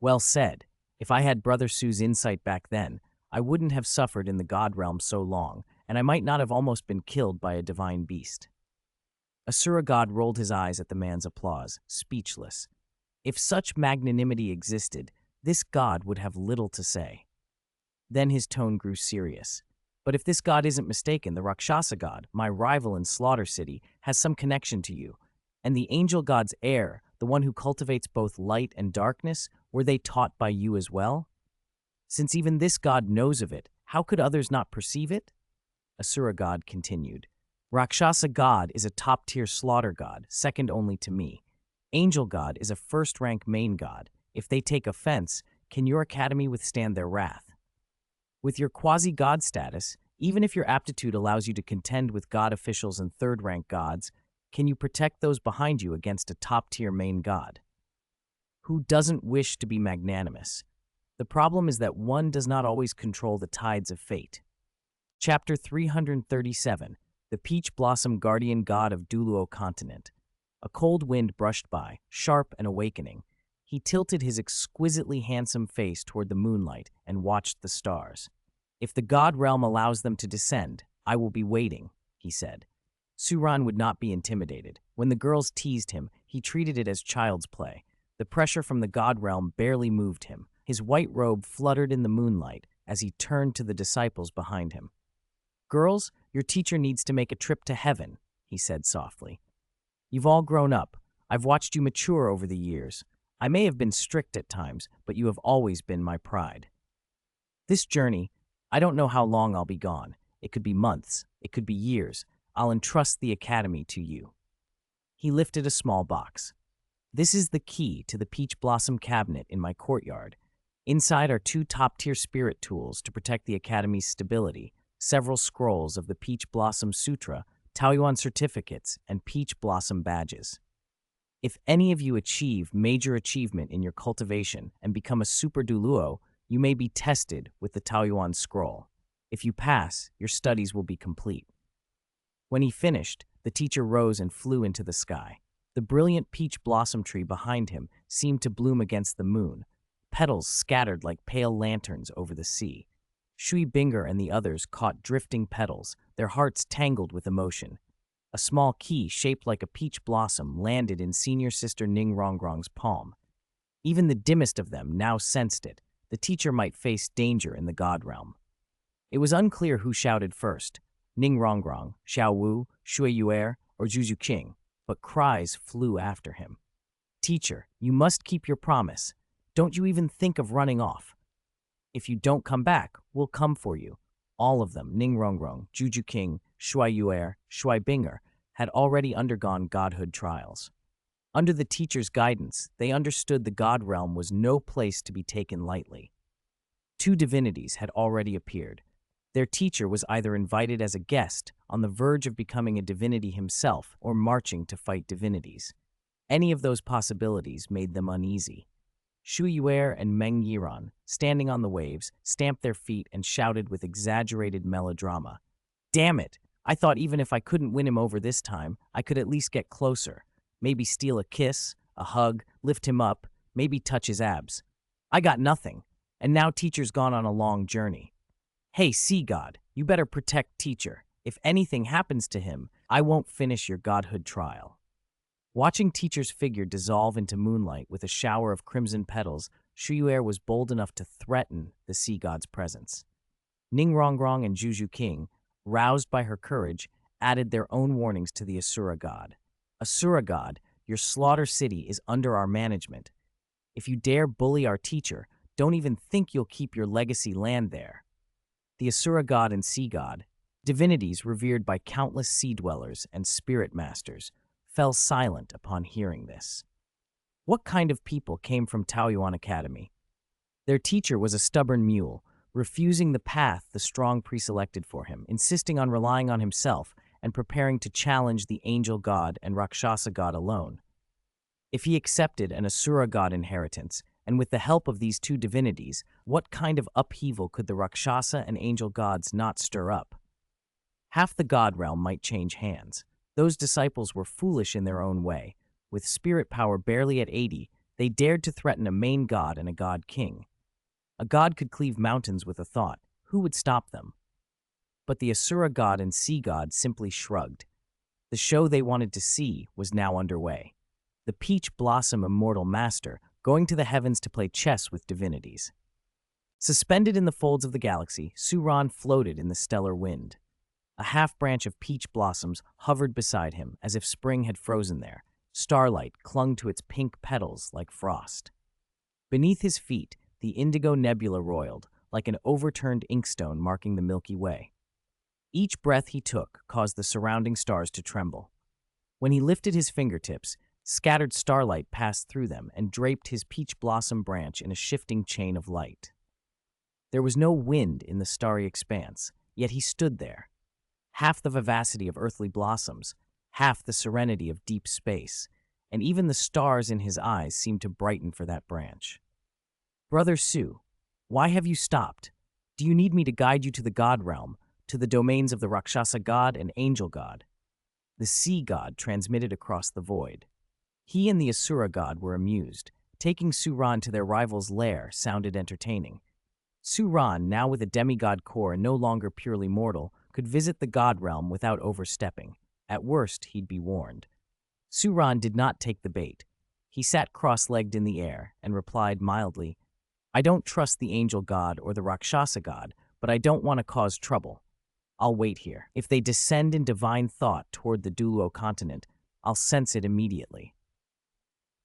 A: Well said. If I had Brother Su's insight back then, I wouldn't have suffered in the god realm so long, and I might not have almost been killed by a divine beast. Asura god rolled his eyes at the man's applause, speechless. If such magnanimity existed, this god would have little to say. Then his tone grew serious. But if this god isn't mistaken, the Rakshasa god, my rival in Slaughter City, has some connection to you. And the angel god's heir, the one who cultivates both light and darkness, were they taught by you as well? Since even this god knows of it, how could others not perceive it? Asura god continued. Rakshasa god is a top-tier slaughter god, second only to me. Angel god is a first-rank main god. If they take offense, can your academy withstand their wrath? With your quasi-god status, even if your aptitude allows you to contend with god officials and third-rank gods, can you protect those behind you against a top-tier main god? Who doesn't wish to be magnanimous? The problem is that one does not always control the tides of fate. Chapter 337, The Peach Blossom Guardian God of Douluo Continent. A cold wind brushed by, sharp and awakening. He tilted his exquisitely handsome face toward the moonlight and watched the stars. If the god realm allows them to descend, I will be waiting, he said. Suran would not be intimidated. When the girls teased him, he treated it as child's play. The pressure from the god realm barely moved him. His white robe fluttered in the moonlight as he turned to the disciples behind him. Girls, your teacher needs to make a trip to heaven, he said softly. You've all grown up. I've watched you mature over the years. I may have been strict at times, but you have always been my pride. This journey, I don't know how long I'll be gone. It could be months. It could be years. I'll entrust the academy to you. He lifted a small box. This is the key to the peach blossom cabinet in my courtyard. Inside are 2 top-tier spirit tools to protect the academy's stability, several scrolls of the Peach Blossom Sutra, Taoyuan certificates, and Peach Blossom badges. If any of you achieve major achievement in your cultivation and become a super Douluo, you may be tested with the Taoyuan scroll. If you pass, your studies will be complete. When he finished, the teacher rose and flew into the sky. The brilliant peach blossom tree behind him seemed to bloom against the moon, petals scattered like pale lanterns over the sea. Shui Binger and the others caught drifting petals, their hearts tangled with emotion. A small key shaped like a peach blossom landed in senior sister Ning Rongrong's palm. Even the dimmest of them now sensed it. The teacher might face danger in the god realm. It was unclear who shouted first, Ning Rongrong, Xiao Wu, Shui Yuer, or Zhu Zhuqing, but cries flew after him. Teacher, you must keep your promise. Don't you even think of running off. If you don't come back, we'll come for you. All of them, Ning Rongrong, Zhu Zhuqing, Shui Yuer, Shui Binger, had already undergone godhood trials. Under the teacher's guidance, they understood the god realm was no place to be taken lightly. 2 divinities had already appeared. Their teacher was either invited as a guest, on the verge of becoming a divinity himself, or marching to fight divinities. Any of those possibilities made them uneasy. Shu Yuer and Meng Yiran, standing on the waves, stamped their feet and shouted with exaggerated melodrama. Damn it! I thought even if I couldn't win him over this time, I could at least get closer. Maybe steal a kiss, a hug, lift him up, maybe touch his abs. I got nothing, and now teacher's gone on a long journey. Hey, sea god, you better protect teacher. If anything happens to him, I won't finish your godhood trial. Watching teacher's figure dissolve into moonlight with a shower of crimson petals, Shuyuer was bold enough to threaten the sea god's presence. Ning Rongrong and Zhu Zhuqing, roused by her courage, added their own warnings to the Asura god. Asura god, your slaughter city is under our management. If you dare bully our teacher, don't even think you'll keep your legacy land there. The Asura god and sea god, divinities revered by countless sea dwellers and spirit masters, fell silent upon hearing this. What kind of people came from Taoyuan Academy? Their teacher was a stubborn mule, refusing the path the strong preselected for him, insisting on relying on himself and preparing to challenge the angel god and Rakshasa god alone. If he accepted an Asura god inheritance, and with the help of these two divinities, what kind of upheaval could the Rakshasa and angel gods not stir up? Half the god realm might change hands. Those disciples were foolish in their own way. With spirit power barely at 80, they dared to threaten a main god and a god king. A god could cleave mountains with a thought. Who would stop them? But the Asura god and sea god simply shrugged. The show they wanted to see was now underway. The Peach Blossom Immortal Master going to the heavens to play chess with divinities. Suspended in the folds of the galaxy, Suran floated in the stellar wind. A half-branch of peach blossoms hovered beside him as if spring had frozen there. Starlight clung to its pink petals like frost. Beneath his feet, the indigo nebula roiled, like an overturned inkstone marking the Milky Way. Each breath he took caused the surrounding stars to tremble. When he lifted his fingertips, scattered starlight passed through them and draped his peach blossom branch in a shifting chain of light. There was no wind in the starry expanse, yet he stood there. Half the vivacity of earthly blossoms, half the serenity of deep space, and even the stars in his eyes seemed to brighten for that branch. Brother Su, why have you stopped? Do you need me to guide you to the god realm, to the domains of the Rakshasa god and angel god? The sea god transmitted across the void. He and the Asura god were amused. Taking Suran to their rival's lair sounded entertaining. Suran, now with a demigod core and no longer purely mortal, could visit the god realm without overstepping. At worst, he'd be warned. Suran did not take the bait. He sat cross-legged in the air and replied mildly, I don't trust the angel god or the Rakshasa god, but I don't want to cause trouble. I'll wait here. If they descend in divine thought toward the Douluo Continent, I'll sense it immediately.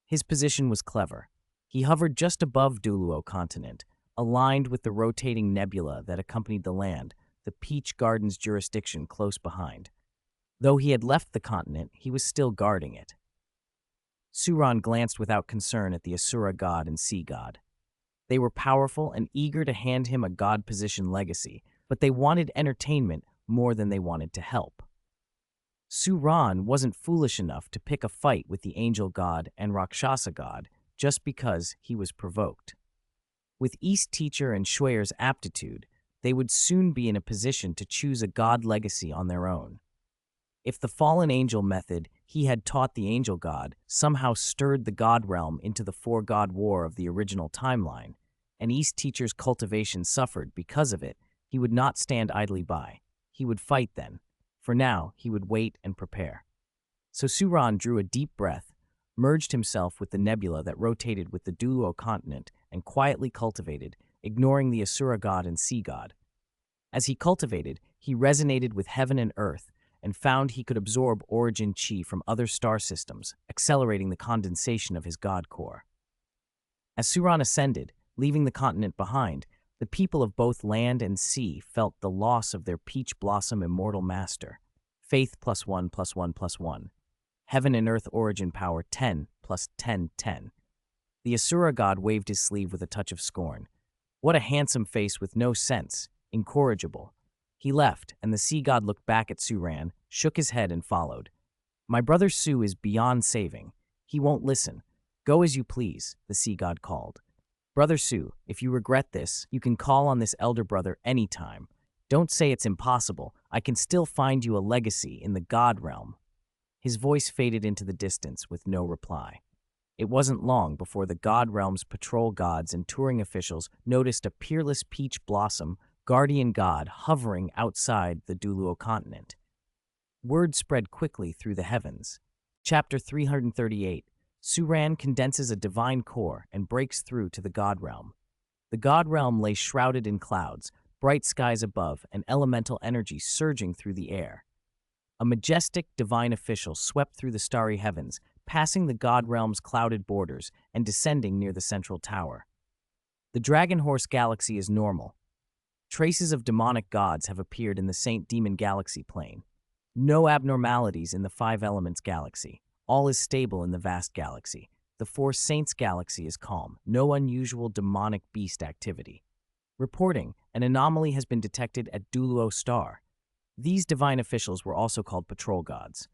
A: His position was clever. He hovered just above Douluo Continent, aligned with the rotating nebula that accompanied the land, the Peach Garden's jurisdiction close behind. Though he had left the continent, he was still guarding it. Suran glanced without concern at the Asura god and sea god. They were powerful and eager to hand him a god-position legacy, but they wanted entertainment more than they wanted to help. Suran wasn't foolish enough to pick a fight with the angel god and Rakshasa god just because he was provoked. With East Teacher and Shueyer's aptitude, they would soon be in a position to choose a god legacy on their own. If the fallen angel method he had taught the angel god somehow stirred the god realm into the four-god war of the original timeline, and East Teacher's cultivation suffered because of it, he would not stand idly by. He would fight then. For now, he would wait and prepare. So Suran drew a deep breath, merged himself with the nebula that rotated with the Douluo Continent, and quietly cultivated, ignoring the Asura god and sea god. As he cultivated, he resonated with heaven and earth, and found he could absorb origin chi from other star systems, accelerating the condensation of his god core. As Suran ascended, leaving the continent behind, the people of both land and sea felt the loss of their peach blossom immortal master. Faith +1 +1 +1. Heaven and earth origin power 10 + 10 10. The Asura god waved his sleeve with a touch of scorn. What a handsome face with no sense, incorrigible. He left, and the sea god looked back at Suran, shook his head, and followed. My brother Su is beyond saving. He won't listen. Go as you please, the sea god called. Brother Su, if you regret this, you can call on this elder brother anytime. Don't say it's impossible. I can still find you a legacy in the god realm. His voice faded into the distance with no reply. It wasn't long before the god realm's patrol gods and touring officials noticed a peerless peach blossom guardian god hovering outside the Douluo Continent. Word spread quickly through the heavens. Chapter 338. Suran condenses a divine core and breaks through to the god realm. The god realm lay shrouded in clouds, bright skies above, and elemental energy surging through the air. A majestic divine official swept through the starry heavens, passing the god realm's clouded borders and descending near the central tower. The Dragon Horse Galaxy is normal. Traces of demonic gods have appeared in the Saint Demon Galaxy plane. No abnormalities in the Five Elements Galaxy. All is stable in the vast galaxy. The Four Saints Galaxy is calm. No unusual demonic beast activity. Reporting, an anomaly has been detected at Douluo Star. These divine officials were also called patrol gods.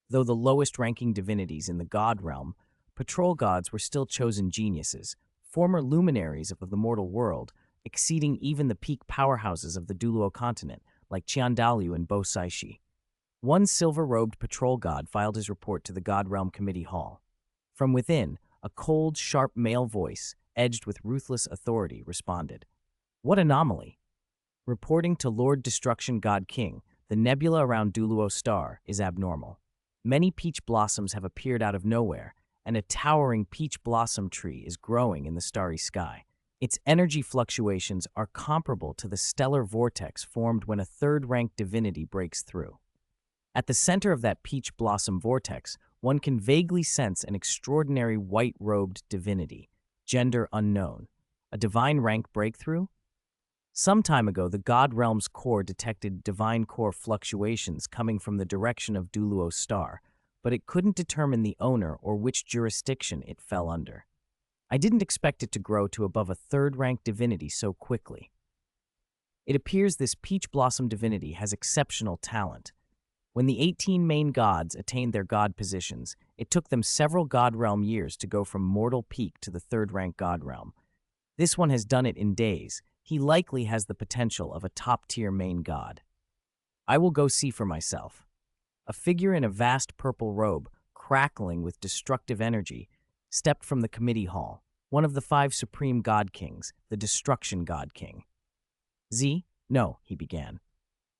A: Though the lowest-ranking divinities in the god realm, patrol gods were still chosen geniuses, former luminaries of the mortal world, exceeding even the peak powerhouses of the Douluo Continent, like Qian Renxue and Bo Saishi. One silver-robed patrol god filed his report to the God Realm Committee Hall. From within, a cold, sharp male voice, edged with ruthless authority, responded. What anomaly! Reporting to Lord Destruction God King, the nebula around Douluo Star is abnormal. Many peach blossoms have appeared out of nowhere, and a towering peach blossom tree is growing in the starry sky. Its energy fluctuations are comparable to the stellar vortex formed when a third-ranked divinity breaks through. At the center of that peach blossom vortex, one can vaguely sense an extraordinary white-robed divinity, gender unknown. A divine rank breakthrough? Some time ago, the God Realm's core detected divine core fluctuations coming from the direction of Douluo Star, but it couldn't determine the owner or which jurisdiction it fell under. I didn't expect it to grow to above a third-ranked divinity so quickly. It appears this peach blossom divinity has exceptional talent. When the 18 main gods attained their god positions, it took them several God Realm years to go from mortal peak to the third-ranked God Realm. This one has done it in days. He likely has the potential of a top-tier main god. I will go see for myself. A figure in a vast purple robe, crackling with destructive energy, stepped from the committee hall, one of the 5 supreme god kings, the Destruction God King. No, he began.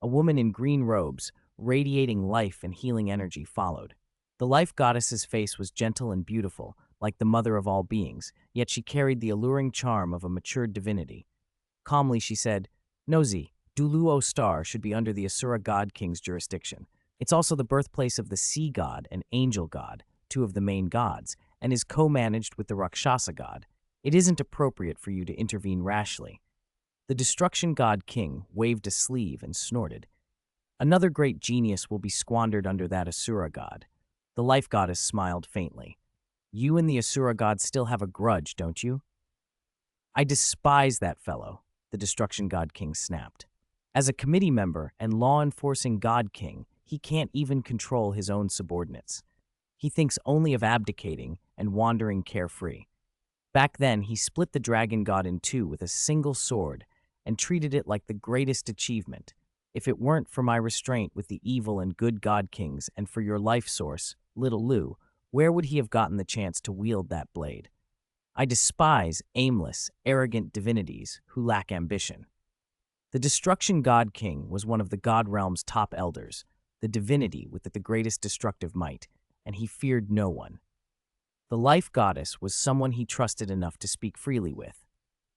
A: A woman in green robes, radiating life and healing energy, followed. The life goddess's face was gentle and beautiful, like the mother of all beings, yet she carried the alluring charm of a matured divinity. Calmly she said, No, Douluo Star should be under the Asura God King's jurisdiction. It's also the birthplace of the Sea God and Angel God, 2 of the main gods, and is co-managed with the Rakshasa God. It isn't appropriate for you to intervene rashly. The Destruction God King waved a sleeve and snorted. Another great genius will be squandered under that Asura God. The life goddess smiled faintly. You and the Asura God still have a grudge, don't you? I despise that fellow, the Destruction God King snapped. As a committee member and law-enforcing God King, he can't even control his own subordinates. He thinks only of abdicating and wandering carefree. Back then, he split the dragon god in 2 with a single sword and treated it like the greatest achievement. If it weren't for my restraint with the evil and good god kings and for your life source, Little Lu, where would he have gotten the chance to wield that blade? I despise aimless, arrogant divinities who lack ambition. The Destruction God King was one of the God Realm's top elders, the divinity with the greatest destructive might, and he feared no one. The life goddess was someone he trusted enough to speak freely with.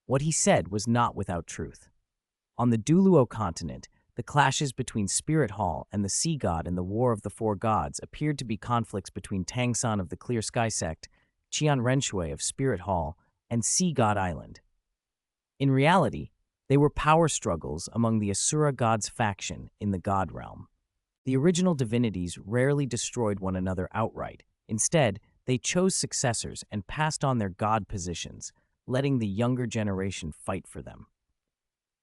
A: What he said was not without truth. On the Douluo Continent, the clashes between Spirit Hall and the Sea God in the War of the Four Gods appeared to be conflicts between Tangsan of the Clear Sky sect, Qian Renxue of Spirit Hall, and Sea God Island. In reality, they were power struggles among the Asura gods faction in the God Realm. The original divinities rarely destroyed one another outright. Instead, they chose successors and passed on their god positions, letting the younger generation fight for them.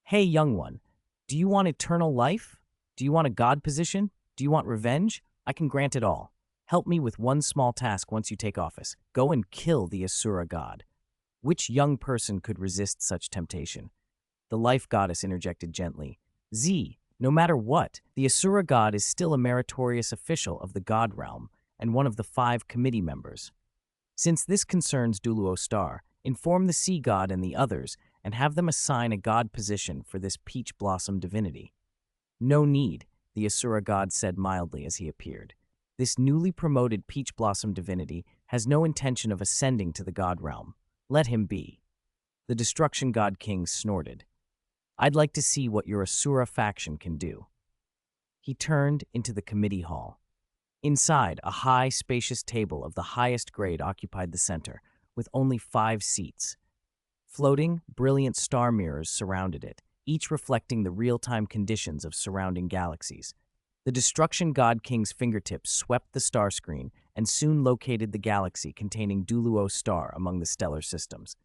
A: Hey, young one, Do you want eternal life? Do you want a god position? Do you want revenge? I can grant it all. Help me with one small task once you take office. Go and kill the Asura god. Which young person could resist such temptation? The life goddess interjected gently. No matter what, the Asura god is still a meritorious official of the god realm and one of the 5 committee members. Since this concerns Douluo Star, inform the sea god and the others and have them assign a god position for this peach blossom divinity. No need, the Asura god said mildly as he appeared. This newly promoted peach blossom divinity has no intention of ascending to the god realm. Let him be. The destruction god king snorted. I'd like to see what your Asura faction can do. He turned into the committee hall. Inside, a high, spacious table of the highest grade occupied the center, with only 5 seats. Floating, brilliant star mirrors surrounded it, each reflecting the real-time conditions of surrounding galaxies. The destruction god king's fingertips swept the star screen and soon located the galaxy containing Douluo Star among the stellar systems.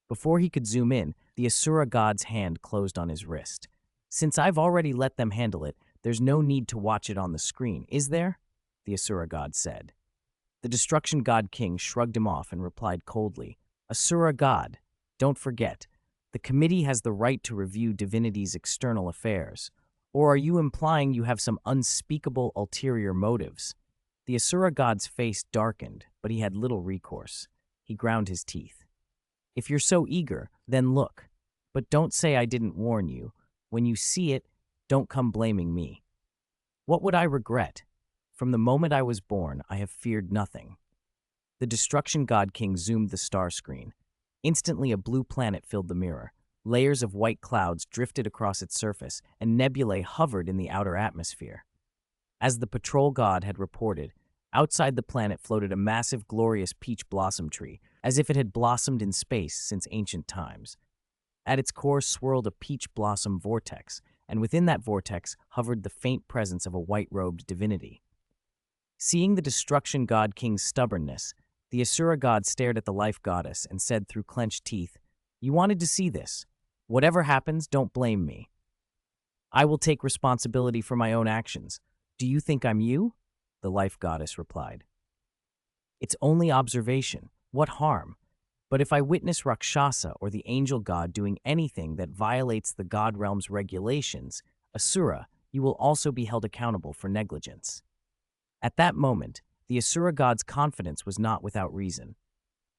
A: Before he could zoom in, the Asura god's hand closed on his wrist. Since I've already let them handle it, there's no need to watch it on the screen, is there? The Asura god said. The destruction god king shrugged him off and replied coldly, Asura god, don't forget, the committee has the right to review divinity's external affairs. Or are you implying you have some unspeakable ulterior motives? The Asura god's face darkened, but he had little recourse. He ground his teeth. If you're so eager, then look. But don't say I didn't warn you. When you see it, don't come blaming me. What would I regret? From the moment I was born, I have feared nothing. The destruction god king zoomed the star screen. Instantly, a blue planet filled the mirror. Layers of white clouds drifted across its surface, and nebulae hovered in the outer atmosphere. As the patrol god had reported, outside the planet floated a massive, glorious peach blossom tree, as if it had blossomed in space since ancient times. At its core swirled a peach blossom vortex, and within that vortex hovered the faint presence of a white-robed divinity. Seeing the destruction god king's stubbornness, the Asura god stared at the life goddess and said through clenched teeth, You wanted to see this. Whatever happens, don't blame me. I will take responsibility for my own actions. Do you think I'm you? The life goddess replied. It's only observation. What harm? But if I witness Rakshasa or the angel god doing anything that violates the god realm's regulations, Asura, you will also be held accountable for negligence. At that moment, the Asura god's confidence was not without reason.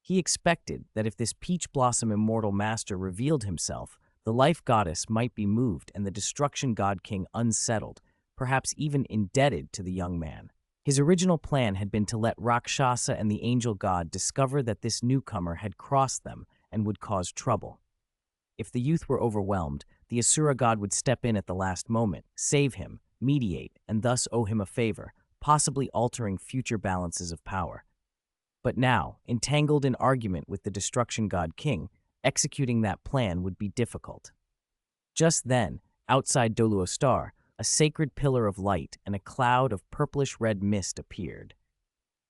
A: He expected that if this peach blossom immortal master revealed himself, the life goddess might be moved and the destruction god king unsettled, perhaps even indebted to the young man. His original plan had been to let Rakshasa and the angel god discover that this newcomer had crossed them and would cause trouble. If the youth were overwhelmed, the Asura god would step in at the last moment, save him, mediate, and thus owe him a favor, possibly altering future balances of power. But now, entangled in argument with the destruction god king, executing that plan would be difficult. Just then, outside Douluo Star, a sacred pillar of light and a cloud of purplish-red mist appeared.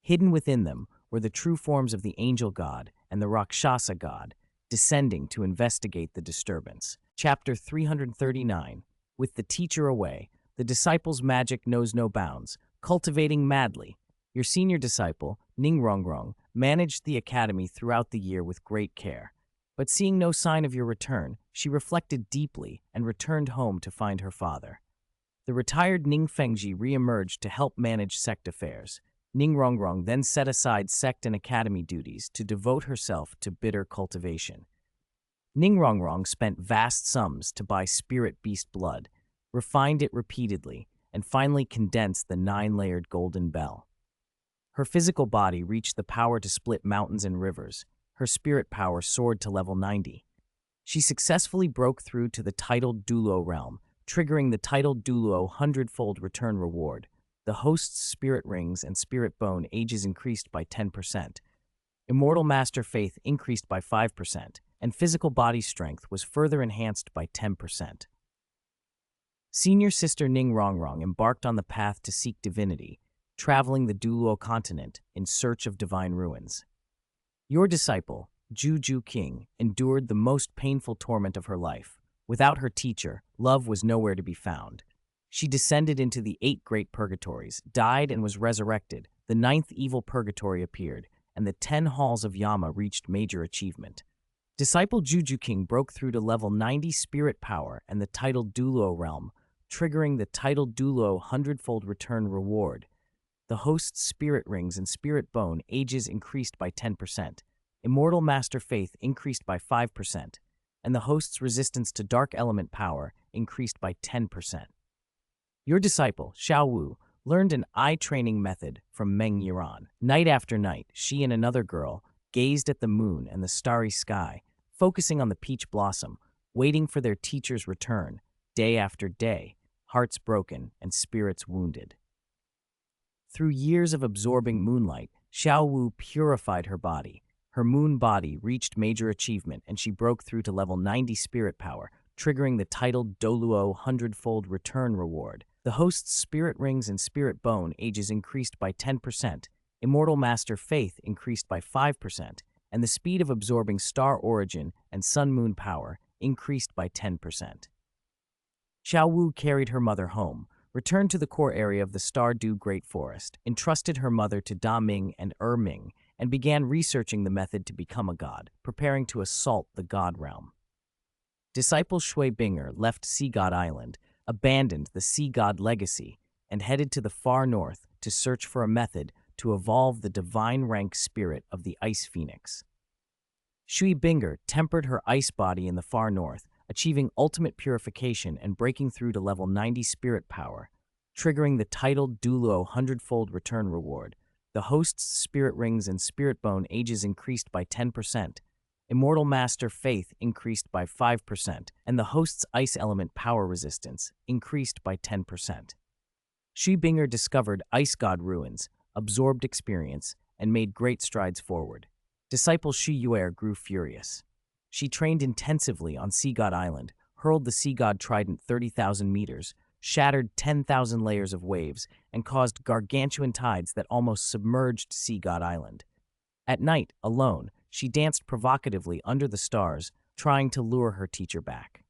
A: Hidden within them were the true forms of the angel god and the Rakshasa god, descending to investigate the disturbance. Chapter 339. With the teacher away, the disciple's magic knows no bounds, cultivating madly. Your senior disciple, Ning Rongrong, managed the academy throughout the year with great care. But seeing no sign of your return, she reflected deeply and returned home to find her father. The retired Ning Fengji re-emerged to help manage sect affairs. Ning Rongrong then set aside sect and academy duties to devote herself to bitter cultivation. Ning Rongrong spent vast sums to buy spirit beast blood, refined it repeatedly, and finally condensed the 9-layered golden bell. Her physical body reached the power to split mountains and rivers. Her spirit power soared to level 90. She successfully broke through to the titled Douluo realm, triggering the titled Douluo 100-fold return reward. The host's spirit rings and spirit bone ages increased by 10%. Immortal master faith increased by 5%, and physical body strength was further enhanced by 10%. Senior sister Ning Rongrong embarked on the path to seek divinity, traveling the Douluo Continent in search of divine ruins. Your disciple, Zhu Zhuqing, endured the most painful torment of her life. Without her teacher, Love was nowhere to be found. She descended into the 8 great purgatories, died and was resurrected. The 9th evil purgatory appeared, and the 10 halls of Yama reached major achievement. Disciple Zhu Zhuqing broke through to level 90 spirit power and the titled Douluo realm, triggering the titled Douluo hundredfold return reward. The host's spirit rings and spirit bone ages increased by 10%. Immortal master faith increased by 5%, and the host's resistance to dark element power increased by 10%. Your disciple, Xiao Wu, learned an eye training method from Meng Yiran. Night after night, she and another girl gazed at the moon and the starry sky, focusing on the peach blossom, waiting for their teacher's return, day after day, hearts broken and spirits wounded. Through years of absorbing moonlight, Xiao Wu purified her body. Her moon body reached major achievement and she broke through to level 90 spirit power, triggering the titled Douluo hundredfold return reward. The host's spirit rings and spirit bone ages increased by 10%, immortal master faith increased by 5%, and the speed of absorbing star origin and sun-moon power increased by 10%. Xiao Wu carried her mother home, returned to the core area of the Stardew Great Forest, entrusted her mother to Da Ming and Ming, and began researching the method to become a god, preparing to assault the god realm. Disciple Shui Binger left Sea God Island, abandoned the Sea God legacy, and headed to the far north to search for a method to evolve the divine rank spirit of the Ice Phoenix. Shui Binger tempered her ice body in the far north, achieving ultimate purification and breaking through to level 90 spirit power, triggering the titled Douluo hundredfold return reward. The host's spirit rings and spirit bone ages increased by 10%, immortal master faith increased by 5%, and the host's ice element power resistance increased by 10%. Shui Binger discovered ice god ruins, absorbed experience, and made great strides forward. Disciple Shi Yuer grew furious. She trained intensively on Sea God Island, hurled the Sea God Trident 30,000 meters, shattered 10,000 layers of waves, and caused gargantuan tides that almost submerged Sea God Island. At night, alone, she danced provocatively under the stars, trying to lure her teacher back.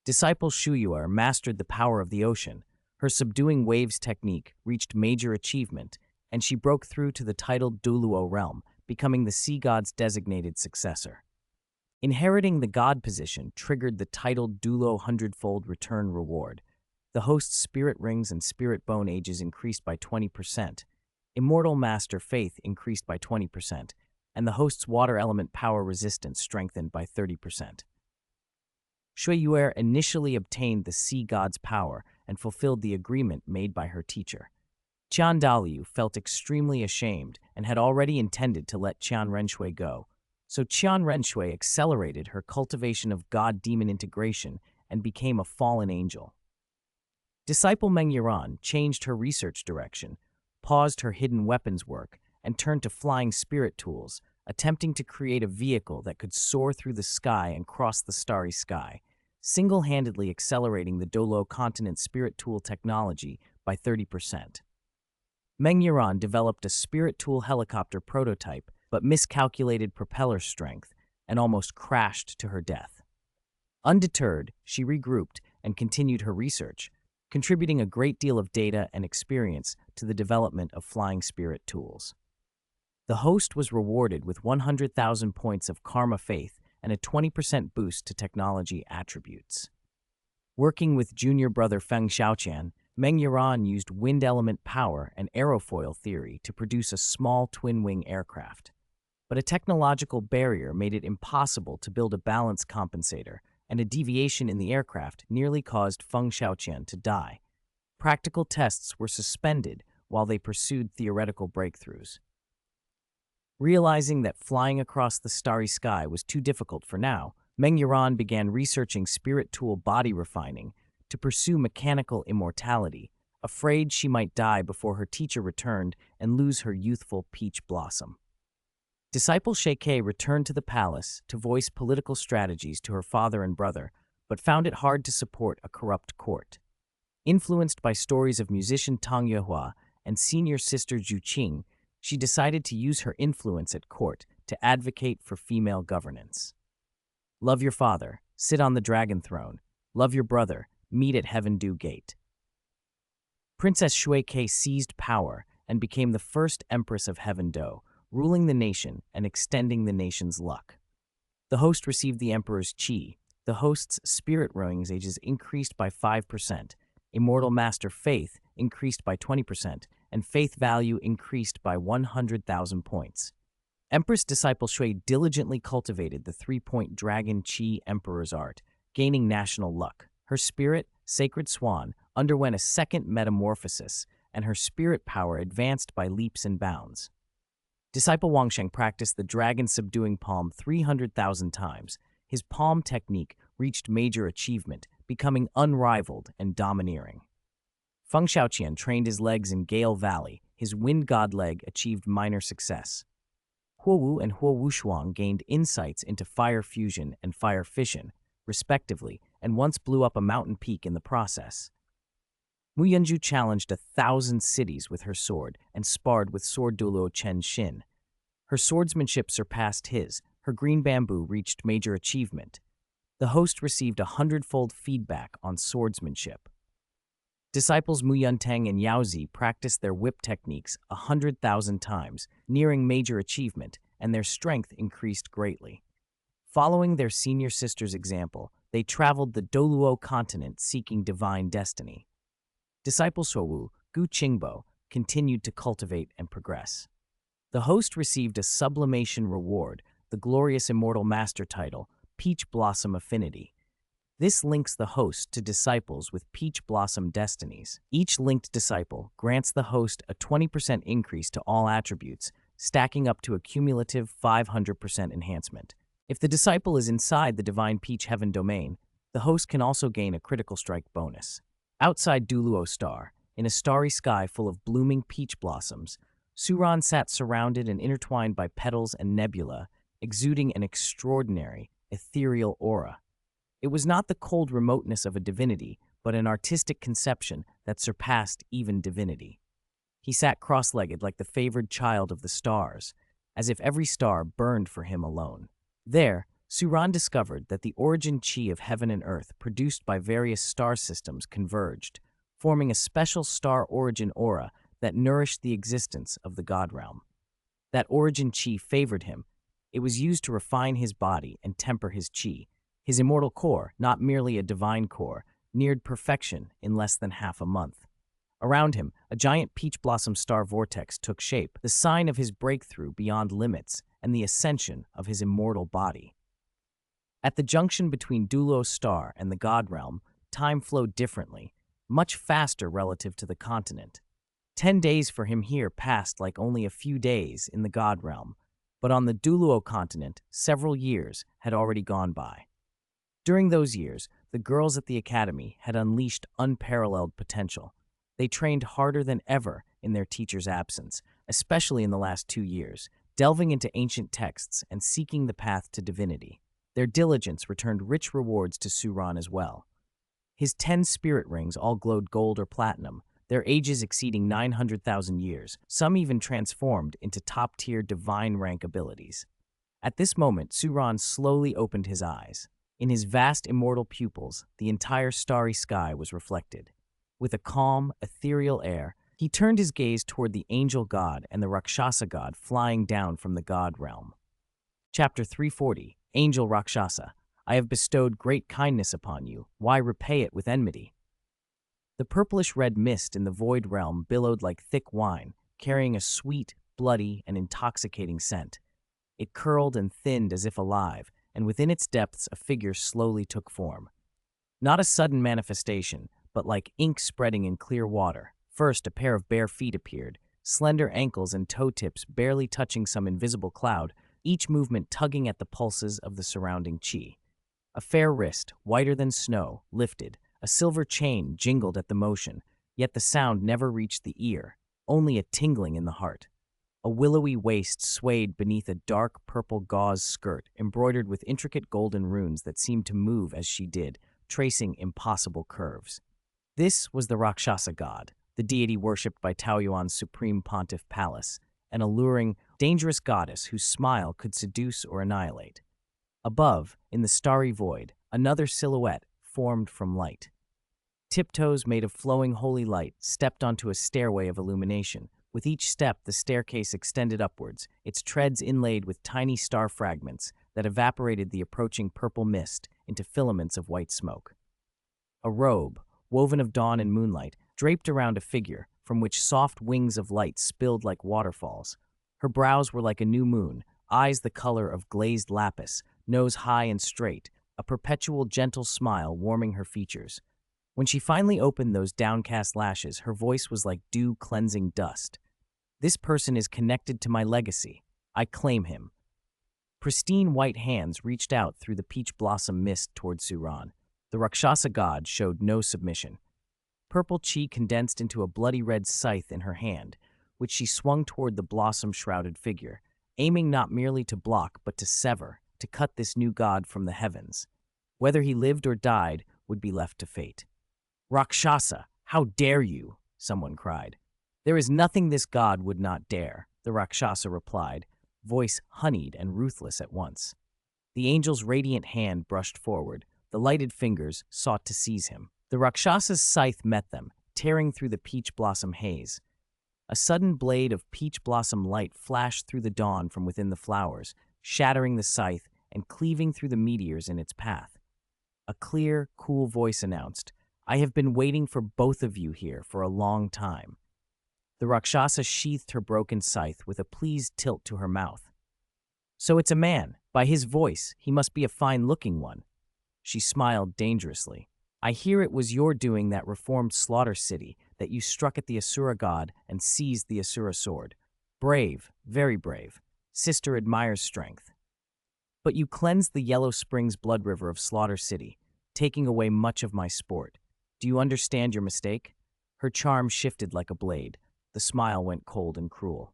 A: Disciple Shuyuer mastered the power of the ocean. Her subduing waves technique reached major achievement, and she broke through to the titled Douluo realm, becoming the sea god's designated successor. Inheriting the god position triggered the titled Douluo hundredfold return reward. The host's spirit rings and spirit bone ages increased by 20%, immortal master faith increased by 20%, and the host's water element power resistance strengthened by 30%. Shui Yuer initially obtained the sea god's power and fulfilled the agreement made by her teacher. Qian Daliu felt extremely ashamed and had already intended to let Qian Renxue go, so Qian Renxue accelerated her cultivation of god-demon integration and became a fallen angel. Disciple Meng Yiran changed her research direction, paused her hidden weapons work, and turned to flying spirit tools, attempting to create a vehicle that could soar through the sky and cross the starry sky, single-handedly accelerating the Douluo Continent spirit tool technology by 30%. Meng Yiran developed a spirit tool helicopter prototype but miscalculated propeller strength and almost crashed to her death. Undeterred, she regrouped and continued her research, contributing a great deal of data and experience to the development of flying spirit tools. The host was rewarded with 100,000 points of karma faith and a 20% boost to technology attributes. Working with junior brother Feng Xiaoqian, Meng Yiran used wind element power and aerofoil theory to produce a small twin-wing aircraft. But a technological barrier made it impossible to build a balance compensator, and a deviation in the aircraft nearly caused Feng Xiaoqian to die. Practical tests were suspended while they pursued theoretical breakthroughs. Realizing that flying across the starry sky was too difficult for now, Meng Yiran began researching spirit tool body refining to pursue mechanical immortality, afraid she might die before her teacher returned and lose her youthful peach blossom. Disciple Sheke returned to the palace to voice political strategies to her father and brother, but found it hard to support a corrupt court. Influenced by stories of musician Tang Yuehua and senior sister Zhu Qing, she decided to use her influence at court to advocate for female governance. Love your father, sit on the dragon throne, Love your brother. Meet at Heaven Dew Gate. Princess Shui seized power and became the first Empress of Heaven Do, ruling the nation and extending the nation's luck. The host received the Emperor's Qi. The host's spirit ranges increased by 5%, Immortal Master Faith increased by 20%, and Faith Value increased by 100,000 points. Empress disciple Shui diligently cultivated the 3-point Dragon Qi Emperor's art, gaining national luck. Her spirit, Sacred Swan, underwent a second metamorphosis, and her spirit power advanced by leaps and bounds. Disciple Wangsheng practiced the dragon subduing palm 300,000 times. His palm technique reached major achievement, becoming unrivaled and domineering. Feng Xiaoqian trained his legs in Gale Valley. His wind god leg achieved minor success. Huo Wu and Huo Wushuang gained insights into fire fusion and fire fission, respectively, and once blew up a mountain peak in the process. Mu Yunju challenged 1,000 cities with her sword and sparred with sword Douluo Chen Xin. Her swordsmanship surpassed his. Her green bamboo reached major achievement. The host received 100-fold feedback on swordsmanship. Disciples Mu Yuntang and Yaozi practiced their whip techniques 100,000 times, nearing major achievement, and their strength increased greatly. Following their senior sister's example, they traveled the Douluo Continent seeking divine destiny. Disciple Suowu, Gu Qingbo, continued to cultivate and progress. The host received a sublimation reward, the glorious Immortal Master title, Peach Blossom Affinity. This links the host to disciples with Peach Blossom destinies. Each linked disciple grants the host a 20% increase to all attributes, stacking up to a cumulative 500% enhancement. If the disciple is inside the Divine Peach Heaven domain, the host can also gain a critical strike bonus. Outside Douluo Star, in a starry sky full of blooming peach blossoms, Suran sat surrounded and intertwined by petals and nebula, exuding an extraordinary, ethereal aura. It was not the cold remoteness of a divinity, but an artistic conception that surpassed even divinity. He sat cross-legged like the favored child of the stars, as if every star burned for him alone. There, Suran discovered that the origin chi of heaven and earth produced by various star systems converged, forming a special star origin aura that nourished the existence of the god realm. That origin chi favored him. It was used to refine his body and temper his chi. His immortal core, not merely a divine core, neared perfection in less than half a month. Around him, a giant peach blossom star vortex took shape, the sign of his breakthrough beyond limits and the ascension of his immortal body. At the junction between Douluo Star and the God Realm, time flowed differently, much faster relative to the continent. 10 days for him here passed like only a few days in the God Realm, but on the Douluo Continent, several years had already gone by. During those years, the girls at the Academy had unleashed unparalleled potential. They trained harder than ever in their teacher's absence, especially in the last 2 years, delving into ancient texts and seeking the path to divinity. Their diligence returned rich rewards to Suran as well. His 10 spirit rings all glowed gold or platinum, their ages exceeding 900,000 years, some even transformed into top-tier divine rank abilities. At this moment, Suran slowly opened his eyes. In his vast immortal pupils, the entire starry sky was reflected. With a calm, ethereal air, he turned his gaze toward the angel god and the Rakshasa god flying down from the god realm. Chapter 340, Angel Rakshasa. I have bestowed great kindness upon you. Why repay it with enmity? The purplish-red mist in the void realm billowed like thick wine, carrying a sweet, bloody, and intoxicating scent. It curled and thinned as if alive, and within its depths a figure slowly took form. Not a sudden manifestation, but like ink spreading in clear water. First, a pair of bare feet appeared, slender ankles and toe tips barely touching some invisible cloud, each movement tugging at the pulses of the surrounding chi. A fair wrist, whiter than snow, lifted. A silver chain jingled at the motion, yet the sound never reached the ear, only a tingling in the heart. A willowy waist swayed beneath a dark purple gauze skirt embroidered with intricate golden runes that seemed to move as she did, tracing impossible curves. This was the Rakshasa god, the deity worshipped by Taoyuan's supreme pontiff palace, an alluring, dangerous goddess whose smile could seduce or annihilate. Above, in the starry void, another silhouette, formed from light. Tiptoes made of flowing holy light stepped onto a stairway of illumination. With each step, the staircase extended upwards, its treads inlaid with tiny star fragments that evaporated the approaching purple mist into filaments of white smoke. A robe, woven of dawn and moonlight, draped around a figure from which soft wings of light spilled like waterfalls. Her brows were like a new moon, eyes the color of glazed lapis, nose high and straight, a perpetual gentle smile warming her features. When she finally opened those downcast lashes, her voice was like dew-cleansing dust. "This person is connected to my legacy. I claim him." Pristine white hands reached out through the peach blossom mist toward Suran. The Rakshasa god showed no submission. Purple chi condensed into a bloody red scythe in her hand, which she swung toward the blossom-shrouded figure, aiming not merely to block but to sever, to cut this new god from the heavens. Whether he lived or died would be left to fate. "Rakshasa, how dare you?" someone cried. "There is nothing this god would not dare," the Rakshasa replied, voice honeyed and ruthless at once. The angel's radiant hand brushed forward. The lighted fingers sought to seize him. The Rakshasa's scythe met them, tearing through the peach blossom haze. A sudden blade of peach blossom light flashed through the dawn from within the flowers, shattering the scythe and cleaving through the meteors in its path. A clear, cool voice announced, "I have been waiting for both of you here for a long time." The Rakshasa sheathed her broken scythe with a pleased tilt to her mouth. "So it's a man. By his voice, he must be a fine-looking one." She smiled dangerously. "I hear it was your doing that reformed Slaughter City, that you struck at the Asura god and seized the Asura sword. Brave, very brave. Sister admires strength. But you cleansed the Yellow Springs blood river of Slaughter City, taking away much of my sport. Do you understand your mistake?" Her charm shifted like a blade. The smile went cold and cruel.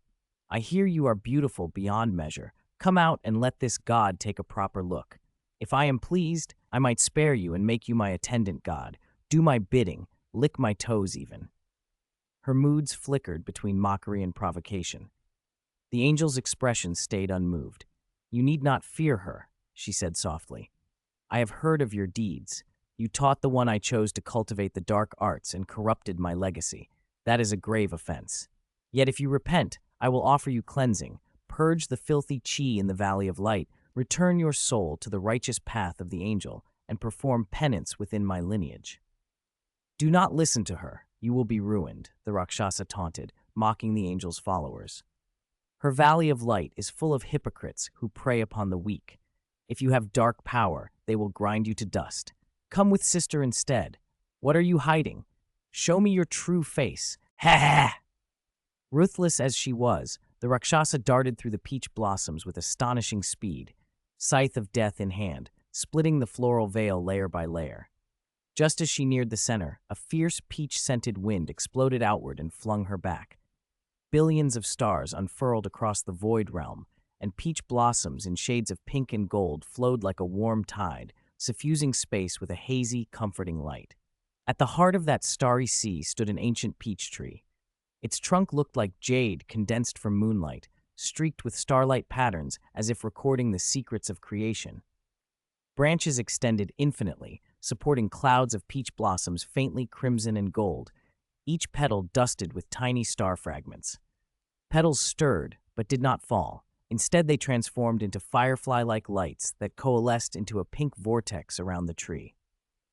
A: "I hear you are beautiful beyond measure. Come out and let this god take a proper look. If I am pleased, I might spare you and make you my attendant god. Do my bidding, lick my toes even." Her moods flickered between mockery and provocation. The angel's expression stayed unmoved. "You need not fear her," she said softly. "I have heard of your deeds. You taught the one I chose to cultivate the dark arts and corrupted my legacy. That is a grave offense. Yet if you repent, I will offer you cleansing, purge the filthy chi in the valley of light, return your soul to the righteous path of the angel, and perform penance within my lineage." "Do not listen to her. You will be ruined," the Rakshasa taunted, mocking the angel's followers. "Her valley of light is full of hypocrites who prey upon the weak. If you have dark power, they will grind you to dust. Come with sister instead. What are you hiding? Show me your true face. Ha ha!" Ruthless as she was, the Rakshasa darted through the peach blossoms with astonishing speed, scythe of death in hand, splitting the floral veil layer by layer. Just as she neared the center, a fierce peach-scented wind exploded outward and flung her back. Billions of stars unfurled across the void realm, and peach blossoms in shades of pink and gold flowed like a warm tide, suffusing space with a hazy, comforting light. At the heart of that starry sea stood an ancient peach tree. Its trunk looked like jade condensed from moonlight, streaked with starlight patterns as if recording the secrets of creation. Branches extended infinitely, supporting clouds of peach blossoms faintly crimson and gold, each petal dusted with tiny star fragments. Petals stirred, but did not fall. Instead, they transformed into firefly-like lights that coalesced into a pink vortex around the tree.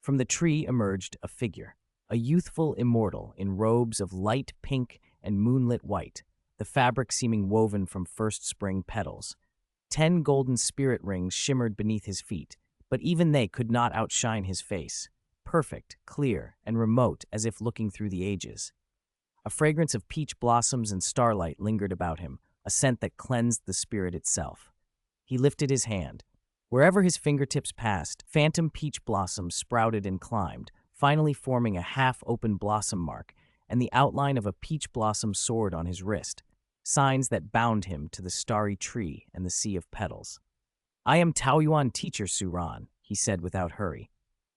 A: From the tree emerged a figure, a youthful immortal in robes of light pink and moonlit white, the fabric seeming woven from first spring petals. 10 golden spirit rings shimmered beneath his feet, but even they could not outshine his face, perfect, clear, and remote as if looking through the ages. A fragrance of peach blossoms and starlight lingered about him, a scent that cleansed the spirit itself. He lifted his hand. Wherever his fingertips passed, phantom peach blossoms sprouted and climbed, finally forming a half-open blossom mark and the outline of a peach blossom sword on his wrist, signs that bound him to the starry tree and the sea of petals. "I am Taoyuan teacher Suran," he said without hurry.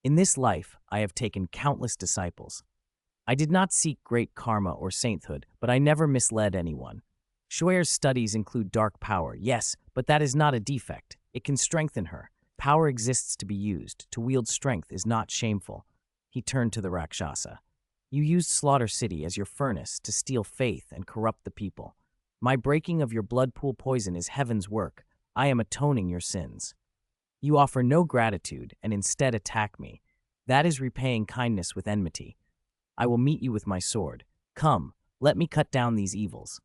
A: "In this life, I have taken countless disciples. I did not seek great karma or sainthood, but I never misled anyone. Shui's studies include dark power, yes, but that is not a defect. It can strengthen her. Power exists to be used. To wield strength is not shameful. He turned to the Rakshasa. You used Slaughter City as your furnace to steal faith and corrupt the people. My breaking of your blood pool poison is heaven's work. I am atoning your sins. You offer no gratitude and instead attack me. That is repaying kindness with enmity. I will meet you with my sword. Come, let me cut down these evils.